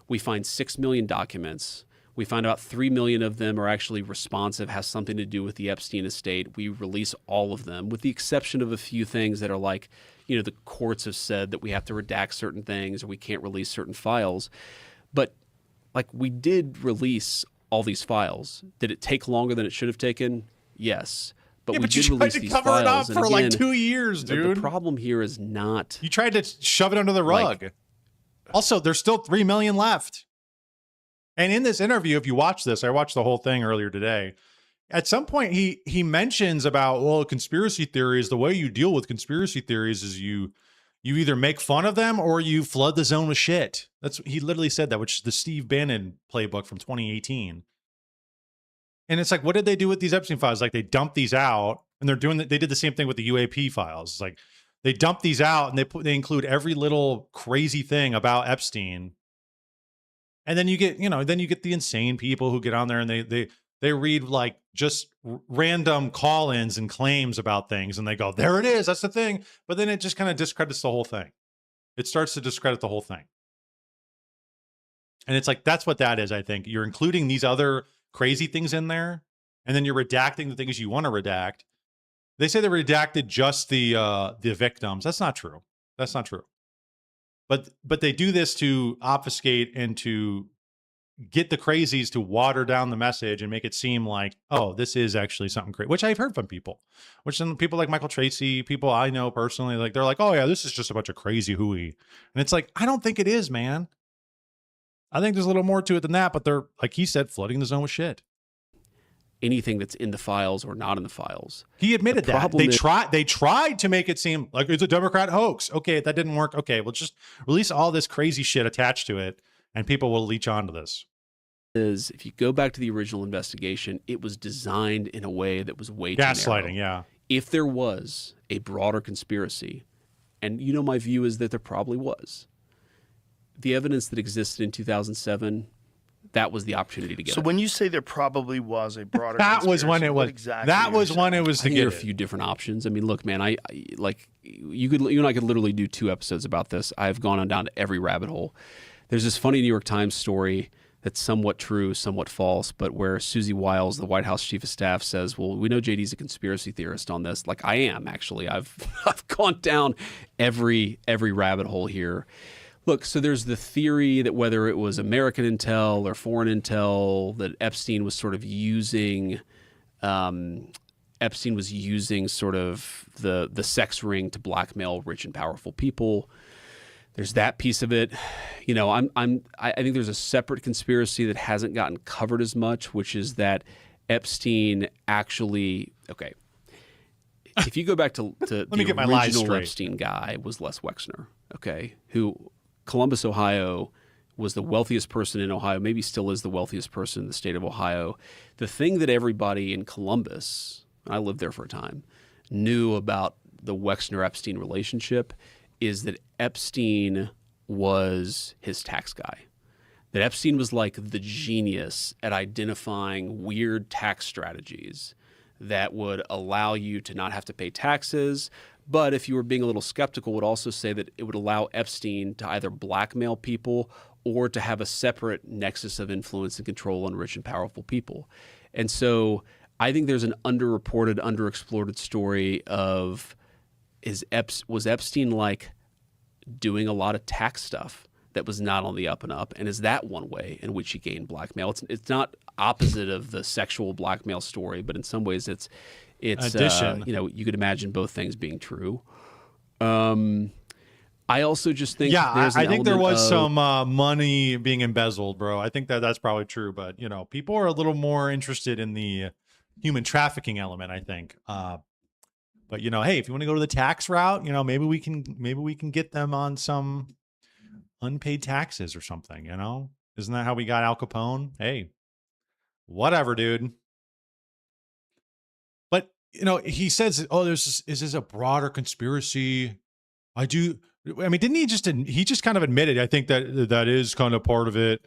We find 6 million documents. We find about 3 million of them are actually responsive, has something to do with the Epstein estate. We release all of them, with the exception of a few things that are like, the courts have said that we have to redact certain things or we can't release certain files. But like, we did release all these files. Did it take longer than it should have taken? Yes. But we did release these files. But you tried to cover it up for like 2 years, dude. The problem here is not... You tried to shove it under the rug. Also, there's still 3 million left. And in this interview, if you watch this, I watched the whole thing earlier today. At some point, he mentions about, well, conspiracy theories, the way you deal with conspiracy theories is you either make fun of them or you flood the zone with shit. He literally said that, which is the Steve Bannon playbook from 2018. And it's like, what did they do with these Epstein files? Like, they dumped these out, and they did the same thing with the UAP files. It's like they dump these out and they include every little crazy thing about Epstein. And then you get the insane people who get on there and they read like just random call-ins and claims about things, and they go, there it is, that's the thing. But then it just kind of discredits the whole thing. It starts to discredit the whole thing. And it's like, that's what that is, I think. You're including these other crazy things in there, and then you're redacting the things you want to redact. They say they redacted just the victims. That's not true. That's not true. But they do this to obfuscate and to get the crazies to water down the message and make it seem like, oh, this is actually something crazy, which I've heard from people, which then people like Michael Tracy, people I know personally, like, they're like, oh yeah, this is just a bunch of crazy hooey. And it's like, I don't think it is, man. I think there's a little more to it than that, but they're, like he said, flooding the zone with shit. Anything that's in the files or not in the files. He admitted that. They tried to make it seem like it's a Democrat hoax. Okay, that didn't work. Okay, we'll just release all this crazy shit attached to it, and people will leech onto this. If you go back to the original investigation, it was designed in a way that was way too narrow. Gaslighting, yeah. If there was a broader conspiracy, and my view is that there probably was, the evidence that existed in 2007, that was the opportunity to get So it. when you say there probably was a broader that conspiracy, was when it was exactly that was when it was to I think get there are a few different options. I mean, look, man, I like you and I could literally do 2 episodes about this. I've gone on down to every rabbit hole. There's this funny New York Times story that's somewhat true, somewhat false, but where Susie Wiles, the White House chief of staff, says, well, we know JD's a conspiracy theorist on this. Like, I am, actually. I've gone down every rabbit hole here. Look, so there's the theory that whether it was American intel or foreign intel, that Epstein was sort of using sort of the sex ring to blackmail rich and powerful people. There's that piece of it. I think there's a separate conspiracy that hasn't gotten covered as much, which is that Epstein actually, okay, if you go back to the original Epstein guy was Les Wexner, okay, who Columbus, Ohio, was the wealthiest person in Ohio, maybe still is the wealthiest person in the state of Ohio. The thing that everybody in Columbus, I lived there for a time, knew about the Wexner-Epstein relationship is that Epstein was his tax guy. That Epstein was like the genius at identifying weird tax strategies that would allow you to not have to pay taxes, but if you were being a little skeptical, would also say that it would allow Epstein to either blackmail people or to have a separate nexus of influence and control on rich and powerful people. And so I think there's an underreported, underexplored story of was Epstein like doing a lot of tax stuff that was not on the up and up, and is that one way in which he gained blackmail? It's not opposite of the sexual blackmail story, but in some ways it's addition. You could imagine both things being true. I also just think I think there was some money being embezzled, bro. I think that's probably true, but people are a little more interested in the human trafficking element, I think. But hey, if you want to go to the tax route, maybe we can get them on some unpaid taxes or something, you know? Isn't that how we got Al Capone? Hey, whatever, dude. But, you know, he says, oh, is this a broader conspiracy? I mean, didn't he just kind of admitted, I think that is kind of part of it.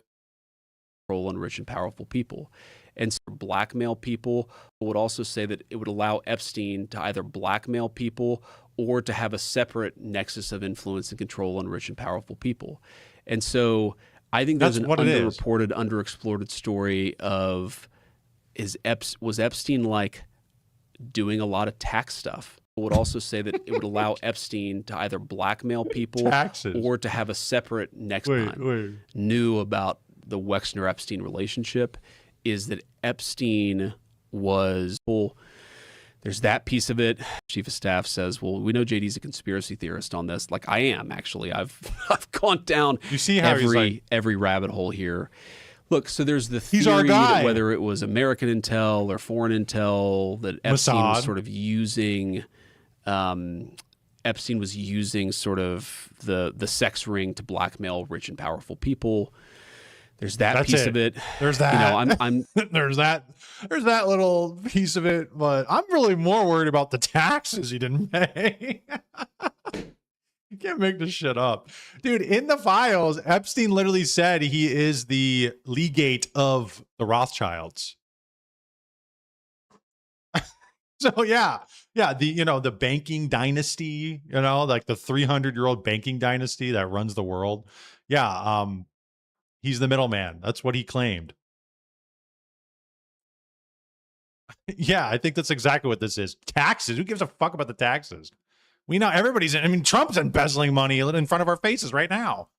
Control on rich and powerful people. And so blackmail people. Would also say that it would allow Epstein to either blackmail people or to have a separate nexus of influence and control on rich and powerful people. And so I think there's an underreported, underexplored story of was Epstein like doing a lot of tax stuff? I would also say that it would allow Epstein to either blackmail people or to have a separate nexus. Knew about the Wexner-Epstein relationship is that Epstein was, well, there's that piece of it. Chief of Staff says, well, we know JD's a conspiracy theorist on this. Like I am, actually. I've gone down every rabbit hole here. Look, so there's the theory that whether it was American intel or foreign intel that Epstein was sort of using, Epstein was using sort of the sex ring to blackmail rich and powerful people. There's that piece of it. There's that. You know, I'm there's that little piece of it, but I'm really more worried about the taxes he didn't pay. You can't make this shit up. Dude, in the files, Epstein literally said he is the legate of the Rothschilds. So yeah, the banking dynasty, like the 300-year-old banking dynasty that runs the world. Yeah, he's the middleman. That's what he claimed. Yeah, I think that's exactly what this is. Taxes. Who gives a fuck about the taxes? We know Trump's embezzling money in front of our faces right now.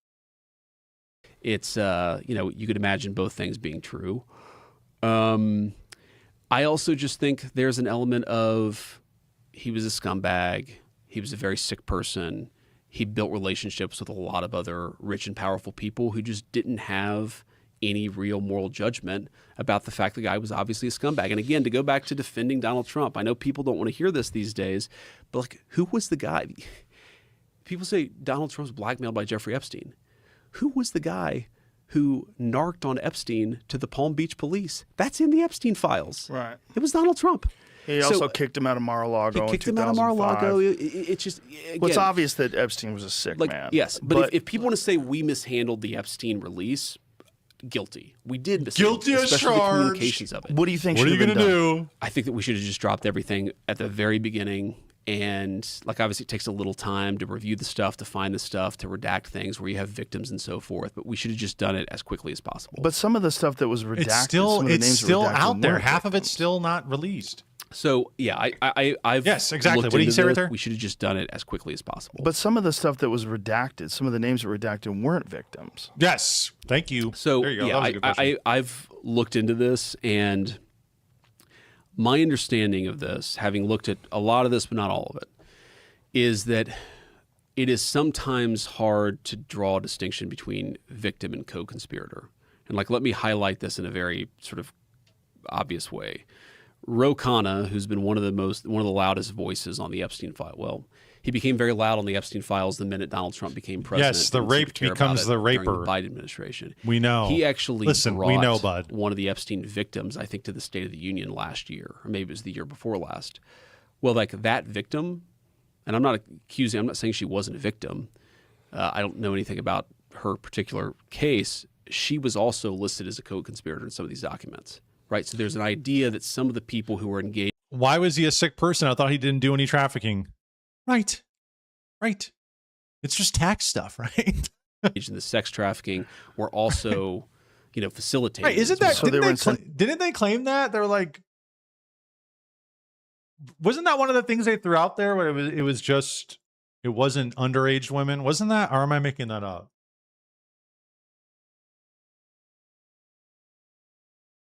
It's, you could imagine both things being true. I also just think there's an element of he was a scumbag. He was a very sick person. He built relationships with a lot of other rich and powerful people who just didn't have any real moral judgment about the fact the guy was obviously a scumbag. And again, to go back to defending Donald Trump, I know people don't want to hear this these days, but like, who was the guy? People say Donald Trump's blackmailed by Jeffrey Epstein. Who was the guy who narked on Epstein to the Palm Beach police? That's in the Epstein files. Right. It was Donald Trump. He also kicked him out of Mar-a-Lago. He kicked him out of Mar-a-Lago. It's just, again, well, it's obvious that Epstein was a sick man. Yes, but if people want to say we mishandled the Epstein release, guilty. We did mishandle, guilty as especially charged. the communications of it. What do you think? What are you going to do? I think that we should have just dropped everything at the very beginning. And obviously it takes a little time to review the stuff, to find the stuff, to redact things where you have victims and so forth. But we should have just done it as quickly as possible. But some of the stuff that was redacted, it's still out there. Half of it's still not released. So yeah, I've yes, exactly. What did you say right there? We should have just done it as quickly as possible. But some of the stuff that was redacted, some of the names that were redacted weren't victims. Yes, thank you. So there you go. Yeah, I've looked into this, and my understanding of this, having looked at a lot of this but not all of it, is that it is sometimes hard to draw a distinction between victim and co-conspirator. And let me highlight this in a very sort of obvious way. Ro Khanna, who's been one of the loudest voices on the Epstein file. Well, he became very loud on the Epstein files the minute Donald Trump became president. Yes, the raped becomes the raper. During the Biden administration. We know. He actually brought Bud. one of the Epstein victims, I think, to the State of the Union last year, or maybe it was the year before last. Well, that victim, and I'm not saying she wasn't a victim. I don't know anything about her particular case. She was also listed as a co-conspirator in some of these documents. Right, so there's an idea that some of the people who were engaged. Why was he a sick person? I thought he didn't do any trafficking. Right. It's just tax stuff, right? In the sex trafficking were also, facilitating. Right, isn't that? So didn't they claim that? They were like, wasn't that one of the things they threw out there? Where it wasn't underage women, wasn't that? Or am I making that up?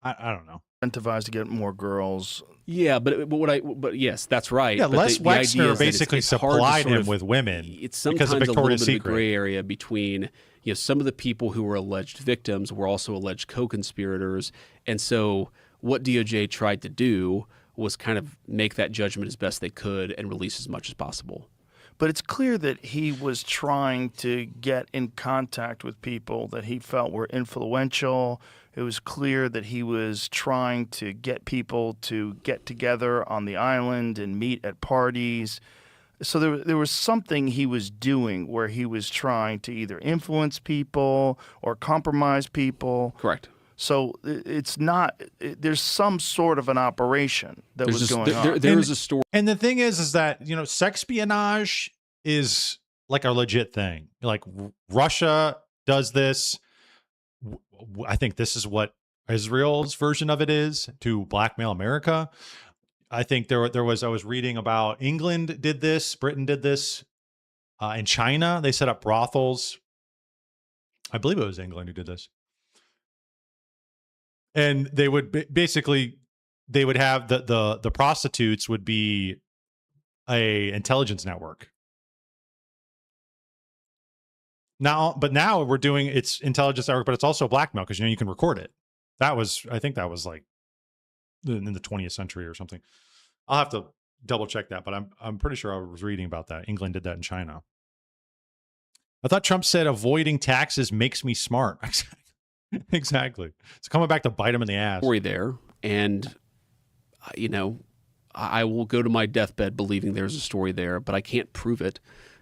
I don't know. Incentivized to get more girls. Yeah, but yes, that's right. Yeah, but Les the Wexner idea basically supplied him with women. It's sometimes a little bit of a gray area between some of the people who were alleged victims were also alleged co-conspirators, and so what DOJ tried to do was kind of make that judgment as best they could and release as much as possible. But it's clear that he was trying to get in contact with people that he felt were influential. It was clear that he was trying to get people to get together on the island and meet at parties. So there was something he was doing where he was trying to either influence people or compromise people. Correct. So it's not. There's some sort of an operation that was going on. There's a story, and the thing is that sexpionage is like a legit thing. Like Russia does this. I think this is what Israel's version of it is to blackmail America. I think there was. I was reading about England did this. Britain did this. In China, they set up brothels. I believe it was England who did this. And they would basically, they would have the prostitutes would be a intelligence network. Now we're doing it's intelligence network, but it's also blackmail because you can record it. I think that was like in the 20th century or something. I'll have to double check that, but I'm pretty sure I was reading about that. England did that in China. I thought Trump said avoiding taxes makes me smart. Exactly. It's coming back to bite him in the ass. Story there, and I will go to my deathbed believing there's a story there, but I can't prove it,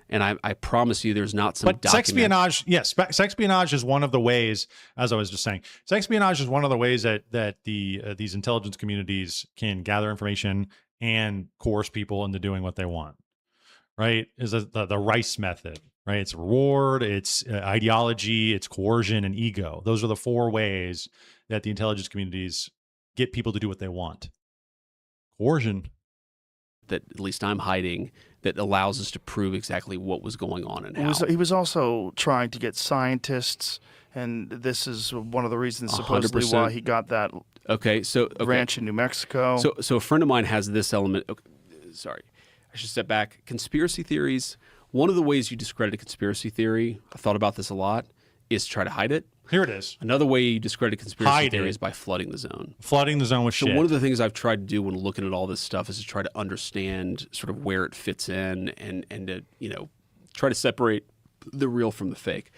and I promise you, there's not some. But sexpionage, yes, sexpionage is one of the ways. As I was just saying, sexpionage is one of the ways that these intelligence communities can gather information and coerce people into doing what they want. Right? Is the Rice method. Right, it's reward, it's ideology, it's coercion, and ego. Those are the four ways that the intelligence communities get people to do what they want. Coercion. That at least I'm hiding that allows us to prove exactly what was going on and how. He was also trying to get scientists, and this is one of the reasons supposedly 100%. why he got that ranch in New Mexico. So a friend of mine has this element. Okay, sorry, I should step back. Conspiracy theories. One of the ways you discredit a conspiracy theory, I've thought about this a lot, is to try to hide it. Here it is. Another way you discredit a conspiracy theory is by flooding the zone. Flooding the zone with shit. So one of the things I've tried to do when looking at all this stuff is to try to understand sort of where it fits in and to, try to separate the real from the fake.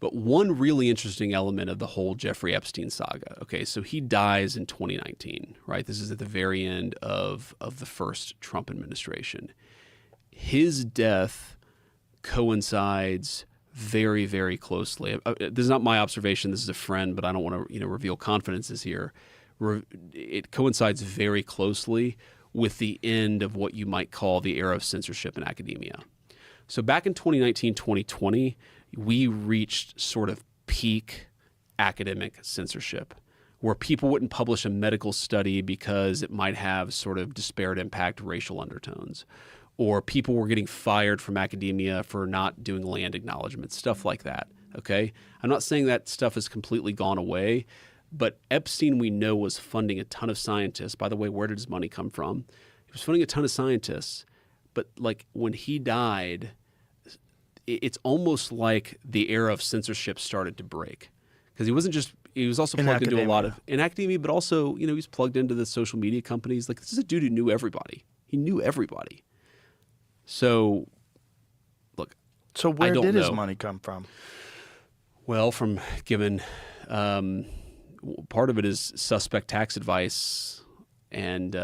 But one really interesting element of the whole Jeffrey Epstein saga. Okay, so he dies in 2019, right? This is at the very end of the first Trump administration. His death coincides very, very closely. This is not my observation. This is a friend, but I don't want to, reveal confidences here. It coincides very closely with the end of what you might call the era of censorship in academia. So back in 2019, 2020, we reached sort of peak academic censorship, where people wouldn't publish a medical study because it might have sort of disparate impact racial undertones. Or people were getting fired from academia for not doing land acknowledgments, stuff like that, okay? I'm not saying that stuff has completely gone away, but Epstein, we know, was funding a ton of scientists. By the way, where did his money come from? He was funding a ton of scientists, but like when he died, it's almost like the era of censorship started to break. Because he was also plugged into a lot of, in academia, but also, he's plugged into the social media companies. Like, this is a dude who knew everybody. He knew everybody. So, look. So where did his money come from? Well, from giving part of it is suspect tax advice and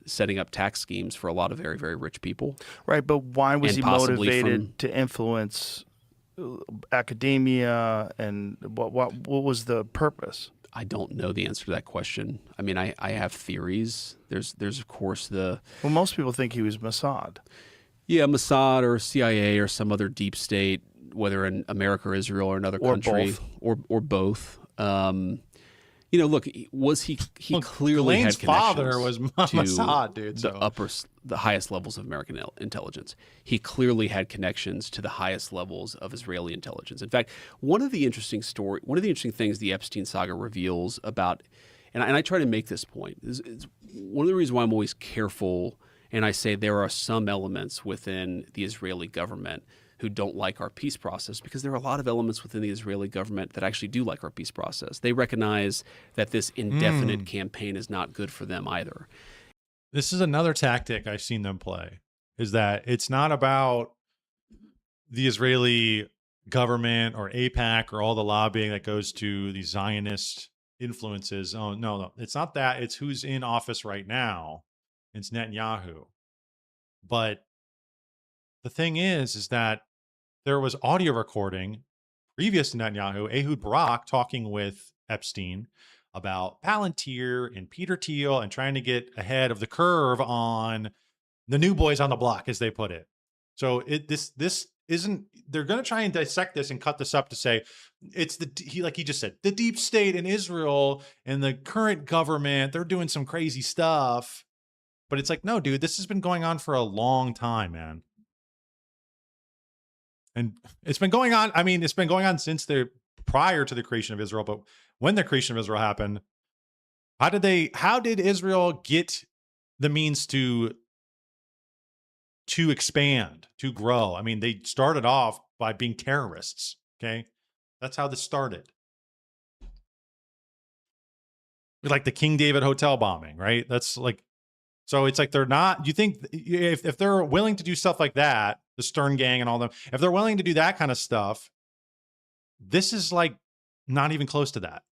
setting up tax schemes for a lot of very, very rich people. Right, but why was he motivated to influence academia, and what was the purpose? I don't know the answer to that question. I mean, I have theories. There's of course Well, most people think he was Mossad. Yeah, Mossad or CIA or some other deep state, whether in America or Israel or another country, or both. Look, was he clearly Lane's had connections father was Mossad, dude. The highest levels of American intelligence. He clearly had connections to the highest levels of Israeli intelligence. In fact, one of the interesting things the Epstein saga reveals about, and I try to make this point, is one of the reasons why I'm always careful. And I say there are some elements within the Israeli government who don't like our peace process, because there are a lot of elements within the Israeli government that actually do like our peace process. They recognize that this indefinite campaign is not good for them either. This is another tactic I've seen them play, is that it's not about the Israeli government or AIPAC or all the lobbying that goes to the Zionist influences. Oh, no, it's not that. It's who's in office right now. It's Netanyahu. But the thing is that there was audio recording previous to Netanyahu, Ehud Barak talking with Epstein about Palantir and Peter Thiel and trying to get ahead of the curve on the new boys on the block, as they put it. So this isn't, they're going to try and dissect this and cut this up to say it's like he just said, the deep state in Israel and the current government, they're doing some crazy stuff. But it's like, no, dude, this has been going on for a long time, man. And it's been going on. I mean, it's been going on since prior to the creation of Israel. But when the creation of Israel happened, how did Israel get the means to expand, to grow? I mean, they started off by being terrorists. Okay. That's how this started. Like the King David Hotel bombing, right? That's like, so it's like they're not, you think if they're willing to do stuff like that, the Stern Gang and all them, if they're willing to do that kind of stuff, this is like not even close to that.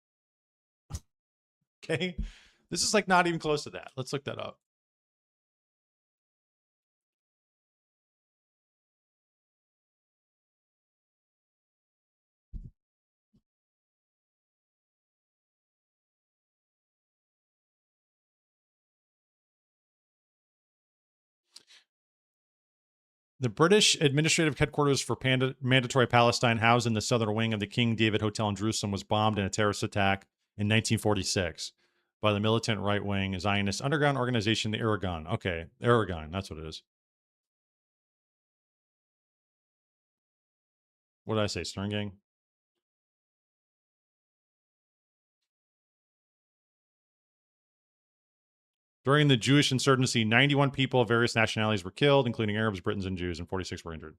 Okay. This is like not even close to that. Let's look that up. The British administrative headquarters for Mandatory Palestine, housed in the southern wing of the King David Hotel in Jerusalem, was bombed in a terrorist attack in 1946 by the militant right-wing Zionist underground organization, the Irgun. Okay, Irgun, that's what it is. What did I say, Stern Gang? During the Jewish insurgency, 91 people of various nationalities were killed, including Arabs, Britons, and Jews, and 46 were injured.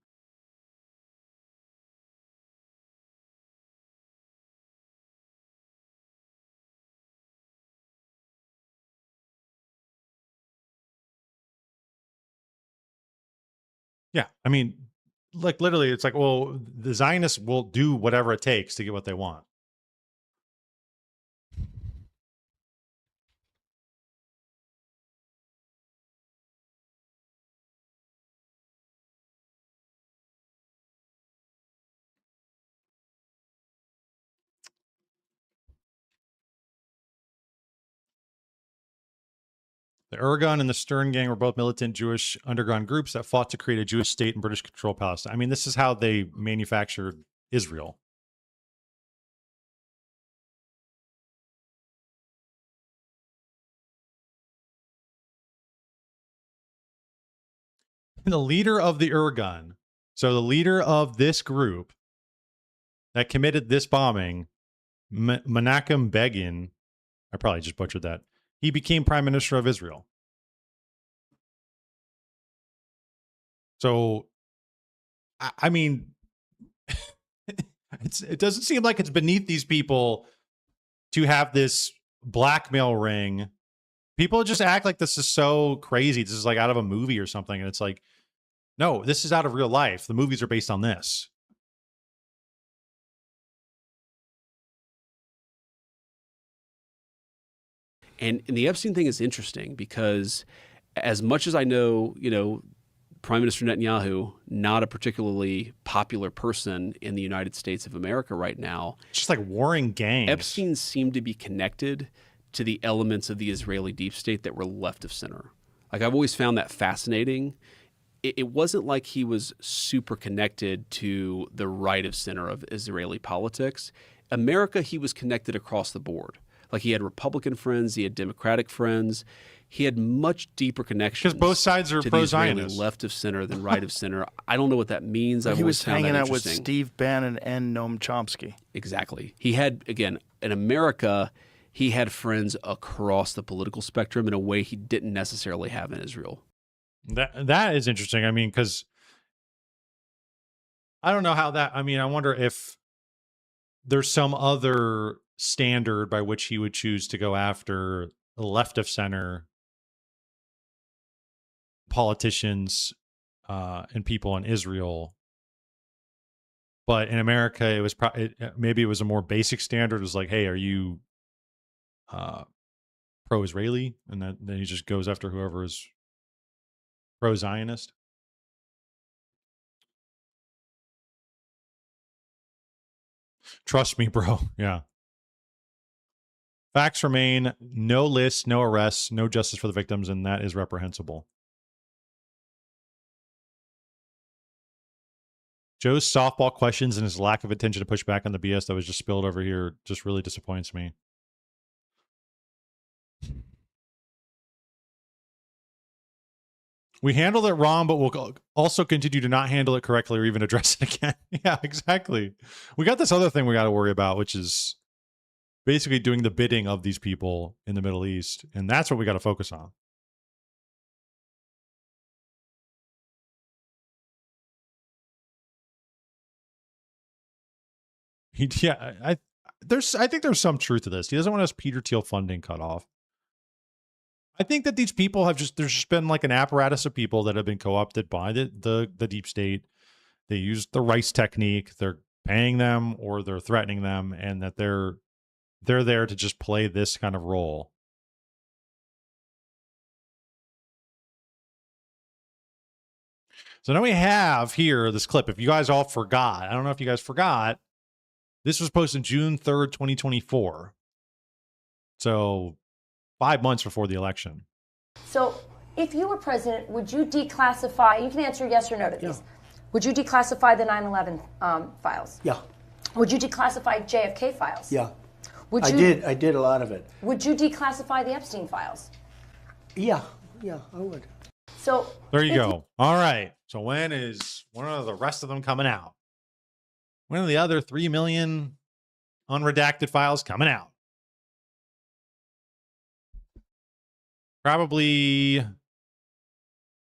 Yeah, I mean, like literally, it's like, well, the Zionists will do whatever it takes to get what they want. The Irgun and the Stern Gang were both militant Jewish underground groups that fought to create a Jewish state in British-controlled Palestine. I mean, this is how they manufactured Israel. And the leader of the Irgun, so the leader of this group that committed this bombing, Menachem Begin, I probably just butchered that, he became prime minister of Israel. So, I mean, it doesn't seem like it's beneath these people to have this blackmail ring. People just act like this is so crazy. This is like out of a movie or something. And it's like, no, this is out of real life. The movies are based on this. And the Epstein thing is interesting because as much as I know, Prime Minister Netanyahu, not a particularly popular person in the United States of America right now. It's just like warring gangs. Epstein seemed to be connected to the elements of the Israeli deep state that were left of center. Like I've always found that fascinating. It wasn't like he was super connected to the right of center of Israeli politics. America, he was connected across the board. Like he had Republican friends, he had Democratic friends. He had much deeper connections. Because both sides are pro-Zionist. Left of center than right of center. I don't know what that means. He was hanging out with Steve Bannon and Noam Chomsky. Exactly. He had, again, in America, he had friends across the political spectrum in a way he didn't necessarily have in Israel. That is interesting. I mean, because I don't know how that, I mean, I wonder if there's some other standard by which he would choose to go after the left of center politicians and people in Israel But in America, it was maybe it was a more basic standard. It was like, hey, are you pro-Israeli? And then he just goes after whoever is pro-Zionist. Trust me, bro. Yeah. Facts remain: no lists, no arrests, no justice for the victims, and that is reprehensible. Joe's softball questions and his lack of attention to push back on the BS that was just spilled over here just really disappoints me. We handled it wrong, but we'll also continue to not handle it correctly or even address it again. Yeah, exactly. We got this other thing we got to worry about, which is basically doing the bidding of these people in the Middle East. And that's what we got to focus on. Yeah, I think there's some truth to this. He doesn't want his Peter Thiel funding cut off. I think that these people there's just been like an apparatus of people that have been co-opted by the deep state. They use the Rice technique. They're paying them or they're threatening them, and that they're there to just play this kind of role. So now we have here this clip. If you guys all forgot, I don't know if you guys forgot, this was posted June 3rd, 2024. So 5 months before the election. So if you were president, would you declassify, you can answer yes or no to these. Yeah. Would you declassify the 9/11 files? Yeah. Would you declassify JFK files? Yeah. Would I you, did. I did a lot of it. Would you declassify the Epstein files? Yeah. Yeah, I would. So there you go. All right. So when are the rest of them coming out? When are the other 3 million unredacted files coming out? Probably,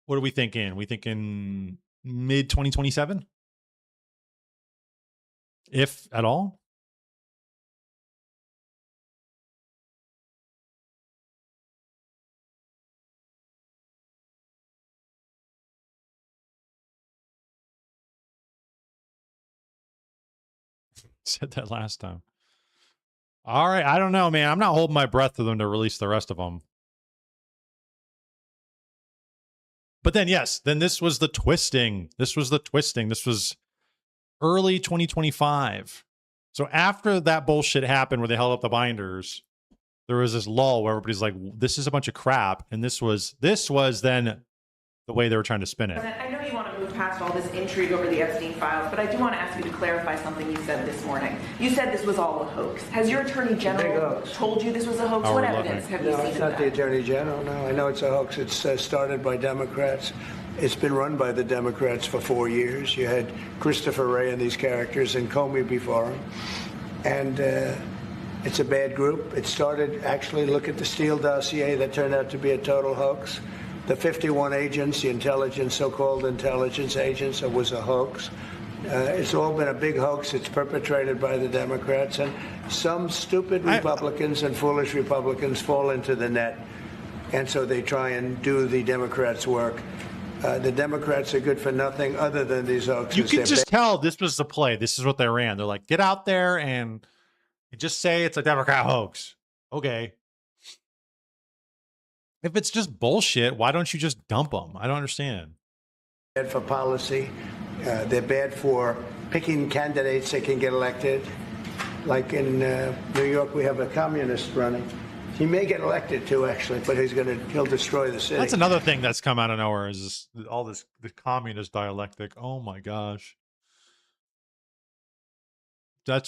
what are we thinking? We thinking mid 2027? If at all? Said that last time. All right. I don't know, man. I'm not holding my breath for them to release the rest of them. But then, yes, then this was the twisting. This was early 2025. So after that bullshit happened where they held up the binders, there was this lull where everybody's like, this is a bunch of crap. And this was then the way they were trying to spin it. I know you want to move past all this intrigue over the Epstein files, but I do want to ask you to clarify something you said this morning. You said this was all a hoax. Has your attorney general told you this was a hoax? What evidence have you seen? No, it's not the attorney general. No, I know it's a hoax. It's started by Democrats. It's been run by the Democrats for 4 years. You had Christopher Wray and these characters and Comey before him. And it's a bad group. It started, actually, look at the Steele dossier that turned out to be a total hoax. The 51 agents, the intelligence, so-called intelligence agents, it was a hoax. It's all been a big hoax. It's perpetrated by the Democrats. And some stupid Republicans and foolish Republicans fall into the net. And so they try and do the Democrats' work. The Democrats are good for nothing other than these hoaxes. You can just tell this was the play. This is what they ran. They're like, get out there and just say it's a Democrat hoax. Okay. If it's just bullshit, why don't you just dump them? I don't understand. Bad for policy. They're bad for picking candidates that can get elected. Like in New York, we have a communist running. He may get elected too, actually, but he'll destroy the city. That's another thing that's come out of nowhere is the communist dialectic. Oh my gosh. I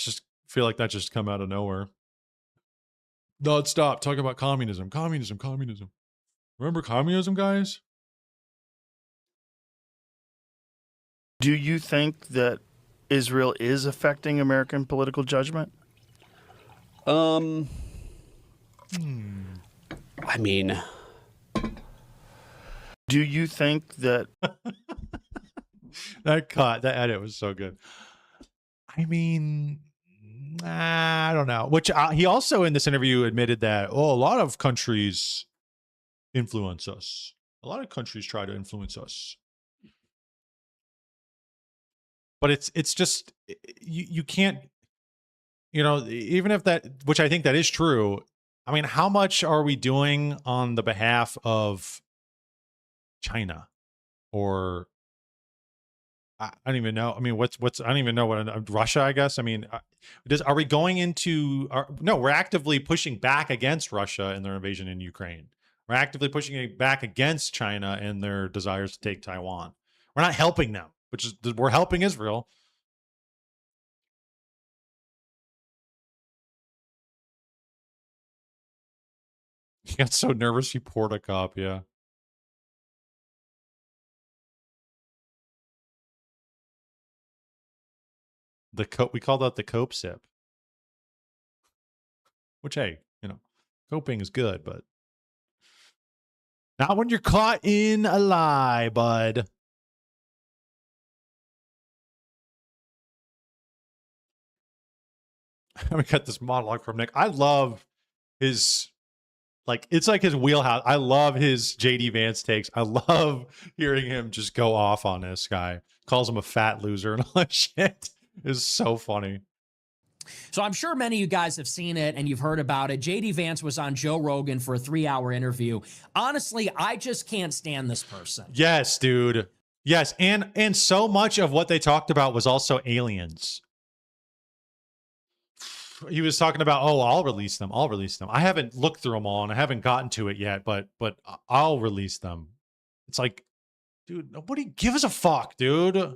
feel like that just come out of nowhere. No, stop talking about communism. Communism. Remember communism, guys? Do you think that Israel is affecting American political judgment? I mean, do you think that that edit was so good? I mean, I don't know. Which he also in this interview admitted that a lot of countries influence us. A lot of countries try to influence us. But it's just you can't, even if that, which I think that is true. I mean, how much are we doing on the behalf of China or I don't even know. I mean, what's I don't even know what Russia, I guess. I mean, are we going into no, we're actively pushing back against Russia and their invasion in Ukraine. We're actively pushing back against China and their desires to take Taiwan. We're not helping them, which is we're helping Israel. He got so nervous he poured a cup, yeah. The cope, we call that the cope sip. Which, hey, coping is good, but not when you're caught in a lie, bud. We got this monologue from Nick. I love his, it's like his wheelhouse. I love his JD Vance takes. I love hearing him just go off on this guy. Calls him a fat loser and all that shit. It's so funny. So I'm sure many of you guys have seen it and you've heard about it. JD Vance was on Joe Rogan for a 3-hour interview. Honestly, I just can't stand this person. Yes, dude. Yes, and so much of what they talked about was also aliens. He was talking about, I'll release them. I'll release them. I haven't looked through them all and I haven't gotten to it yet, but I'll release them. It's like, dude, nobody gives a fuck, dude.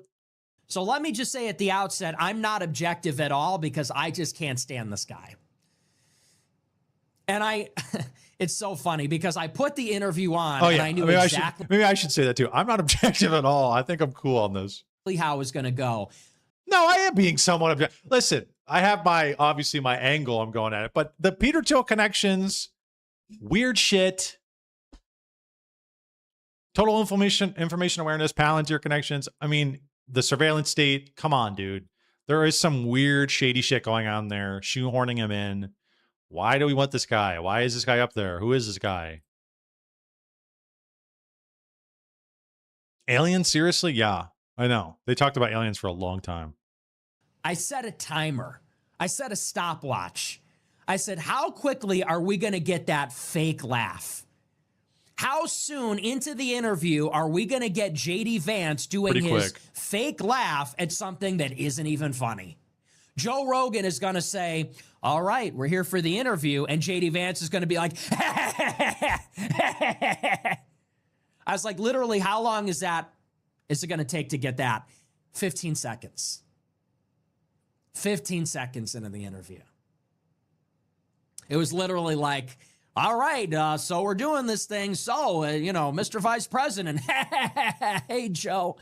So let me just say at the outset, I'm not objective at all because I just can't stand this guy. And it's so funny because I put the interview on and I knew exactly. Maybe I should say that too. I'm not objective at all. I think I'm cool on this. How it was going to go. No, I am being somewhat objective. Listen, I have obviously my angle I'm going at it, but the Peter Thiel connections, weird shit, total information awareness, Palantir connections. I mean, the surveillance state, come on, dude. There is some weird, shady shit going on there, shoehorning him in. Why do we want this guy? Why is this guy up there? Who is this guy? Aliens? Seriously? Yeah, I know. They talked about aliens for a long time. I set a timer. I set a stopwatch. I said, how quickly are we going to get that fake laugh? How soon into the interview are we going to get JD Vance doing his fake laugh at something that isn't even funny? Joe Rogan is going to say, all right, we're here for the interview. And JD Vance is going to be like, I was like, literally, how long is it going to take to get that? 15 seconds. 15 seconds into the interview. It was literally like, all right, so we're doing this thing. So, Mr. Vice President, hey, Joe.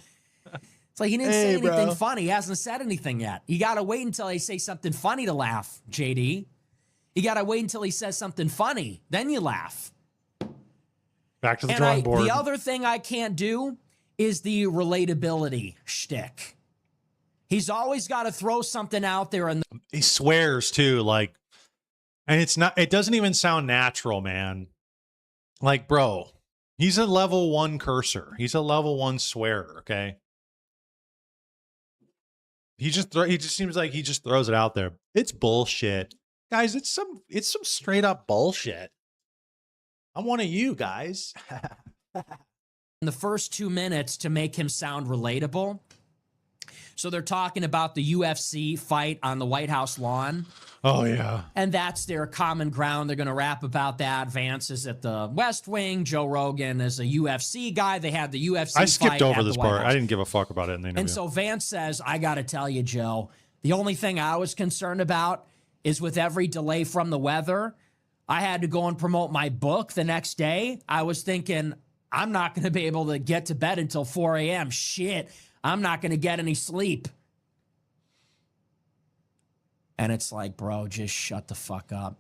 It's like he didn't say anything funny. He hasn't said anything yet. You got to wait until they say something funny to laugh, JD. You got to wait until he says something funny. Then you laugh. Back to the drawing board. The other thing I can't do is the relatability shtick. He's always got to throw something out there. And he swears, too, and it doesn't even sound natural, man. Like, bro, he's a level 1 cursor. He's a level 1 swearer, okay? He just seems like he just throws it out there. It's bullshit. Guys, it's some straight up bullshit. I'm one of you guys. In the first 2 minutes to make him sound relatable. So they're talking about the UFC fight on the White House lawn. Oh, yeah. And that's their common ground. They're going to rap about that. Vance is at the West Wing. Joe Rogan is a UFC guy. They had the UFC fight. I skipped over this part. I didn't give a fuck about it in the interview. And so Vance says, I got to tell you, Joe, the only thing I was concerned about is with every delay from the weather, I had to go and promote my book the next day. I was thinking, I'm not going to be able to get to bed until 4 a.m. Shit. I'm not going to get any sleep. And it's like, bro, just shut the fuck up.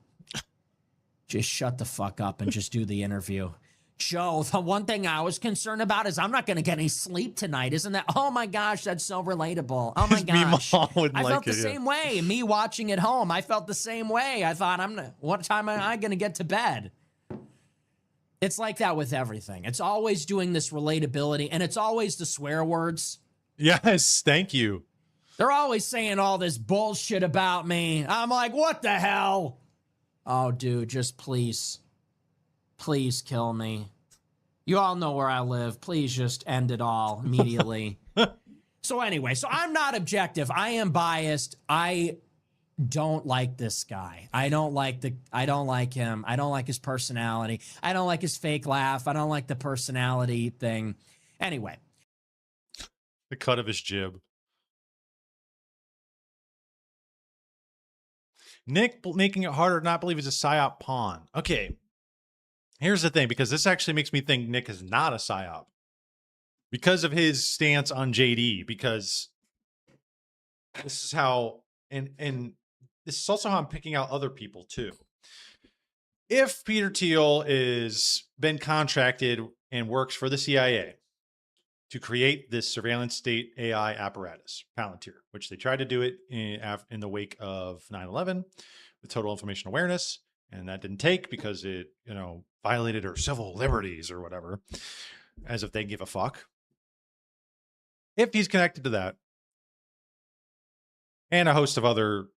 Just shut the fuck up and just do the interview. Joe, the one thing I was concerned about is I'm not going to get any sleep tonight. Isn't that? Oh my gosh, that's so relatable. Oh my gosh. I felt the same way. Me watching at home, I felt the same way. I thought, what time am I going to get to bed? It's like that with everything. It's always doing this relatability, and it's always the swear words. Yes, thank you. They're always saying all this bullshit about me. I'm like, what the hell? Oh, dude, just please kill me. You all know where I live. Please just end it all immediately. So anyway, so I'm not objective. I am biased. I don't like this guy. I don't like him. I don't like his personality. I don't like his fake laugh. I don't like the personality thing. Anyway. The cut of his jib. Nick making it harder to not believe he's a PSYOP pawn. Okay. Here's the thing, because this actually makes me think Nick is not a PSYOP. Because of his stance on JD, because this is how, and this is also how I'm picking out other people too. If Peter Thiel is been contracted and works for the CIA to create this surveillance state AI apparatus, Palantir, which they tried to do it in the wake of 9/11 with total information awareness, and that didn't take because it, violated our civil liberties or whatever, as if they give a fuck. If he's connected to that, and a host of other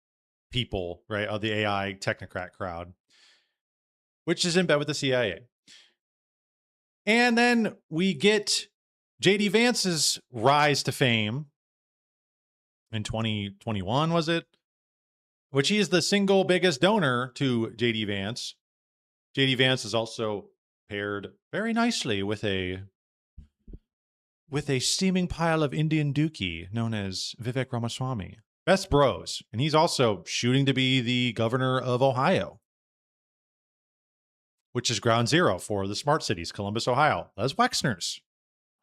people, right, of the AI technocrat crowd, which is in bed with the CIA. And then we get JD Vance's rise to fame in 2021, was it? Which he is the single biggest donor to JD Vance. JD Vance is also paired very nicely with a steaming pile of Indian dookie known as Vivek Ramaswamy. Best bros. And he's also shooting to be the governor of Ohio, which is ground zero for the smart cities, Columbus, Ohio. Les Wexner's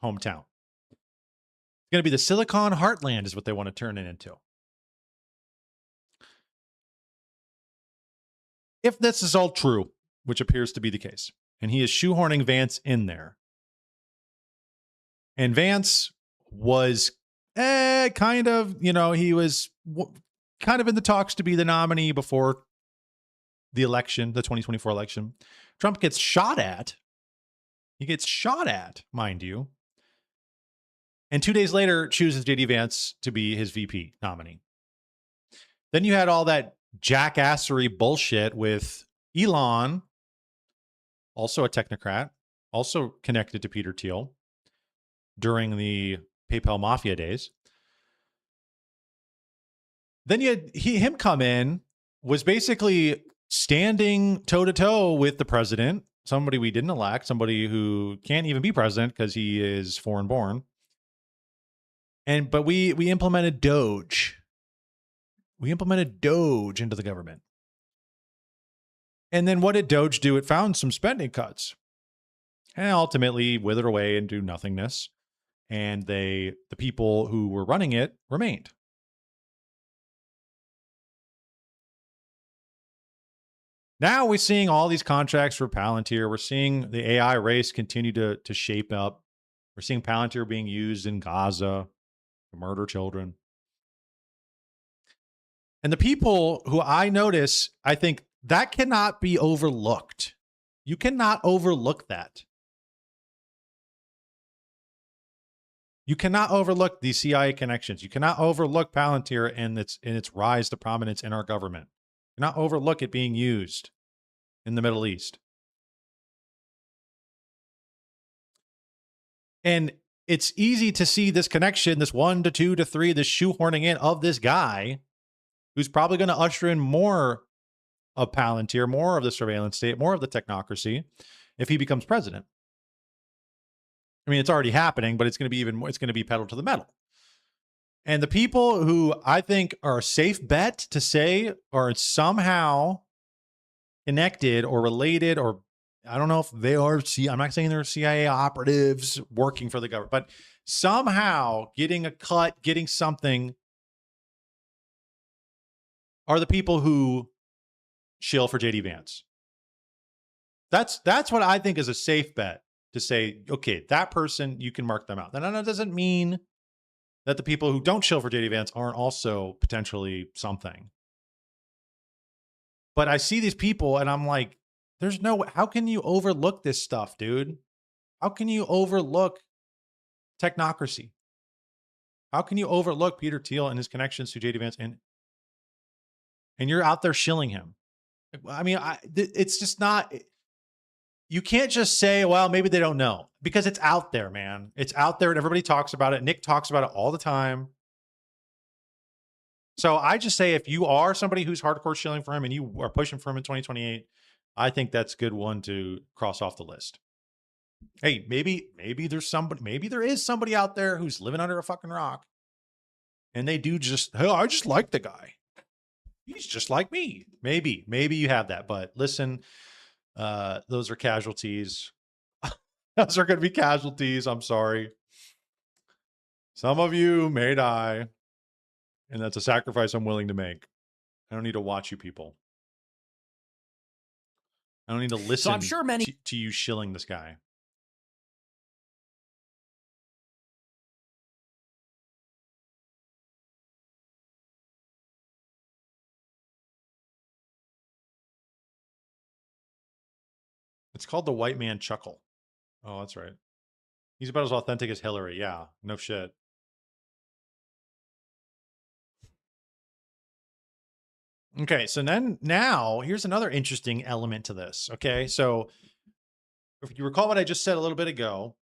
hometown. It's going to be the Silicon Heartland is what they want to turn it into. If this is all true, which appears to be the case, and he is shoehorning Vance in there, and Vance was kind of, he was kind of in the talks to be the nominee before the election, the 2024 election. Trump gets shot at. He gets shot at, mind you. And 2 days later, chooses JD Vance to be his VP nominee. Then you had all that jackassery bullshit with Elon, also a technocrat, also connected to Peter Thiel during the PayPal Mafia days. Then you had him come in, was basically standing toe-to-toe with the president, somebody we didn't elect, somebody who can't even be president because he is foreign born. But we implemented Doge. We implemented Doge into the government. And then what did Doge do? It found some spending cuts and ultimately withered away into nothingness. And the people who were running it remained. Now we're seeing all these contracts for Palantir. We're seeing the AI race continue to shape up. We're seeing Palantir being used in Gaza to murder children. And the people who I notice, I think that cannot be overlooked. You cannot overlook that. You cannot overlook these CIA connections. You cannot overlook Palantir and its rise to prominence in our government. You cannot overlook it being used in the Middle East. And it's easy to see this connection, this 1 to 2 to 3, this shoehorning in of this guy who's probably going to usher in more of Palantir, more of the surveillance state, more of the technocracy if he becomes president. I mean, it's already happening, but it's going to be even more, it's going to be pedal to the metal. And the people who I think are a safe bet to say are somehow connected or related, or I don't know if they are, I'm not saying they're CIA operatives working for the government, but somehow getting a cut, getting something, are the people who shill for JD Vance. That's what I think is a safe bet to say, okay, that person, you can mark them out. Now, that doesn't mean that the people who don't shill for JD Vance aren't also potentially something. But I see these people and I'm like, how can you overlook this stuff, dude? How can you overlook technocracy? How can you overlook Peter Thiel and his connections to JD Vance and you're out there shilling him? I mean, it's just not. You can't just say, well, maybe they don't know, because it's out there, man. It's out there and everybody talks about it. Nick talks about it all the time. So I just say, if you are somebody who's hardcore shilling for him and you are pushing for him in 2028, I think that's a good one to cross off the list. Hey, maybe there's somebody, maybe there is somebody out there who's living under a fucking rock and they do just, hey, I just like the guy. He's just like me. Maybe you have that, but listen, those are casualties. Those are going to be casualties. I'm sorry. Some of you may die, and that's a sacrifice I'm willing to make. I don't need to watch you people. I don't need to listen I'm sure to you shilling this guy. It's called the white man chuckle. Oh, that's right. He's about as authentic as Hillary. Yeah, no shit. Okay, so then now here's another interesting element to this. Okay, so if you recall what I just said a little bit ago,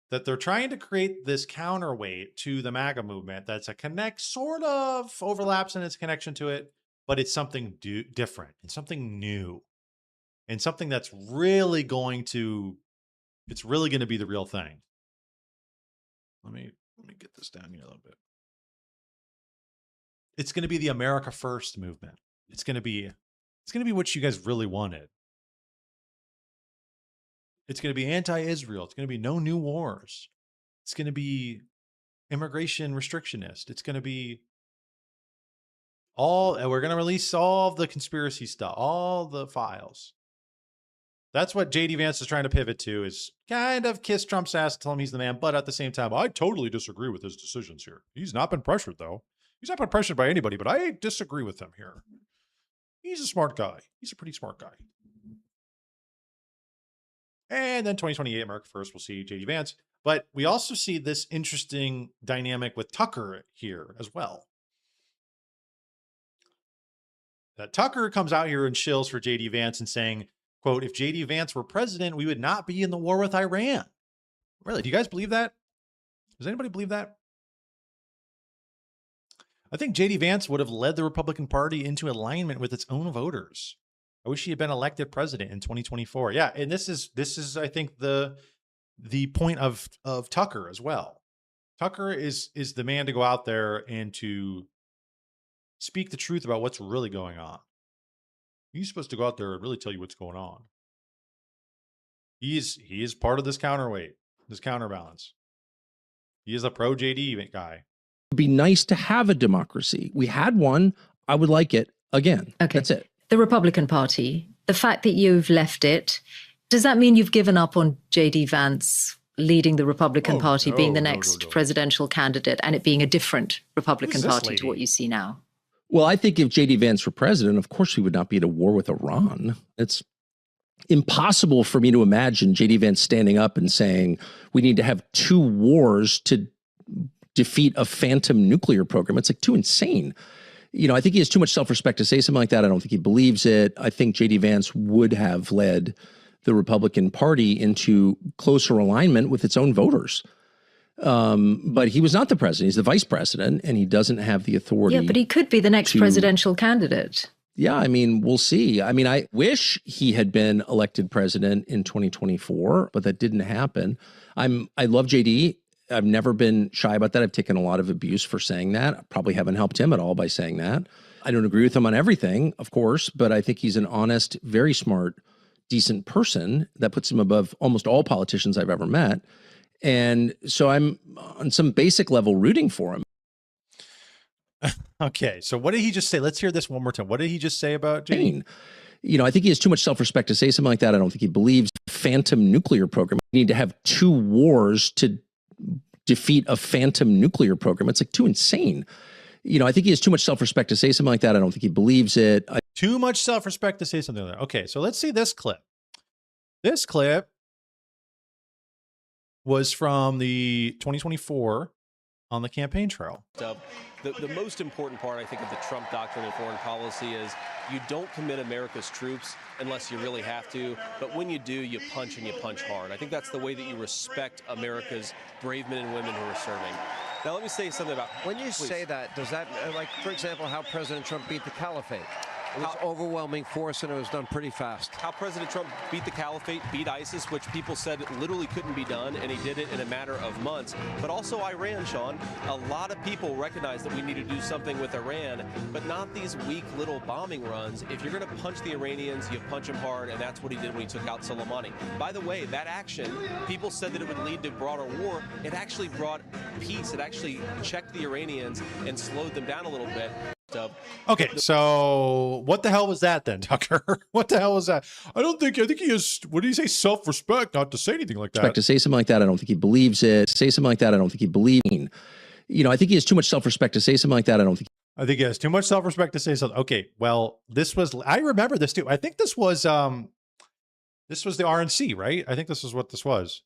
that they're trying to create this counterweight to the MAGA movement that's sort of overlaps in its connection to it, but it's something different and something new. And something that's really it's really going to be the real thing. Let me get this down here a little bit. It's going to be the America First movement. It's going to be what you guys really wanted. It's going to be anti-Israel. It's going to be no new wars. It's going to be immigration restrictionist. It's going to be we're going to release all the conspiracy stuff, all the files. That's what JD Vance is trying to pivot to, is kind of kiss Trump's ass and tell him he's the man. But at the same time, I totally disagree with his decisions here. He's not been pressured, though. He's not been pressured by anybody, but I disagree with him here. He's a smart guy. He's a pretty smart guy. And then 2028, America First, we'll see JD Vance. But we also see this interesting dynamic with Tucker here as well. That Tucker comes out here and shills for JD Vance and saying, quote, if JD Vance were president, we would not be in the war with Iran. Really? Do you guys believe that? Does anybody believe that? I think JD Vance would have led the Republican Party into alignment with its own voters. I wish he had been elected president in 2024. Yeah, and this is I think the point of Tucker as well. Tucker is the man to go out there and to speak the truth about what's really going on. He's supposed to go out there and really tell you what's going on. He is part of this counterweight, this counterbalance. He is a pro JD guy. It'd be nice to have a democracy. We had one. I would like it again. Okay. That's it. The Republican Party, the fact that you've left it, does that mean you've given up on JD Vance leading the Republican Party, being the next presidential candidate, and it being a different Republican Party to what you see now? Well, I think if JD Vance were president, of course, we would not be at a war with Iran. It's impossible for me to imagine JD Vance standing up and saying we need to have two wars to defeat a phantom nuclear program. It's like too insane. You know, I think he has too much self-respect to say something like that. I don't think he believes it. I think JD Vance would have led the Republican Party into closer alignment with its own voters. But he was not the president. He's the vice president, and he doesn't have the authority. Yeah, but he could be the next presidential candidate. Yeah, I mean, we'll see. I mean, I wish he had been elected president in 2024, but that didn't happen. I love JD. I've never been shy about that. I've taken a lot of abuse for saying that. I probably haven't helped him at all by saying that. I don't agree with him on everything, of course, but I think he's an honest, very smart, decent person that puts him above almost all politicians I've ever met. And so I'm on some basic level rooting for him. Okay, so what did he just say? Let's hear this one more time. What did he just say about JD? You know, I think he has too much self-respect to say something like that. I don't think he believes phantom nuclear program. We need to have two wars to defeat a phantom nuclear program. It's like too insane. You know, I think he has too much self-respect to say something like that. I don't think he believes it. Too much self-respect to say something like that. Okay, so let's see this clip. This clip was from the 2024 on the campaign trail. The most important part, I think, of the Trump doctrine in foreign policy is you don't commit America's troops unless you really have to. But when you do, you punch, and you punch hard. I think that's the way that you respect America's brave men and women who are serving. Now, let me say something about... When you say that, does that, like, for example, how President Trump beat the caliphate? It was overwhelming force, and it was done pretty fast. How President Trump beat the caliphate, beat ISIS, which people said literally couldn't be done, and he did it in a matter of months. But also Iran, Sean. A lot of people recognize that we need to do something with Iran, but not these weak little bombing runs. If you're going to punch the Iranians, you punch them hard, and that's what he did when he took out Soleimani. By the way, that action, people said that it would lead to broader war. It actually brought peace. It actually checked the Iranians and slowed them down a little bit. Okay, so what the hell was that then, Tucker? What the hell was that? I think he has, what did he say, self-respect not to say anything like that. Respect to say something like that, I don't think he believes it. Say something like that, I don't think he believes it. You know, I think he has too much self-respect to say something like that. I think he has too much self-respect to say something. Okay, well, I remember this too. I think this was the RNC, right? I think this is what this was.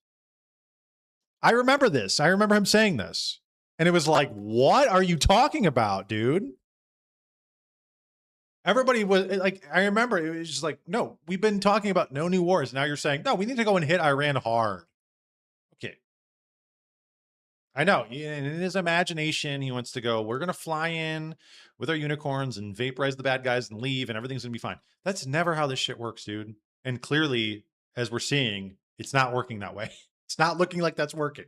I remember this. I remember him saying this. And it was like, what are you talking about, dude? Everybody was like, I remember it was just like, no, we've been talking about no new wars. Now you're saying, no, we need to go and hit Iran hard. Okay. I know. In his imagination, he wants to go, we're going to fly in with our unicorns and vaporize the bad guys and leave and everything's going to be fine. That's never how this shit works, dude. And clearly, as we're seeing, it's not working that way. It's not looking like that's working.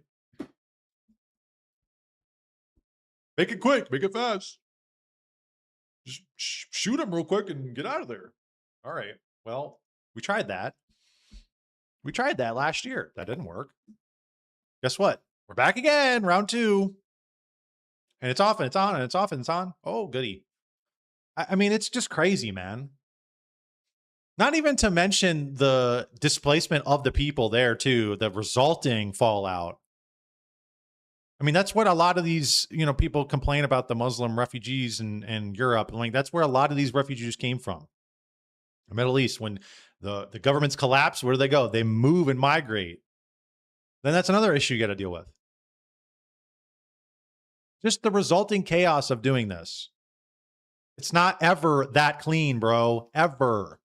Make it quick. Make it fast. Just shoot him real quick and get out of there. All right. Well, we tried that. We tried that last year. That didn't work. Guess what? We're back again. Round 2. And it's off and it's on and it's off and it's on. Oh, goody. I mean, it's just crazy, man. Not even to mention the displacement of the people there, too. The resulting fallout. I mean, that's what a lot of these, people complain about the Muslim refugees in Europe. And like, that's where a lot of these refugees came from. The Middle East, when the governments collapse, where do they go? They move and migrate. Then that's another issue you got to deal with. Just the resulting chaos of doing this. It's not ever that clean, bro. Ever.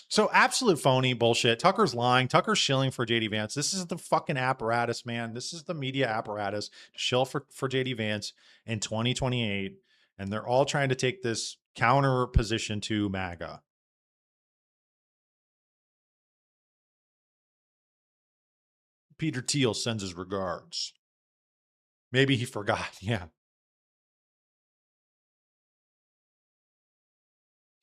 So absolute phony bullshit. Tucker's lying. Tucker's shilling for JD Vance. This is the fucking apparatus, man. This is the media apparatus to shill for JD Vance in 2028. And they're all trying to take this counter position to MAGA. Peter Thiel sends his regards. Maybe he forgot. Yeah.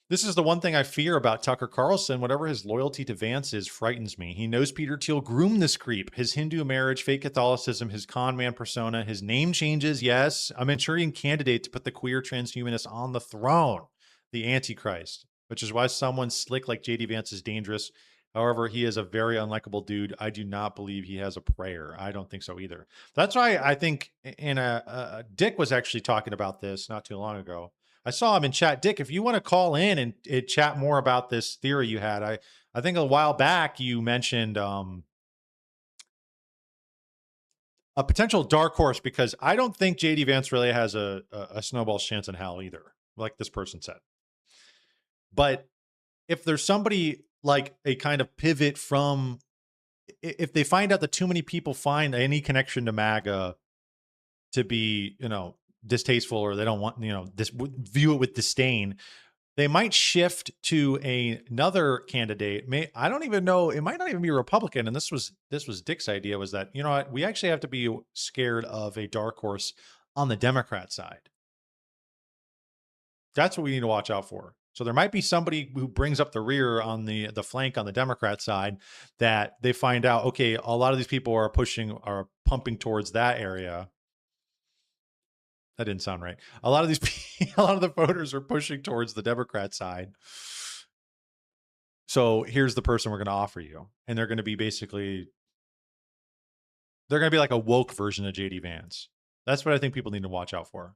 This is the one thing I fear about Tucker Carlson. Whatever his loyalty to Vance is, frightens me. He knows Peter Thiel groomed this creep. His Hindu marriage, fake Catholicism, his con man persona, his name changes. Yes, a Manchurian candidate to put the queer transhumanist on the throne, the Antichrist, which is why someone slick like JD Vance is dangerous. However, he is a very unlikable dude. I do not believe he has a prayer. I don't think so either. That's why I think Dick was actually talking about this not too long ago. I saw him in chat. Dick, if you want to call in and chat more about this theory you had, I think a while back you mentioned a potential dark horse, because I don't think JD Vance really has a snowball's chance in hell either, like this person said. But if there's somebody like a kind of pivot from, if they find out that too many people find any connection to MAGA to be, distasteful, or they don't want, view it with disdain, they might shift to another candidate. I don't even know. It might not even be a Republican. And this was Dick's idea, was that, we actually have to be scared of a dark horse on the Democrat side. That's what we need to watch out for. So there might be somebody who brings up the rear on the flank on the Democrat side, that they find out, okay, a lot of these people are pumping towards that area. That didn't sound right. A lot of the voters are pushing towards the Democrat side. So here's the person we're going to offer you. And they're going to be like a woke version of JD Vance. That's what I think people need to watch out for.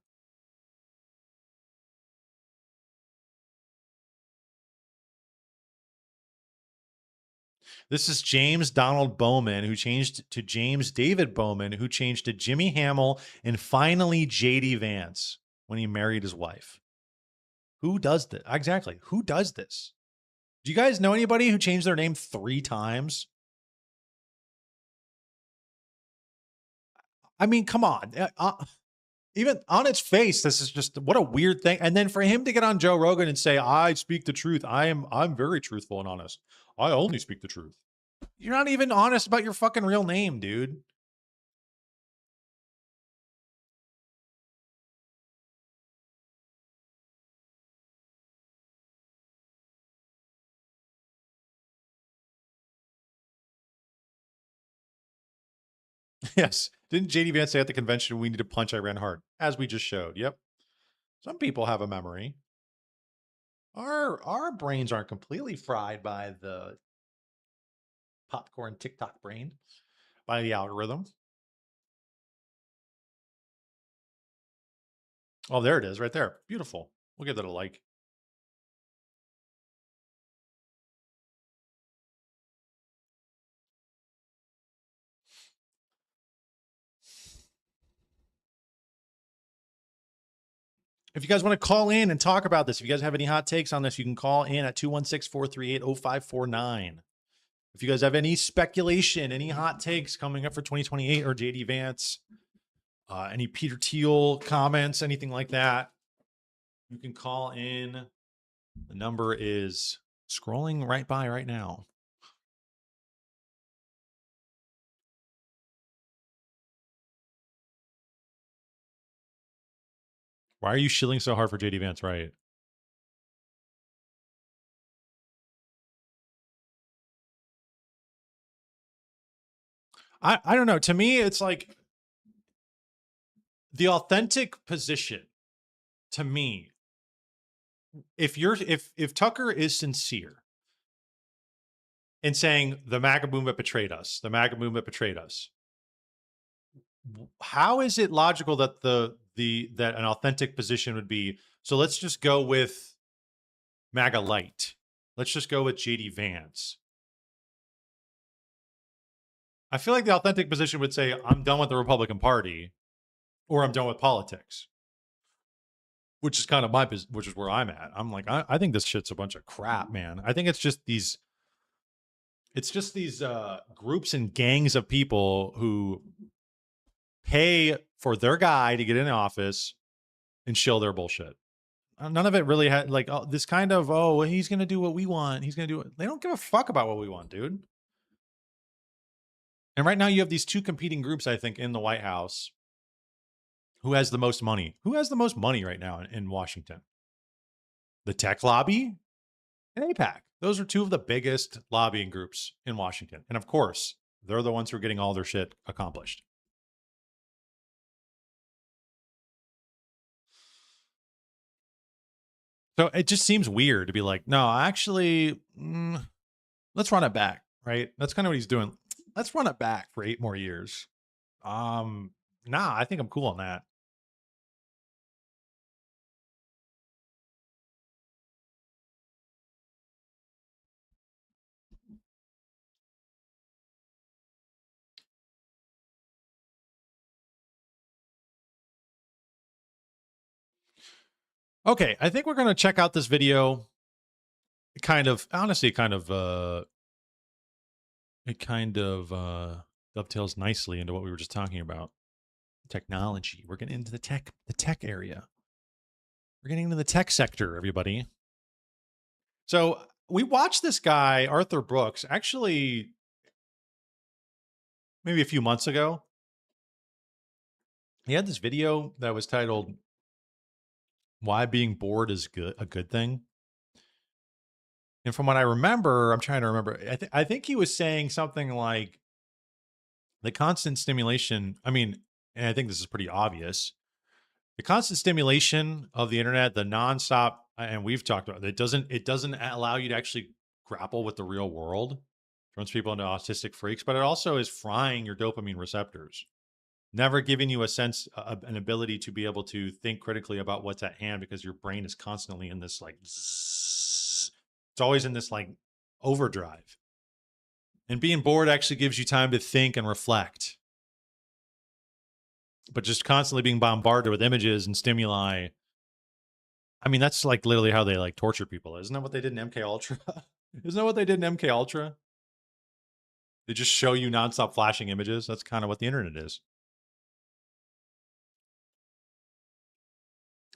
This is James Donald Bowman, who changed to James David Bowman, who changed to Jimmy Hamill, and finally JD Vance when he married his wife. Who does this? Exactly. Who does this? Do you guys know anybody who changed their name 3 times? I mean, come on. Even on its face, this is just what a weird thing. And then for him to get on Joe Rogan and say, "I speak the truth. I'm very truthful and honest. I only speak the truth." You're not even honest about your fucking real name, dude. Yes. Didn't JD Vance say at the convention, we need to punch Iran hard? As we just showed. Yep. Some people have a memory. Our brains aren't completely fried by the popcorn TikTok brain, by the algorithm. Oh, there it is right there. Beautiful. We'll give that a like. If you guys want to call in and talk about this, if you guys have any hot takes on this, you can call in at 216-438-0549. If you guys have any speculation, any hot takes coming up for 2028 or JD Vance, any Peter Thiel comments, anything like that, you can call in. The number is scrolling right by right now. Why are you shilling so hard for JD Vance? Right. I don't know. To me, it's like the authentic position. To me, if Tucker is sincere in saying the MAGA movement betrayed us, how is it logical that that an authentic position would be, so let's just go with MAGA light. Let's just go with JD Vance. I feel like the authentic position would say, I'm done with the Republican Party, or I'm done with politics, which is kind of which is where I'm at. I'm like, I think this shit's a bunch of crap, man. I think it's just these groups and gangs of people who pay for their guy to get in office and shill their bullshit. None of it really had like this kind of, oh, well, he's going to do what we want. He's going to do it. They don't give a fuck about what we want, dude. And right now you have these 2 competing groups, I think, in the White House. Who has the most money? Who has the most money right now in Washington? The tech lobby and AIPAC. Those are 2 of the biggest lobbying groups in Washington. And of course, they're the ones who are getting all their shit accomplished. So it just seems weird to be like, no, actually, let's run it back, right? That's kind of what he's doing. Let's run it back for 8 more years. Nah, I think I'm cool on that. Okay, I think we're going to check out this video. It kind of dovetails nicely into what we were just talking about. Technology. We're getting into the tech area. We're getting into the tech sector, everybody. So we watched this guy, Arthur Brooks, actually maybe a few months ago. He had this video that was titled "Why Being Bored is a Good Thing." And from what I remember, I'm trying to remember, I think he was saying something like the constant stimulation. I mean, and I think this is pretty obvious. The constant stimulation of the internet, the nonstop, and we've talked about it, doesn't allow you to actually grapple with the real world. Turns people into autistic freaks, but it also is frying your dopamine receptors, never giving you a sense, an ability to be able to think critically about what's at hand, because your brain is constantly in this like, zzz, it's always in this like overdrive. And being bored actually gives you time to think and reflect. But just constantly being bombarded with images and stimuli, I mean, that's like literally how they like torture people. Isn't that what they did in MK Ultra? Isn't that what they did in MK Ultra? They just show you nonstop flashing images. That's kind of what the internet is.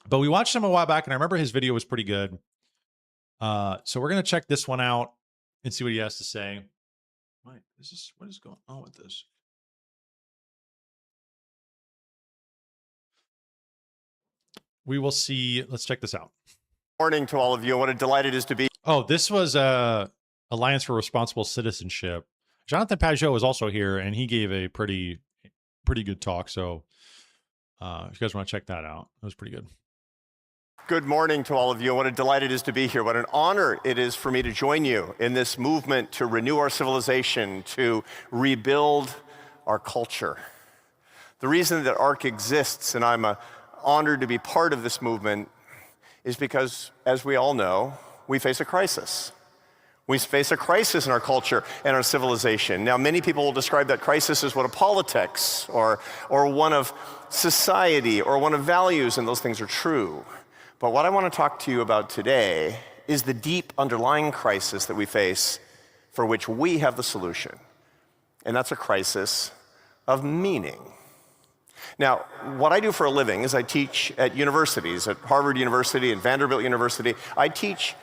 But we watched him a while back, and I remember his video was pretty good. So we're going to check this one out and see what he has to say. Wait, what is going on with this? We will see. Let's check this out. Morning to all of you. What a delight it is to be. Oh, this was Alliance for Responsible Citizenship. Jonathan Pajot was also here, and he gave a pretty good talk. So if you guys want to check that out, it was pretty good. Good morning to all of you. What a delight it is to be here. What an honor it is for me to join you in this movement to renew our civilization, to rebuild our culture. The reason that ARC exists, and I'm honored to be part of this movement, is because, as we all know, we face a crisis. We face a crisis in our culture and our civilization. Now, many people will describe that crisis as one of politics or one of society or one of values, and those things are true. But what I want to talk to you about today is the deep underlying crisis that we face for which we have the solution. And that's a crisis of meaning. Now, what I do for a living is I teach at universities, at Harvard University and Vanderbilt University. I teach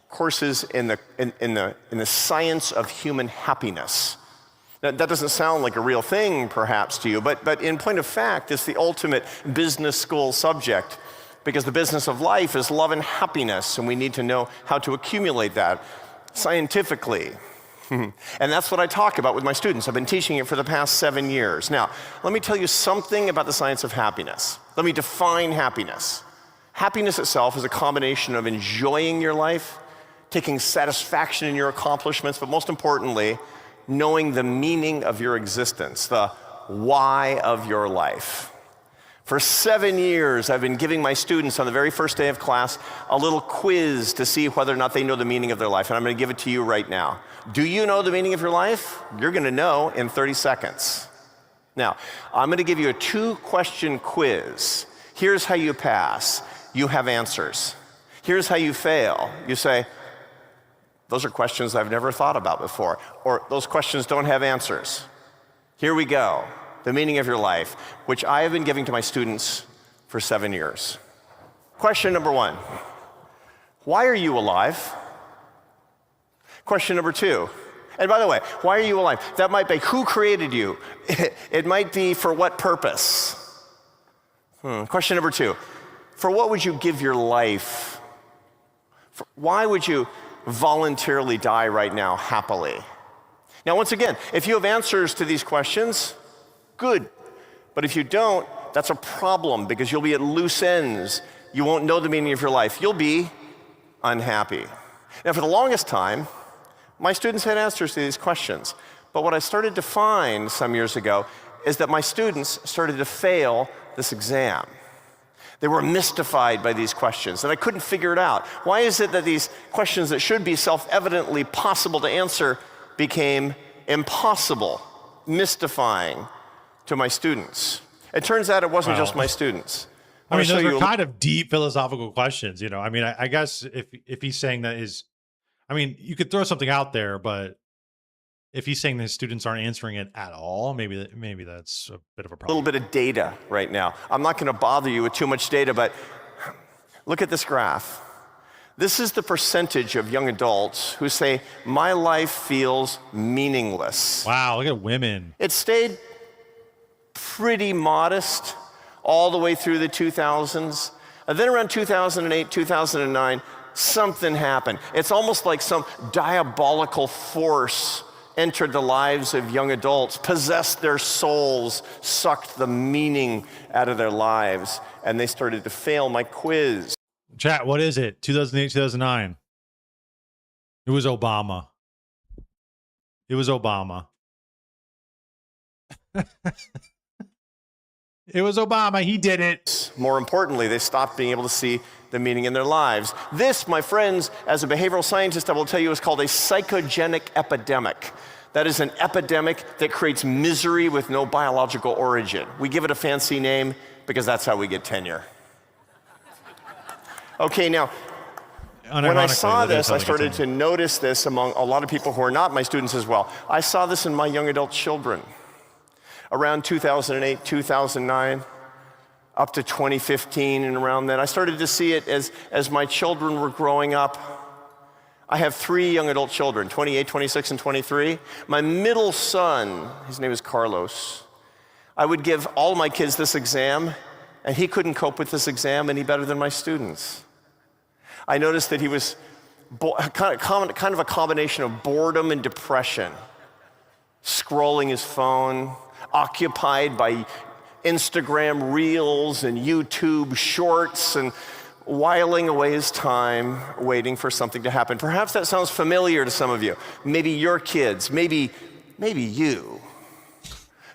courses in the science of human happiness. Now, that doesn't sound like a real thing, perhaps, to you, but in point of fact, it's the ultimate business school subject, because the business of life is love and happiness, and we need to know how to accumulate that scientifically. And that's what I talk about with my students. I've been teaching it for the past 7 years. Now, let me tell you something about the science of happiness. Let me define happiness. Happiness itself is a combination of enjoying your life, taking satisfaction in your accomplishments, but most importantly, knowing the meaning of your existence, the why of your life. For 7 years, I've been giving my students on the very first day of class a little quiz to see whether or not they know the meaning of their life, and I'm going to give it to you right now. Do you know the meaning of your life? You're going to know in 30 seconds. Now, I'm going to give you a 2-question quiz. Here's how you pass. You have answers. Here's how you fail. You say, those are questions I've never thought about before, or those questions don't have answers. Here we go. The meaning of your life, which I have been giving to my students for 7 years. Question number 1, why are you alive? Question number 2, and by the way, why are you alive? That might be who created you. It might be for what purpose? Question number 2, for what would you give your life? Why would you voluntarily die right now happily? Now, once again, if you have answers to these questions, good. But if you don't, that's a problem, because you'll be at loose ends. You won't know the meaning of your life. You'll be unhappy. Now, for the longest time, my students had answers to these questions. But what I started to find some years ago is that my students started to fail this exam. They were mystified by these questions, and I couldn't figure it out. Why is it that these questions that should be self-evidently possible to answer became impossible, mystifying to my students? It turns out it wasn't just my students. I mean, those are kind of deep philosophical questions, you know. I mean, I guess if he's saying that you could throw something out there, but if he's saying that his students aren't answering it at all, maybe that's a bit of a problem. A little bit of data right now. I'm not going to bother you with too much data, but look at this graph. This is the percentage of young adults who say, my life feels meaningless. Wow, look at women. It stayed pretty modest all the way through the 2000s. And then around 2008, 2009, something happened. It's almost like some diabolical force entered the lives of young adults, possessed their souls, sucked the meaning out of their lives, and they started to fail my quiz. Chat, what is it? 2008, 2009. It was Obama. It was Obama. It was Obama. He did it. More importantly, they stopped being able to see the meaning in their lives. This, my friends, as a behavioral scientist, I will tell you, is called a psychogenic epidemic. That is an epidemic that creates misery with no biological origin. We give it a fancy name because that's how we get tenure. Okay, now, when I saw this, I started to notice this among a lot of people who are not my students as well. I saw this in my young adult children. Around 2008, 2009, up to 2015 and around then, I started to see it as my children were growing up. I have 3 young adult children, 28, 26, and 23. My middle son, his name is Carlos, I would give all my kids this exam, and he couldn't cope with this exam any better than my students. I noticed that he was kind of a combination of boredom and depression, scrolling his phone, occupied by Instagram Reels and YouTube Shorts, and whiling away his time waiting for something to happen. Perhaps that sounds familiar to some of you. Maybe your kids, maybe you.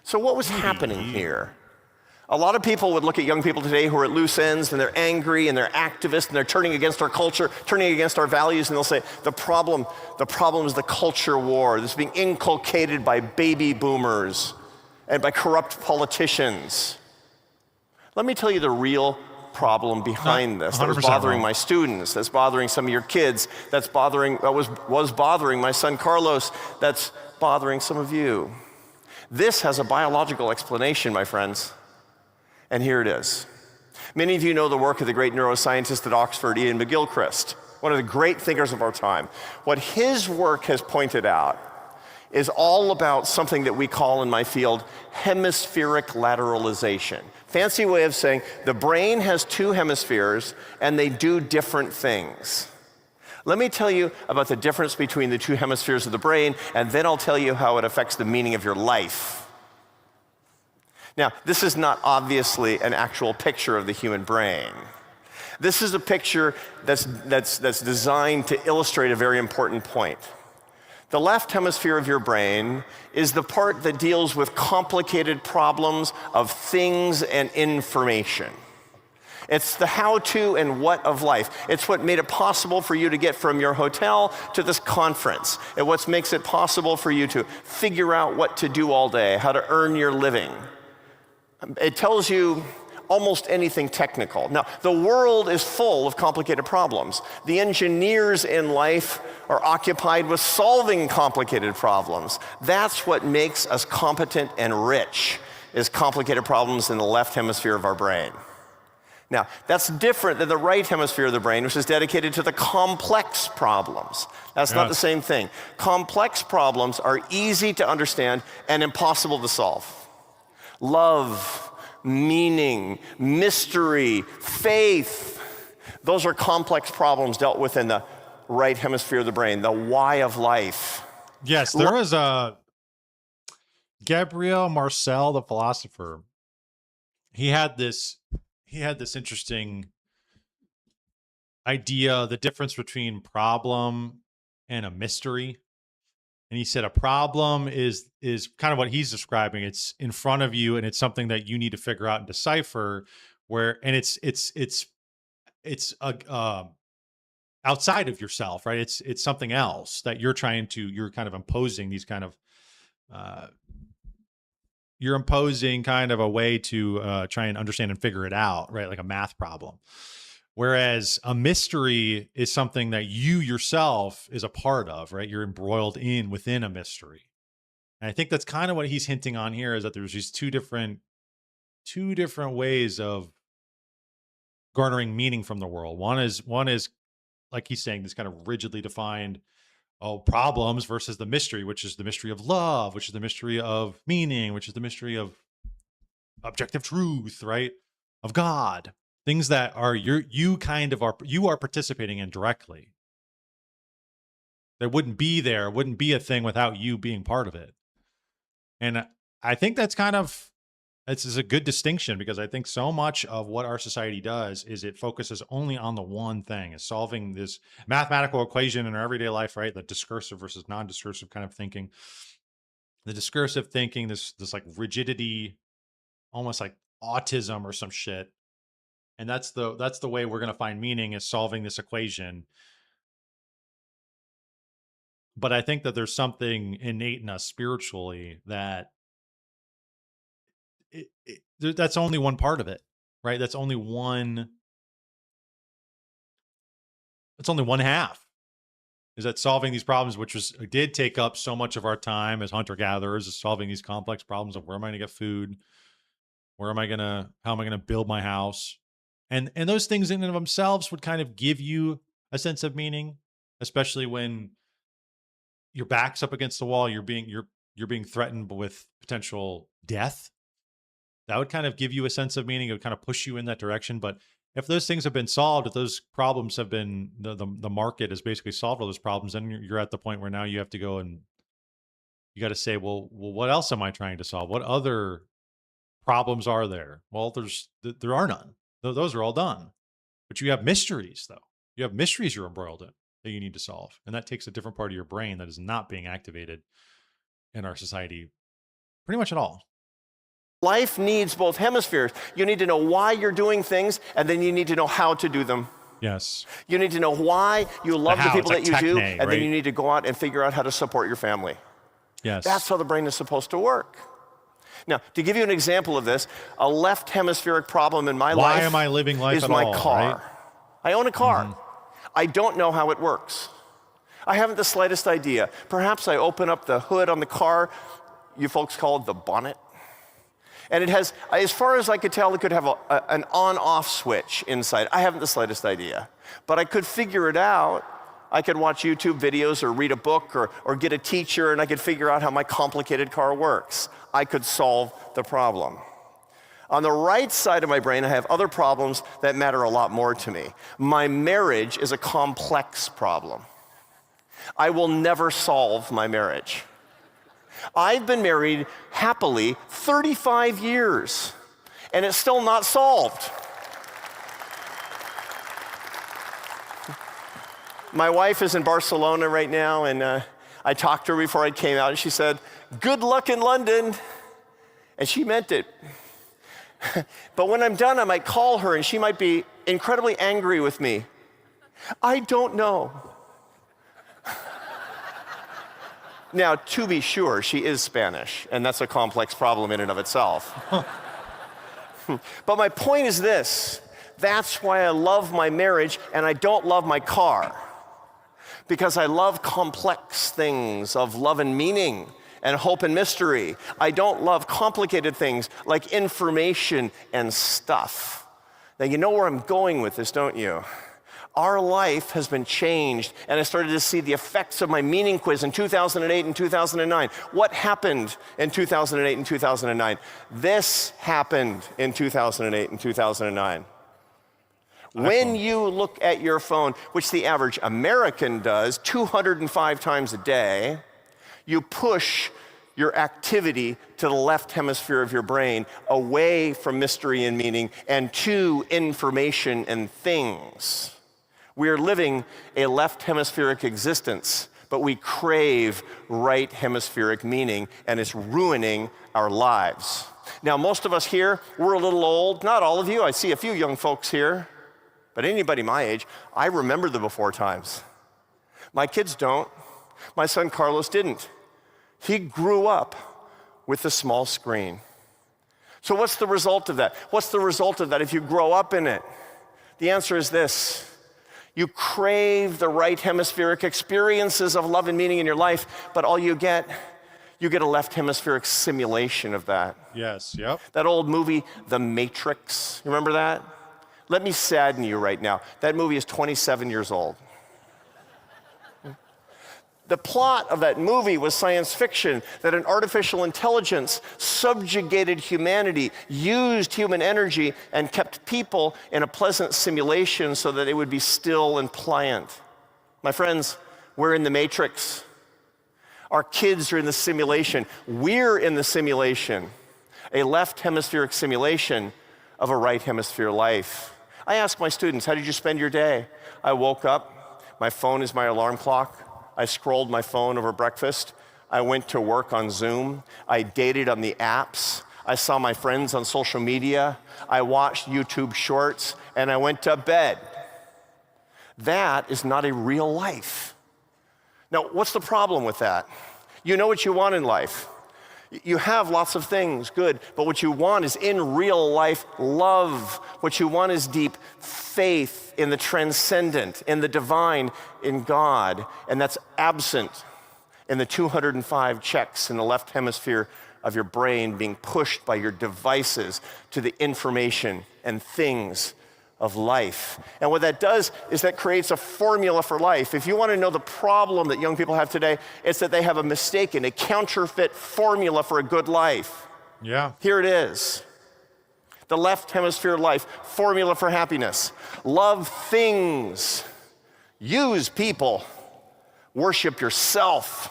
So what was happening here? A lot of people would look at young people today who are at loose ends, and they're angry, and they're activists, and they're turning against our culture, turning against our values, and they'll say, the problem is the culture war. This is being inculcated by baby boomers and by corrupt politicians. Let me tell you the real problem behind this that was bothering my students, that's bothering some of your kids, that was bothering my son Carlos, that's bothering some of you. This has a biological explanation, my friends. And here it is. Many of you know the work of the great neuroscientist at Oxford, Ian McGilchrist, one of the great thinkers of our time. What his work has pointed out is all about something that we call in my field hemispheric lateralization. Fancy way of saying the brain has 2 hemispheres and they do different things. Let me tell you about the difference between the 2 hemispheres of the brain, and then I'll tell you how it affects the meaning of your life. Now, this is not obviously an actual picture of the human brain. This is a picture that's designed to illustrate a very important point. The left hemisphere of your brain is the part that deals with complicated problems of things and information. It's the how-to and what of life. It's what made it possible for you to get from your hotel to this conference. And what makes it possible for you to figure out what to do all day, how to earn your living. It tells you almost anything technical. Now, the world is full of complicated problems. The engineers in life are occupied with solving complicated problems. That's what makes us competent and rich, is complicated problems in the left hemisphere of our brain. Now, that's different than the right hemisphere of the brain, which is dedicated to the complex problems. That's not the same thing. Complex problems are easy to understand and impossible to solve. Love, meaning, mystery, faith, those are complex problems dealt with in the right hemisphere of the brain, the why of life. Yes, there was a Gabriel Marcel, the philosopher. He had this interesting idea, the difference between problem and a mystery. And he said a problem is kind of what he's describing. It's in front of you, and it's something that you need to figure out and decipher. It's outside of yourself, right? It's something else that you're you're kind of imposing these kind of you're imposing kind of a way to try and understand and figure it out, right? Like a math problem. Whereas a mystery is something that you yourself is a part of, right? You're embroiled within a mystery. And I think that's kind of what he's hinting on here, is that there's these two different ways of garnering meaning from the world. One is like he's saying, this kind of rigidly defined problems versus the mystery, which is the mystery of love, which is the mystery of meaning, which is the mystery of objective truth, right? Of God. Things that are you are participating in directly. That wouldn't be a thing without you being part of it. And I think that's it's a good distinction, because I think so much of what our society does is it focuses only on the one thing, is solving this mathematical equation in our everyday life, right? The discursive versus non-discursive kind of thinking. The discursive thinking, this like rigidity, almost like autism or some shit. And that's the way we're going to find meaning, is solving this equation. But I think that there's something innate in us spiritually that that's only one part of it, right? That's only one half. Is that solving these problems, which did take up so much of our time as hunter-gatherers, is solving these complex problems of where am I going to get food? How am I going to build my house? And those things in and of themselves would kind of give you a sense of meaning, especially when your back's up against the wall, you're being threatened with potential death. That would kind of give you a sense of meaning. It would kind of push you in that direction. But if those things have been solved, if those problems have been, the market has basically solved all those problems, then you're at the point where now you have to go and you got to say, well, what else am I trying to solve? What other problems are there? Well, there are none. Those are all done. But you have mysteries, though. You have mysteries you're embroiled in that you need to solve. And that takes a different part of your brain that is not being activated in our society pretty much at all. Life needs both hemispheres. You need to know why you're doing things, and then you need to know how to do them. Yes. You need to know why you love the people that you do, and right? then you need to go out and figure out how to support your family. Yes. That's how the brain is supposed to work. Now, to give you an example of this, a left hemispheric problem in my life Why am I living life is at my all, car. right? I own a car. I don't know how it works. I haven't the slightest idea. Perhaps I open up the hood on the car, you folks call it the bonnet. And it has, as far as I could tell, it could have an on-off switch inside. I haven't the slightest idea. But I could figure it out. I could watch YouTube videos or read a book or get a teacher, and I could figure out how my complicated car works. I could solve the problem. On the right side of my brain, I have other problems that matter a lot more to me. My marriage is a complex problem. I will never solve my marriage. I've been married happily 35 years, and it's still not solved. My wife is in Barcelona right now, and I talked to her before I came out, and she said, "Good luck in London." And she meant it. But when I'm done, I might call her, and she might be incredibly angry with me. I don't know. Now, to be sure, she is Spanish, and that's a complex problem in and of itself. But my point is this: that's why I love my marriage, and I don't love my car. Because I love complex things of love and meaning and hope and mystery. I don't love complicated things like information and stuff. Now, you know where I'm going with this, don't you? Our life has been changed, and I started to see the effects of my meaning quiz in 2008 and 2009. What happened in 2008 and 2009? This happened in 2008 and 2009. When you look at your phone, which the average American does 205 times a day, you push your activity to the left hemisphere of your brain, away from mystery and meaning, and to information and things. We are living a left hemispheric existence, but we crave right hemispheric meaning, and it's ruining our lives. Now, most of us here, we're a little old. Not all of you. I see a few young folks here. But anybody my age, I remember the before times. My kids don't. My son Carlos didn't. He grew up with a small screen. So what's the result of that? What's the result of that if you grow up in it? The answer is this: you crave the right hemispheric experiences of love and meaning in your life, but all you get a left hemispheric simulation of that. Yes, yep. That old movie, The Matrix, you remember that? Let me sadden you right now. That movie is 27 years old. The plot of that movie was science fiction, that an artificial intelligence subjugated humanity, used human energy, and kept people in a pleasant simulation so that they would be still and pliant. My friends, we're in the Matrix. Our kids are in the simulation. We're in the simulation, a left hemispheric simulation of a right hemisphere life. I ask my students, how did you spend your day? I woke up, my phone is my alarm clock. I scrolled my phone over breakfast. I went to work on Zoom. I dated on the apps. I saw my friends on social media. I watched YouTube shorts, and I went to bed. That is not a real life. Now, what's the problem with that? You know what you want in life. You have lots of things, good, but what you want is in real life love. What you want is deep faith in the transcendent, in the divine, in God. And that's absent in the 205 checks in the left hemisphere of your brain being pushed by your devices to the information and things of life. And what that does is that creates a formula for life. If you want to know the problem that young people have today, it's that they have a mistaken, a counterfeit formula for a good life. Yeah. Here it is. The left hemisphere life, formula for happiness. Love things. Use people. Worship yourself.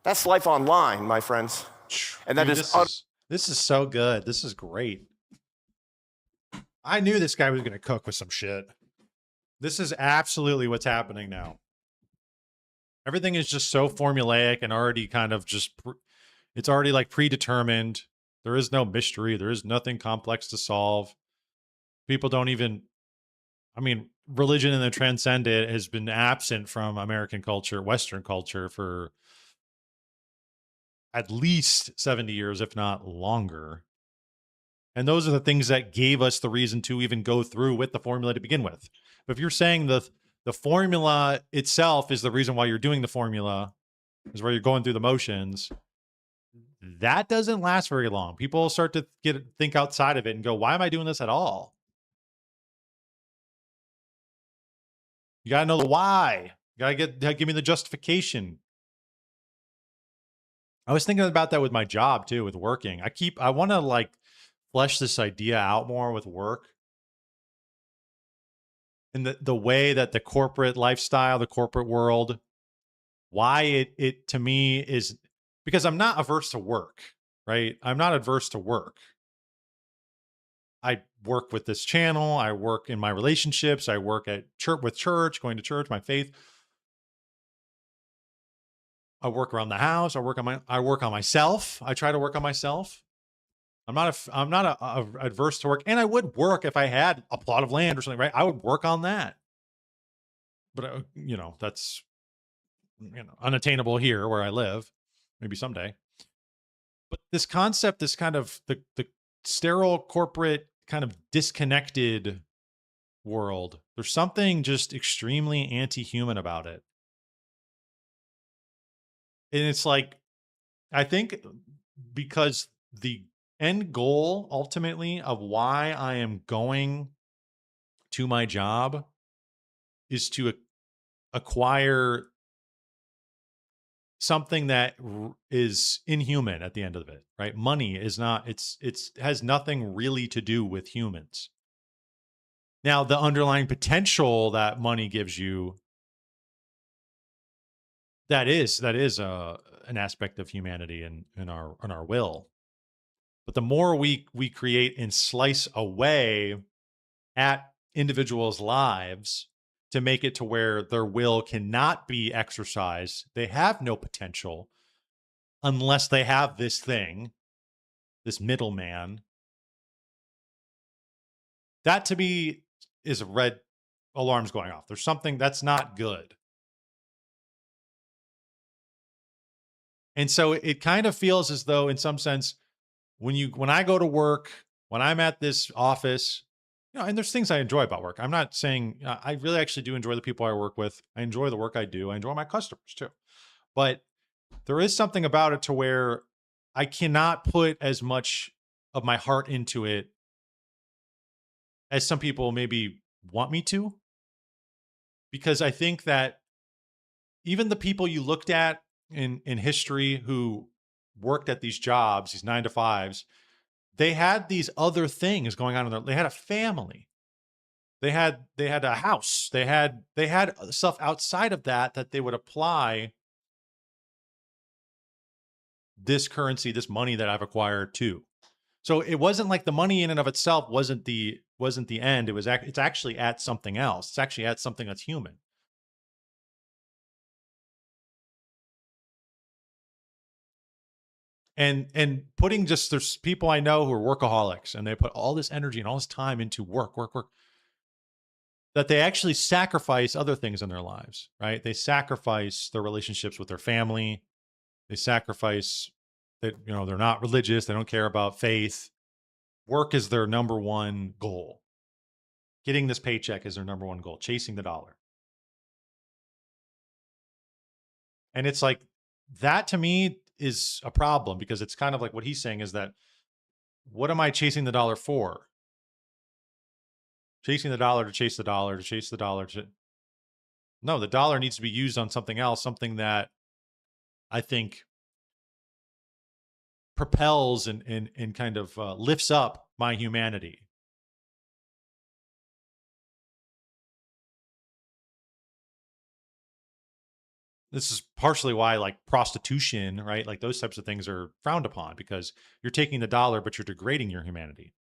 That's life online, my friends. And that Dude, is this is so good. This is great. I knew this guy was going to cook with some shit. This is absolutely what's happening now. Everything is just so formulaic and already kind of just, it's already like predetermined. There is no mystery. There is nothing complex to solve. People don't even, I mean, religion and the transcendent has been absent from American culture, Western culture for at least 70 years, if not longer. And those are the things that gave us the reason to even go through with the formula to begin with. But if you're saying the formula itself is the reason why you're doing the formula, is where you're going through the motions, that doesn't last very long. People start to think outside of it and go, why am I doing this at all? You got to know the why. You got to give me the justification. I was thinking about that with my job too, with working. I want to like flesh this idea out more with work. And the way that the corporate lifestyle, the corporate world, why it to me is, because I'm not averse to work, right? I'm not adverse to work. I work with this channel. I work in my relationships. I work at church, going to church, my faith. I work around the house. I work on myself. I try to work on myself. I'm not adverse to work, and I would work if I had a plot of land or something, right? I would work on that. But that's unattainable here where I live. Maybe someday. But this concept, this kind of the sterile corporate kind of disconnected world, there's something just extremely anti-human about it. And it's like, I think because the end goal ultimately of why I am going to my job is to acquire something that is inhuman at the end of it, right? Money is not, it's has nothing really to do with humans. Now, the underlying potential that money gives you, that is an aspect of humanity in our will. But the more we create and slice away at individuals' lives to make it to where their will cannot be exercised, they have no potential unless they have this thing, this middleman. That to me is red alarms going off. There's something that's not good. And so it kind of feels as though, in some sense, when I go to work, when I'm at this office, and there's things I enjoy about work. I'm not saying I really actually do enjoy the people I work with. I enjoy the work I do. I enjoy my customers too. But there is something about it to where I cannot put as much of my heart into it as some people maybe want me to. Because I think that even the people you looked at in history who worked at these jobs, these 9-to-5s, they had these other things going on they had a family. They had a house. They had stuff outside of that they would apply this currency, this money that I've acquired to. So it wasn't like the money in and of itself wasn't the end. It's actually at something else. It's actually at something that's human. And putting there's people I know who are workaholics and they put all this energy and all this time into work. that they actually sacrifice other things in their lives, right? They sacrifice their relationships with their family. They sacrifice that, you know, they're not religious. They don't care about faith. Work is their number one goal. Getting this paycheck is their number one goal, chasing the dollar. And it's like, that to me is a problem, because it's kind of like what he's saying is that, what am I chasing the dollar for? Chasing the dollar to chase the dollar to chase the dollar to... No, the dollar needs to be used on something else, something that I think propels and kind of lifts up my humanity. This is partially why, like, prostitution, right? Like, those types of things are frowned upon, because you're taking the dollar, but you're degrading your humanity.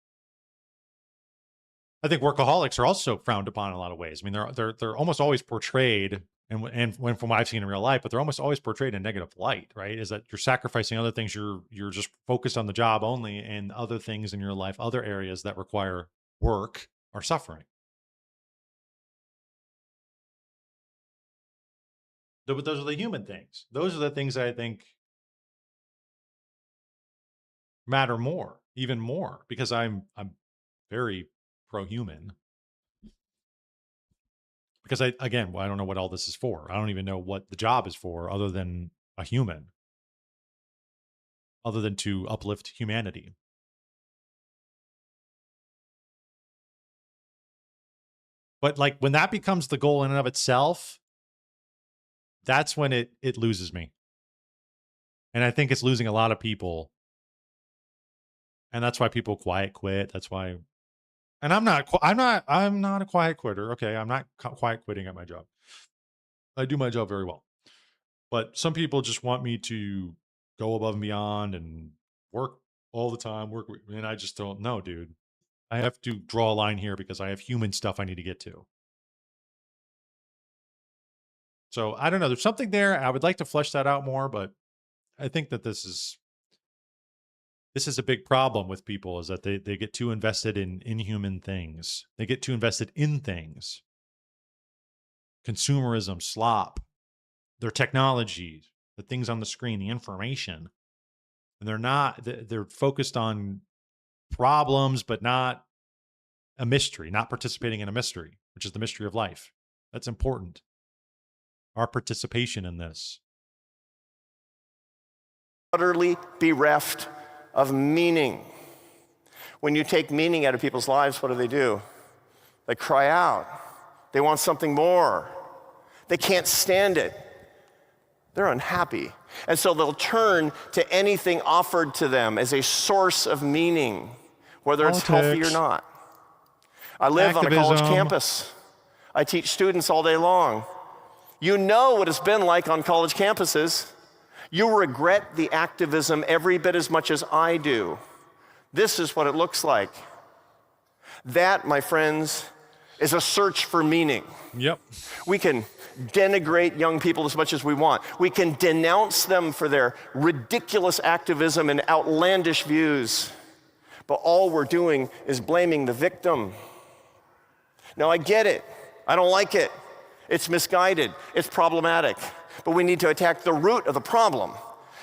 I think workaholics are also frowned upon in a lot of ways. I mean, they're almost always portrayed, and when from what I've seen in real life, but they're almost always portrayed in a negative light, right? Is that you're sacrificing other things. You're just focused on the job only, and other things in your life, other areas that require work, are suffering. But those are the human things. Those are the things that I think matter more, even more, because I'm very pro-human. Because I don't know what all this is for. I don't even know what the job is for, other than a human, other than to uplift humanity. But like, when that becomes the goal in and of itself, that's when it loses me. And I think it's losing a lot of people. And that's why people quiet quit. That's why, and I'm not a quiet quitter. Okay. I'm not quiet quitting at my job. I do my job very well. But some people just want me to go above and beyond and work all the time, and I just don't know, dude. I have to draw a line here, because I have human stuff I need to get to. So I don't know. There's something there. I would like to flesh that out more, but I think that this is a big problem with people, is that they get too invested in inhuman things. They get too invested in things. Consumerism, slop, their technology, the things on the screen, the information. And they're focused on problems, but not a mystery, not participating in a mystery, which is the mystery of life. That's important. Our participation in this. Utterly bereft of meaning. When you take meaning out of people's lives, what do? They cry out. They want something more. They can't stand it. They're unhappy. And so they'll turn to anything offered to them as a source of meaning, whether it's healthy or not. I live on a college campus. I teach students all day long. You know what it's been like on college campuses. You regret the activism every bit as much as I do. This is what it looks like. That, my friends, is a search for meaning. Yep. We can denigrate young people as much as we want. We can denounce them for their ridiculous activism and outlandish views. But all we're doing is blaming the victim. Now, I get it. I don't like it. It's misguided. It's problematic. But we need to attack the root of the problem,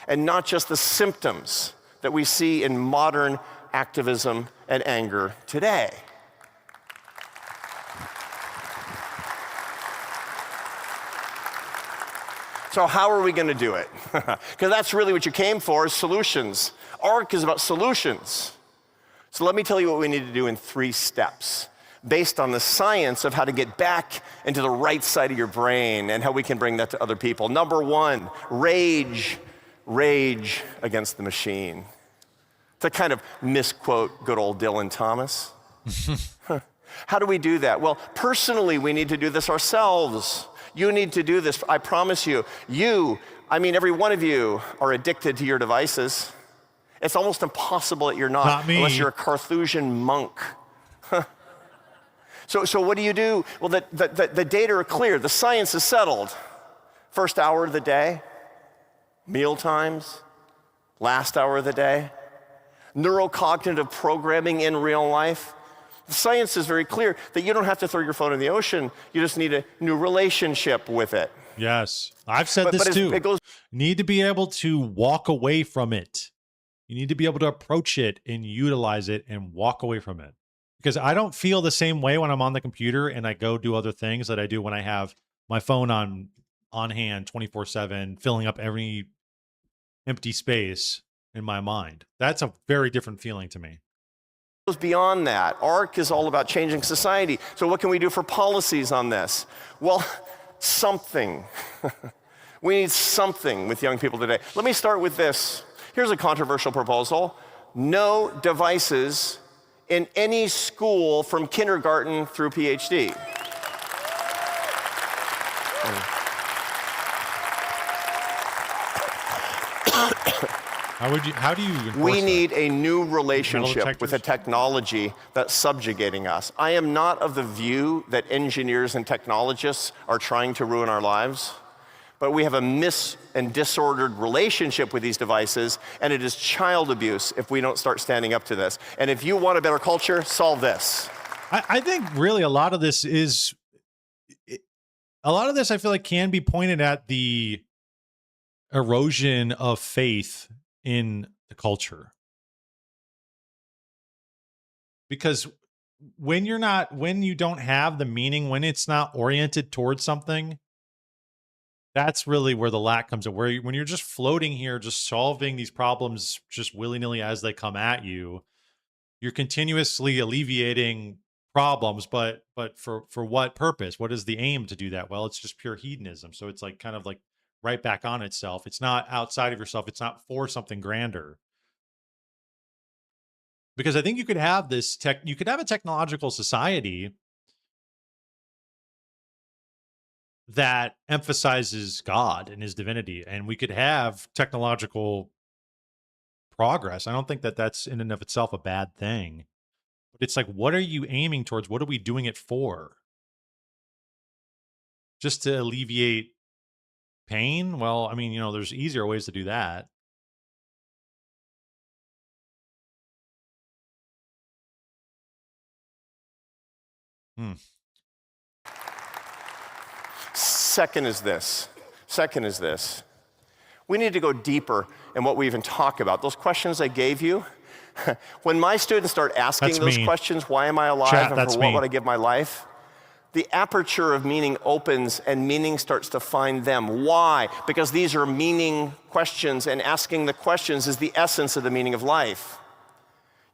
and not just the symptoms that we see in modern activism and anger today. So how are we going to do it? Because that's really what you came for, is solutions. ARC is about solutions. So let me tell you what we need to do in 3 steps, based on the science of how to get back into the right side of your brain and how we can bring that to other people. Number 1, rage against the machine. To kind of misquote good old Dylan Thomas. How do we do that? Well, personally, we need to do this ourselves. You need to do this. I promise you. Every one of you are addicted to your devices. It's almost impossible that you're not unless you're a Carthusian monk. So what do? Well, the data are clear. The science is settled. First hour of the day, meal times, last hour of the day, neurocognitive programming in real life. Science is very clear that you don't have to throw your phone in the ocean. You just need a new relationship with it. Yes. I've said this too. You need to be able to walk away from it. You need to be able to approach it and utilize it and walk away from it. Because I don't feel the same way when I'm on the computer and I go do other things that I do when I have my phone on hand 24/7, filling up every empty space in my mind. That's a very different feeling to me. Goes beyond that. ARC is all about changing society. So what can we do for policies on this? Well, something. We need something with young people today. Let me start with this. Here's a controversial proposal. No devices in any school from kindergarten through PhD. How do you enforce We that? need a new relationship with a technology that's subjugating us. I am not of the view that engineers and technologists are trying to ruin our lives, but we have a and disordered relationship with these devices, and it is child abuse if we don't start standing up to this. And if you want a better culture, solve this. I think really a lot of this I feel like can be pointed at the erosion of faith in the culture. Because when you don't have the meaning, when it's not oriented towards something, that's really where the lack comes in. When you're just floating here, just solving these problems just willy-nilly as they come at you, you're continuously alleviating problems, but for what purpose? What is the aim to do that? Well, it's just pure hedonism. So it's like kind of like right back on itself. It's not outside of yourself. It's not for something grander. Because I think you could have you could have a technological society that emphasizes God and his divinity, and we could have technological progress. I don't think that that's in and of itself a bad thing. But it's like, what are you aiming towards? What are we doing it for? Just to alleviate pain? Well, I mean, there's easier ways to do that. Second is this. We need to go deeper in what we even talk about. Those questions I gave you, when my students start asking those questions, why am I alive and for what would I give my life? The aperture of meaning opens and meaning starts to find them. Why? Because these are meaning questions, and asking the questions is the essence of the meaning of life.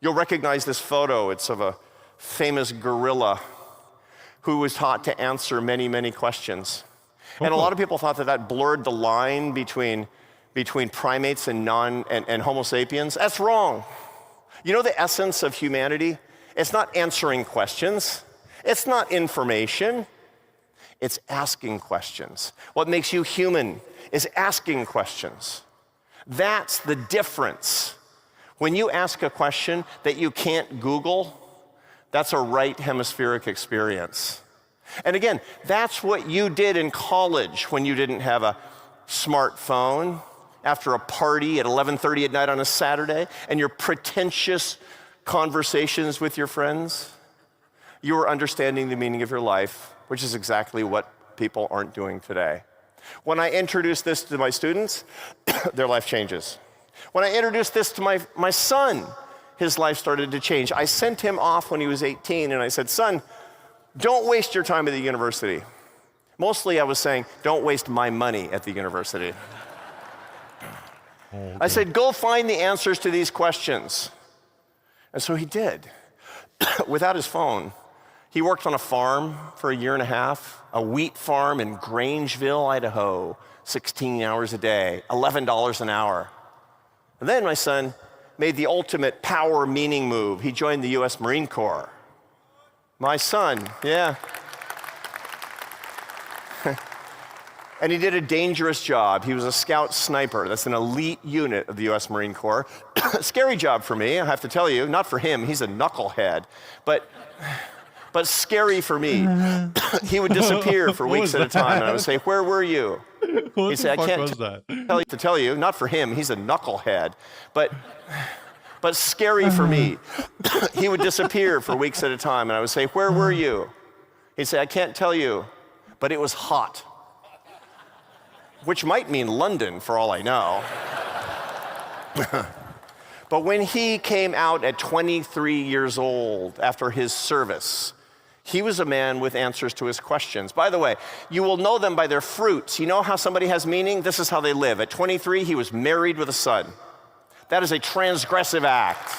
You'll recognize this photo. It's of a famous gorilla who was taught to answer many, many questions. And a lot of people thought that blurred the line between primates and Homo sapiens. That's wrong. You know the essence of humanity? It's not answering questions. It's not information. It's asking questions. What makes you human is asking questions. That's the difference. When you ask a question that you can't Google, that's a right hemispheric experience. And again, that's what you did in college when you didn't have a smartphone after a party at 11:30 at night on a Saturday and your pretentious conversations with your friends. You were understanding the meaning of your life, which is exactly what people aren't doing today. When I introduce this to my students, their life changes. When I introduce this to my son, his life started to change. I sent him off when he was 18, and I said, son, don't waste your time at the university. Mostly I was saying, don't waste my money at the university. Okay. I said, go find the answers to these questions. And so he did. Without his phone, he worked on a farm for a year and a half, a wheat farm in Grangeville, Idaho, 16 hours a day, $11 an hour. And then my son made the ultimate power meaning move. He joined the US Marine Corps. My son, yeah. And he did a dangerous job. He was a scout sniper. That's an elite unit of the US Marine Corps. Scary job for me, I have to tell you. Not for him, he's a knucklehead. But scary for me. He would disappear for weeks at a time, and I would say, where were you? He'd say, I can't tell you. Not for him, he's a knucklehead. But but scary for me. He would disappear for weeks at a time, and I would say, "Where were you?" He'd say, "I can't tell you, but it was hot," which might mean London for all I know. But when he came out at 23 years old after his service, he was a man with answers to his questions. By the way, you will know them by their fruits. You know how somebody has meaning? This is how they live. At 23, he was married with a son. That is a transgressive act.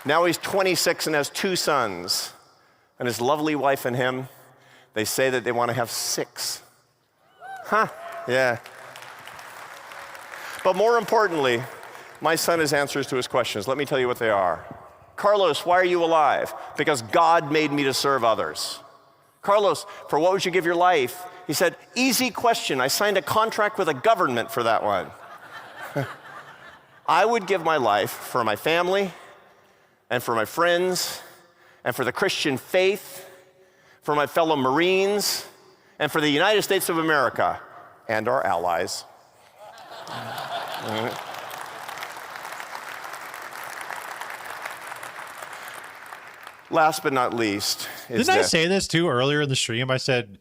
Now he's 26 and has 2 sons. And his lovely wife and him, they say that they want to have 6. Huh, yeah. But more importantly, my son has answers to his questions. Let me tell you what they are. Carlos, why are you alive? Because God made me to serve others. Carlos, for what would you give your life? He said, easy question. I signed a contract with a government for that one. I would give my life for my family and for my friends and for the Christian faith, for my fellow Marines, and for the United States of America and our allies. Last but not least, didn't I say this too earlier in the stream? I said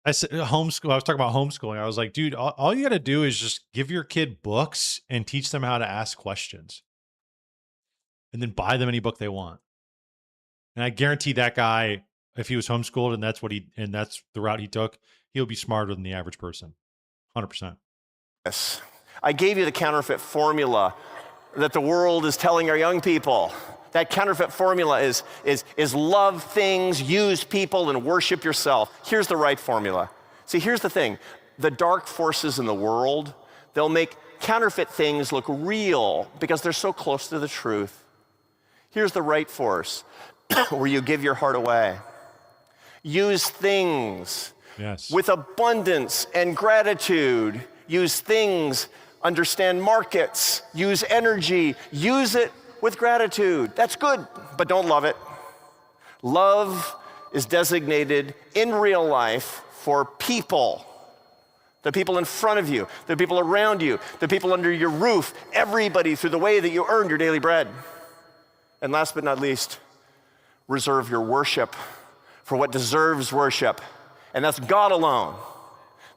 homeschool. I was talking about homeschooling. I was like, dude, all you got to do is just give your kid books and teach them how to ask questions, and then buy them any book they want. And I guarantee that guy, if he was homeschooled and that's the route he took, he'll be smarter than the average person, 100%. Yes, I gave you the counterfeit formula that the world is telling our young people. That counterfeit formula is love things, use people, and worship yourself. Here's the right formula. See, here's the thing. The dark forces in the world, they'll make counterfeit things look real because they're so close to the truth. Here's the right force, where you give your heart away. Use things with abundance and gratitude. Use things, understand markets, use energy, use it with gratitude. That's good, but don't love it. Love is designated in real life for people. The people in front of you, the people around you, the people under your roof, everybody through the way that you earned your daily bread. And last but not least, reserve your worship for what deserves worship, and that's God alone.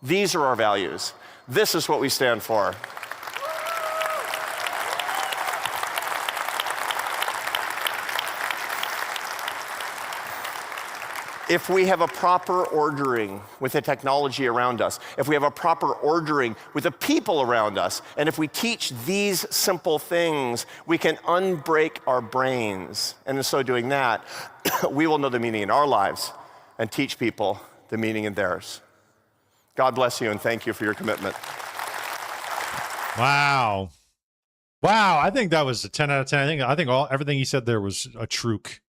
These are our values. This is what we stand for. If we have a proper ordering with the technology around us, if we have a proper ordering with the people around us, and if we teach these simple things, we can unbreak our brains. And in so doing that, we will know the meaning in our lives and teach people the meaning in theirs. God bless you, and thank you for your commitment. Wow. Wow, I think that was a 10 out of 10. I think everything he said there was a truth.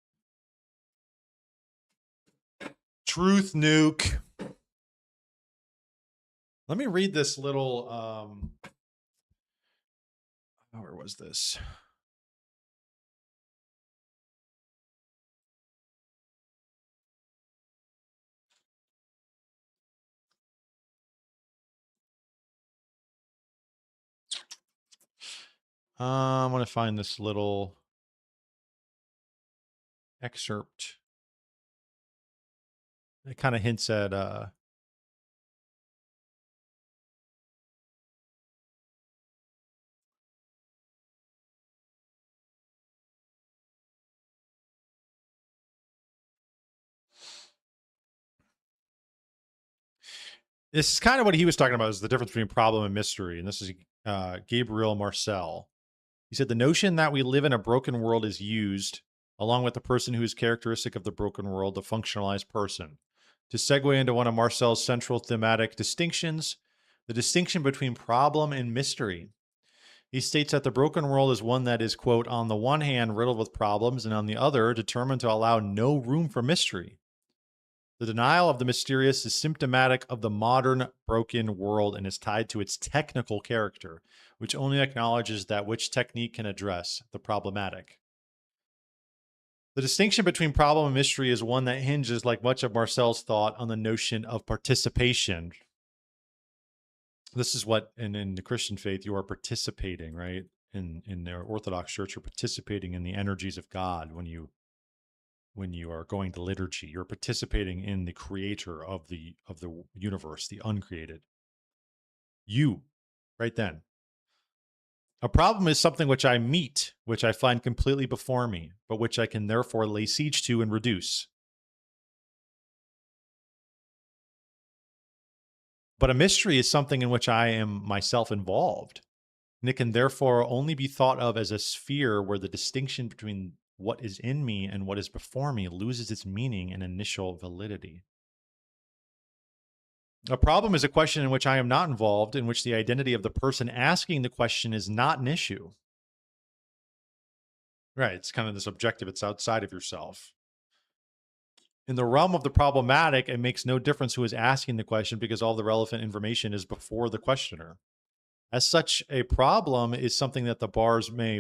Truth nuke. Let me read this little where was this? I'm going to find this little excerpt. It kind of hints at this is kind of what he was talking about, is the difference between problem and mystery. And this is Gabriel Marcel. He said, the notion that we live in a broken world is used, along with the person who is characteristic of the broken world, the functionalized person. To segue into one of Marcel's central thematic distinctions, the distinction between problem and mystery. He states that the broken world is one that is, quote, on the one hand riddled with problems, and on the other determined to allow no room for mystery. The denial of the mysterious is symptomatic of the modern broken world and is tied to its technical character, which only acknowledges that which technique can address the problematic. The distinction between problem and mystery is one that hinges, like much of Marcel's thought, on the notion of participation. This is what, and in the Christian faith, you are participating, right? In their Orthodox Church, you're participating in the energies of God when you are going to liturgy. You're participating in the creator of the universe, the uncreated. You, right then. A problem is something which I meet, which I find completely before me, but which I can therefore lay siege to and reduce. But a mystery is something in which I am myself involved, and it can therefore only be thought of as a sphere where the distinction between what is in me and what is before me loses its meaning and initial validity. A problem is a question in which I am not involved, in which the identity of the person asking the question is not an issue. Right, it's kind of this objective, it's outside of yourself. In the realm of the problematic, it makes no difference who is asking the question because all the relevant information is before the questioner. As such, a problem is something that bars my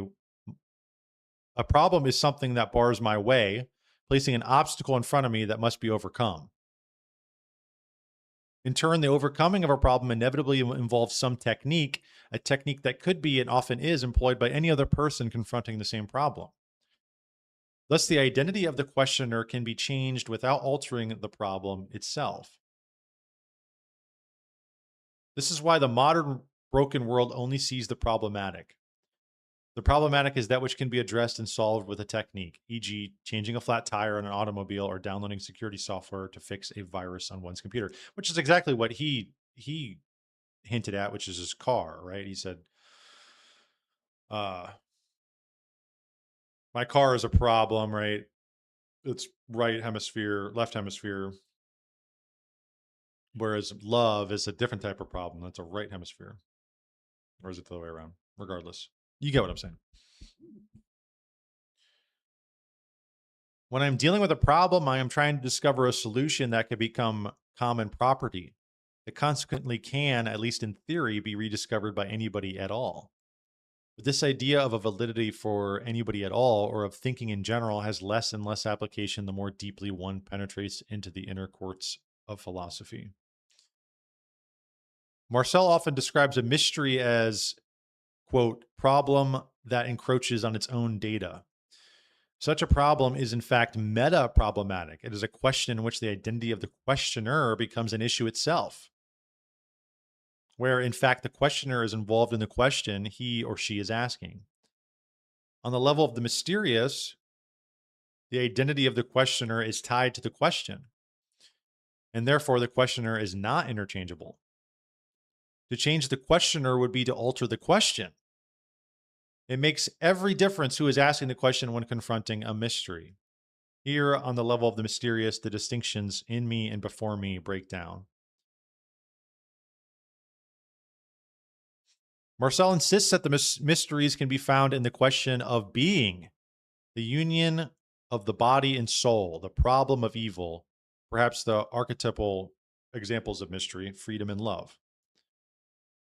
way, placing an obstacle in front of me that must be overcome. In turn, the overcoming of a problem inevitably involves some technique, a technique that could be and often is employed by any other person confronting the same problem. Thus, the identity of the questioner can be changed without altering the problem itself. This is why the modern broken world only sees the problematic. The problematic is that which can be addressed and solved with a technique, e.g., changing a flat tire on an automobile or downloading security software to fix a virus on one's computer, which is exactly what he hinted at, which is his car, right? He said, my car is a problem, right? It's right hemisphere, left hemisphere. Whereas love is a different type of problem. That's a right hemisphere. Or is it the other way around? Regardless. You get what I'm saying. When I'm dealing with a problem, I am trying to discover a solution that can become common property. It consequently can, at least in theory, be rediscovered by anybody at all. But this idea of a validity for anybody at all, or of thinking in general, has less and less application the more deeply one penetrates into the inner courts of philosophy. Marcel often describes a mystery as, quote, problem that encroaches on its own data. Such a problem is in fact meta-problematic. It is a question in which the identity of the questioner becomes an issue itself, where in fact the questioner is involved in the question he or she is asking. On the level of the mysterious, the identity of the questioner is tied to the question, and therefore the questioner is not interchangeable. To change the questioner would be to alter the question. It makes every difference who is asking the question when confronting a mystery. Here, on the level of the mysterious, the distinctions in me and before me break down. Marcel insists that the mysteries can be found in the question of being, the union of the body and soul, the problem of evil, perhaps the archetypal examples of mystery, freedom and love.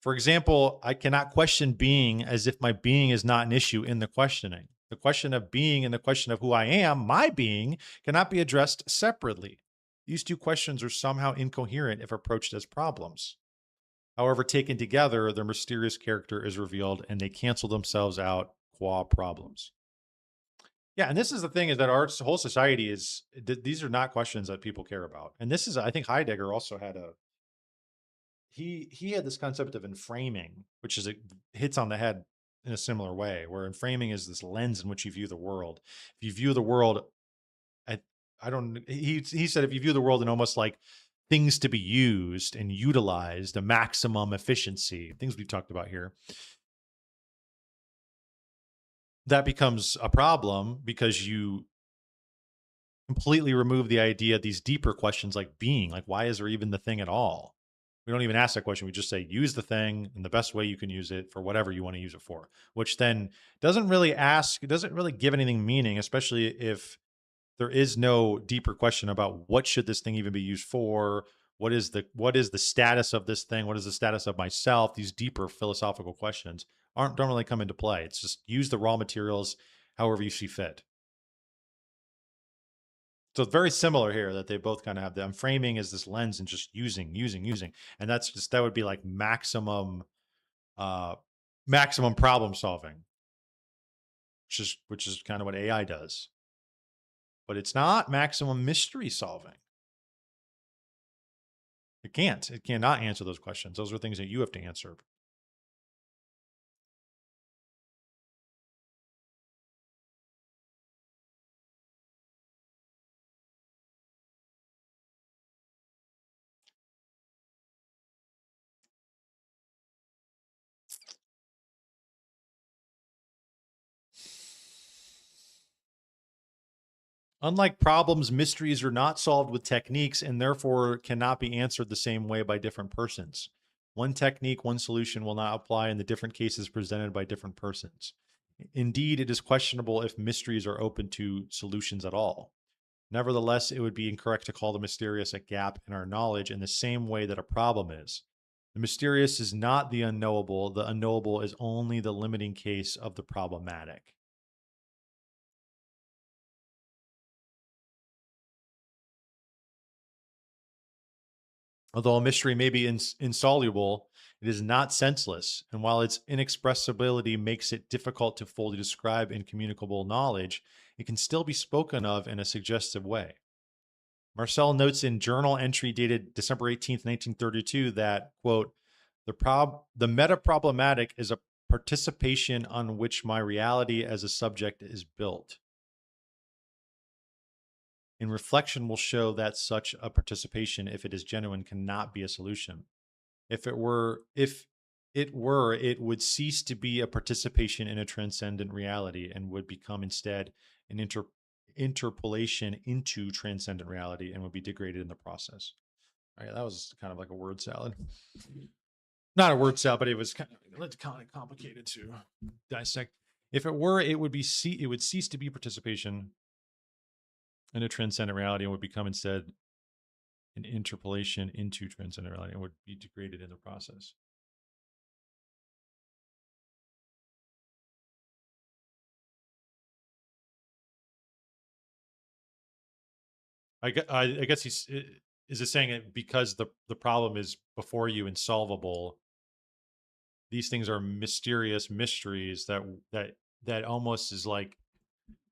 For example, I cannot question being as if my being is not an issue in the questioning. The question of being and the question of who I am, my being, cannot be addressed separately. These two questions are somehow incoherent if approached as problems. However, taken together, their mysterious character is revealed and they cancel themselves out qua problems. Yeah, and this is the thing, is that our whole society is, these are not questions that people care about. And this is, I think Heidegger also had he had this concept of enframing, which is, it hits on the head in a similar way, where enframing is this lens in which you view the world. If you view the world, he said, if you view the world in almost like things to be used and utilized, a maximum efficiency, things we've talked about here, that becomes a problem because you completely remove the idea of these deeper questions like being, like why is there even the thing at all? We don't even ask that question. We just say, use the thing in the best way you can use it for whatever you want to use it for, which then doesn't really give anything meaning, especially if there is no deeper question about what should this thing even be used for? What is the status of this thing? What is the status of myself? These deeper philosophical questions don't really come into play. It's just use the raw materials however you see fit. So it's very similar here that they both kind of have them framing as this lens and just using. And that's just, that would be like maximum problem solving, which is kind of what AI does. But it's not maximum mystery solving. It cannot answer those questions. Those are things that you have to answer. Unlike problems, mysteries are not solved with techniques and therefore cannot be answered the same way by different persons. One technique, one solution will not apply in the different cases presented by different persons. Indeed, it is questionable if mysteries are open to solutions at all. Nevertheless, it would be incorrect to call the mysterious a gap in our knowledge in the same way that a problem is. The mysterious is not the unknowable. The unknowable is only the limiting case of the problematic. Although a mystery may be insoluble, it is not senseless, and while its inexpressibility makes it difficult to fully describe in communicable knowledge, it can still be spoken of in a suggestive way. Marcel notes in journal entry dated December 18th, 1932 that, quote, the meta-problematic is a participation on which my reality as a subject is built. In reflection will show that such a participation, if it is genuine, cannot be a solution. If it were, it would cease to be a participation in a transcendent reality and would become instead an interpolation into transcendent reality and would be degraded in the process. All right, that was kind of like a word salad. Not a word salad, but it was kind of complicated to dissect. If it were, it would cease to be participation in a transcendent reality and would become instead an interpolation into transcendent reality and would be degraded in the process. I guess is it saying it because the problem is before you and solvable. These things are mysterious mysteries that almost is like,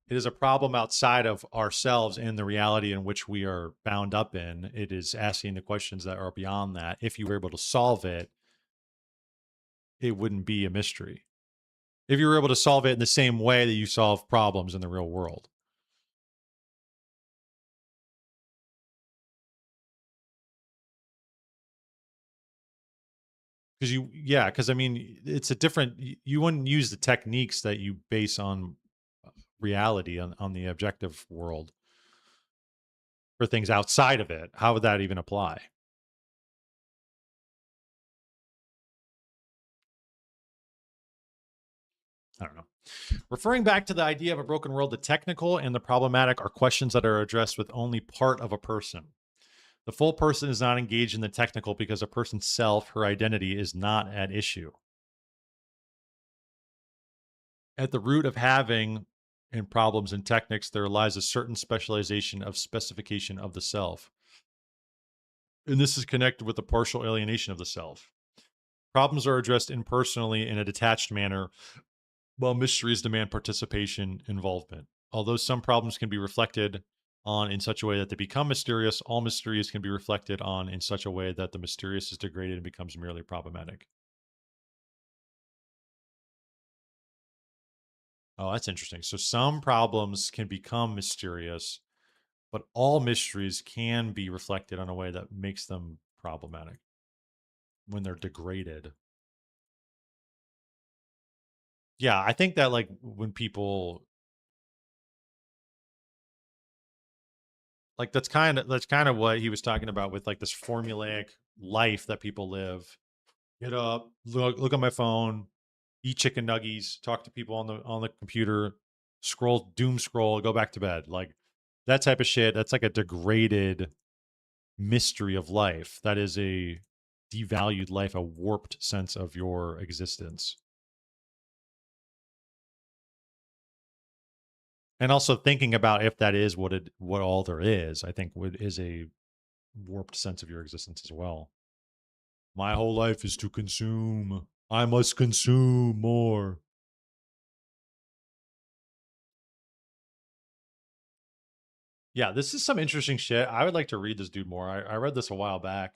it is a problem outside of ourselves and the reality in which we are bound up in. It is asking the questions that are beyond that. If you were able to solve it, it wouldn't be a mystery. If you were able to solve it in the same way that you solve problems in the real world. Because I mean, it's a different, you wouldn't use the techniques that you base on reality on the objective world for things outside of it. How would that even apply? I don't know. Referring back to the idea of a broken world, the technical and the problematic are questions that are addressed with only part of a person. The full person is not engaged in the technical because a person's self, her identity, is not at issue. At the root of having in problems and techniques, there lies a certain specialization of specification of the self. And this is connected with the partial alienation of the self. Problems are addressed impersonally in a detached manner, while mysteries demand participation, involvement. Although some problems can be reflected on in such a way that they become mysterious, all mysteries can be reflected on in such a way that the mysterious is degraded and becomes merely problematic. Oh, that's interesting. So some problems can become mysterious, but all mysteries can be reflected in a way that makes them problematic when they're degraded. Yeah, I think that like when people like that's kind of what he was talking about with like this formulaic life that people live. Get up, look at my phone, eat chicken nuggies, talk to people on the computer, doom scroll, go back to bed. Like that type of shit, that's like a degraded mystery of life. That is a devalued life, a warped sense of your existence. And also thinking about if that is what all there is, I think is a warped sense of your existence as well. My whole life is to consume. I must consume more. Yeah, this is some interesting shit. I would like to read this dude more. I read this a while back.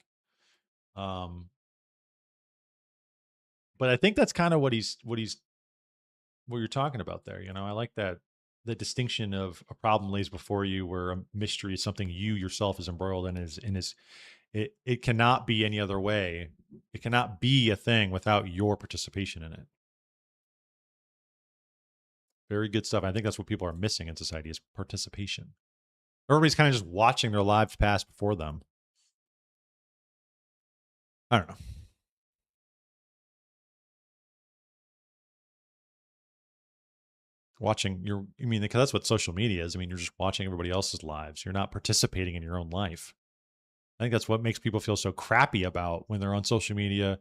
But I think that's kind of what you're talking about there. You know, I like that the distinction of a problem lays before you, where a mystery is something you yourself is embroiled in. It cannot be any other way. It cannot be a thing without your participation in it. Very good stuff. I think that's what people are missing in society is participation. Everybody's kind of just watching their lives pass before them. I don't know. Because that's what social media is. I mean, you're just watching everybody else's lives. You're not participating in your own life. I think that's what makes people feel so crappy about when they're on social media,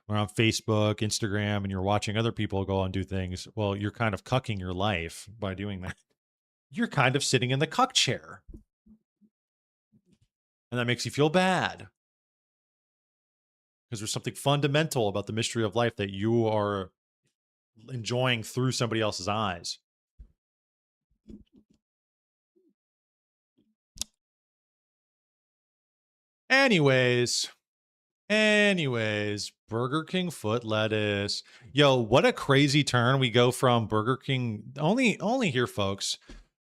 or on Facebook, Instagram, and you're watching other people go and do things. Well, you're kind of cucking your life by doing that. You're kind of sitting in the cuck chair. And that makes you feel bad. Because there's something fundamental about the mystery of life that you are enjoying through somebody else's eyes. Anyways, Burger King foot lettuce. Yo, what a crazy turn. We go from Burger King, only here, folks,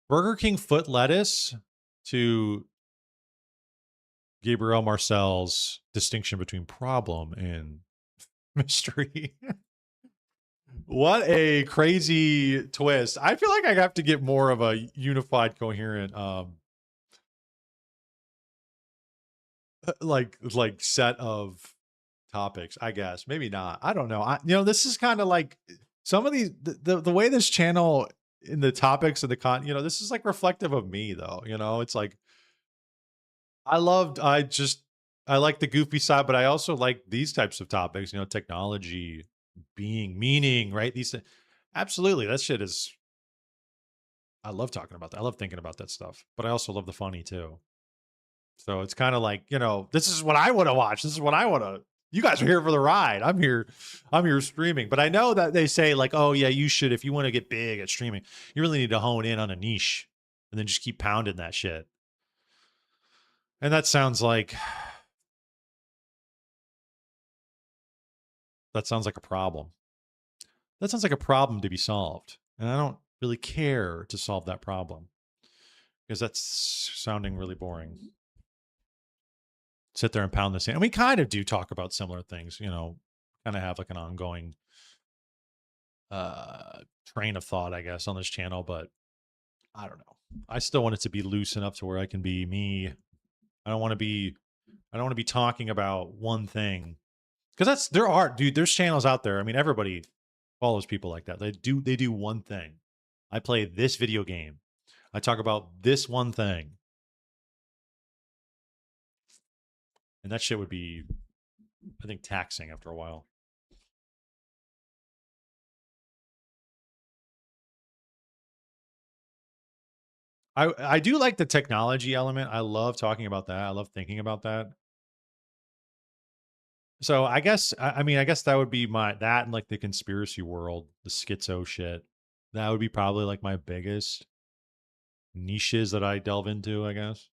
Burger King foot lettuce to Gabriel Marcel's distinction between problem and mystery. What a crazy twist. I feel like I have to get more of a unified, coherent like set of topics, I guess. Maybe not. I don't know. This is kind of like some of these the way this channel in the topics of the this is like reflective of me though. It's like I like the goofy side, but I also like these types of topics, technology, being, meaning, right? Absolutely. That shit is, I love talking about that. I love thinking about that stuff, but I also love the funny too. So it's kind of like, this is what I want to watch. This is what I want to, you guys are here for the ride. I'm here streaming, but I know that they say like, oh yeah, you should, if you want to get big at streaming, you really need to hone in on a niche and then just keep pounding that shit. And that sounds like a problem. That sounds like a problem to be solved. And I don't really care to solve that problem because that's sounding really boring. Sit there and pound this in. And we kind of do talk about similar things, kind of have like an ongoing train of thought, I guess, on this channel, but I don't know. I still want it to be loose enough to where I can be me. I don't want to be talking about one thing. Because there's channels out there. I mean, everybody follows people like that. They do one thing. I play this video game. I talk about this one thing. And that shit would be, I think, taxing after a while. I do like the technology element. I love talking about that. I love thinking about that. So I guess that would be that and like the conspiracy world, the schizo shit. That would be probably like my biggest niches that I delve into, I guess.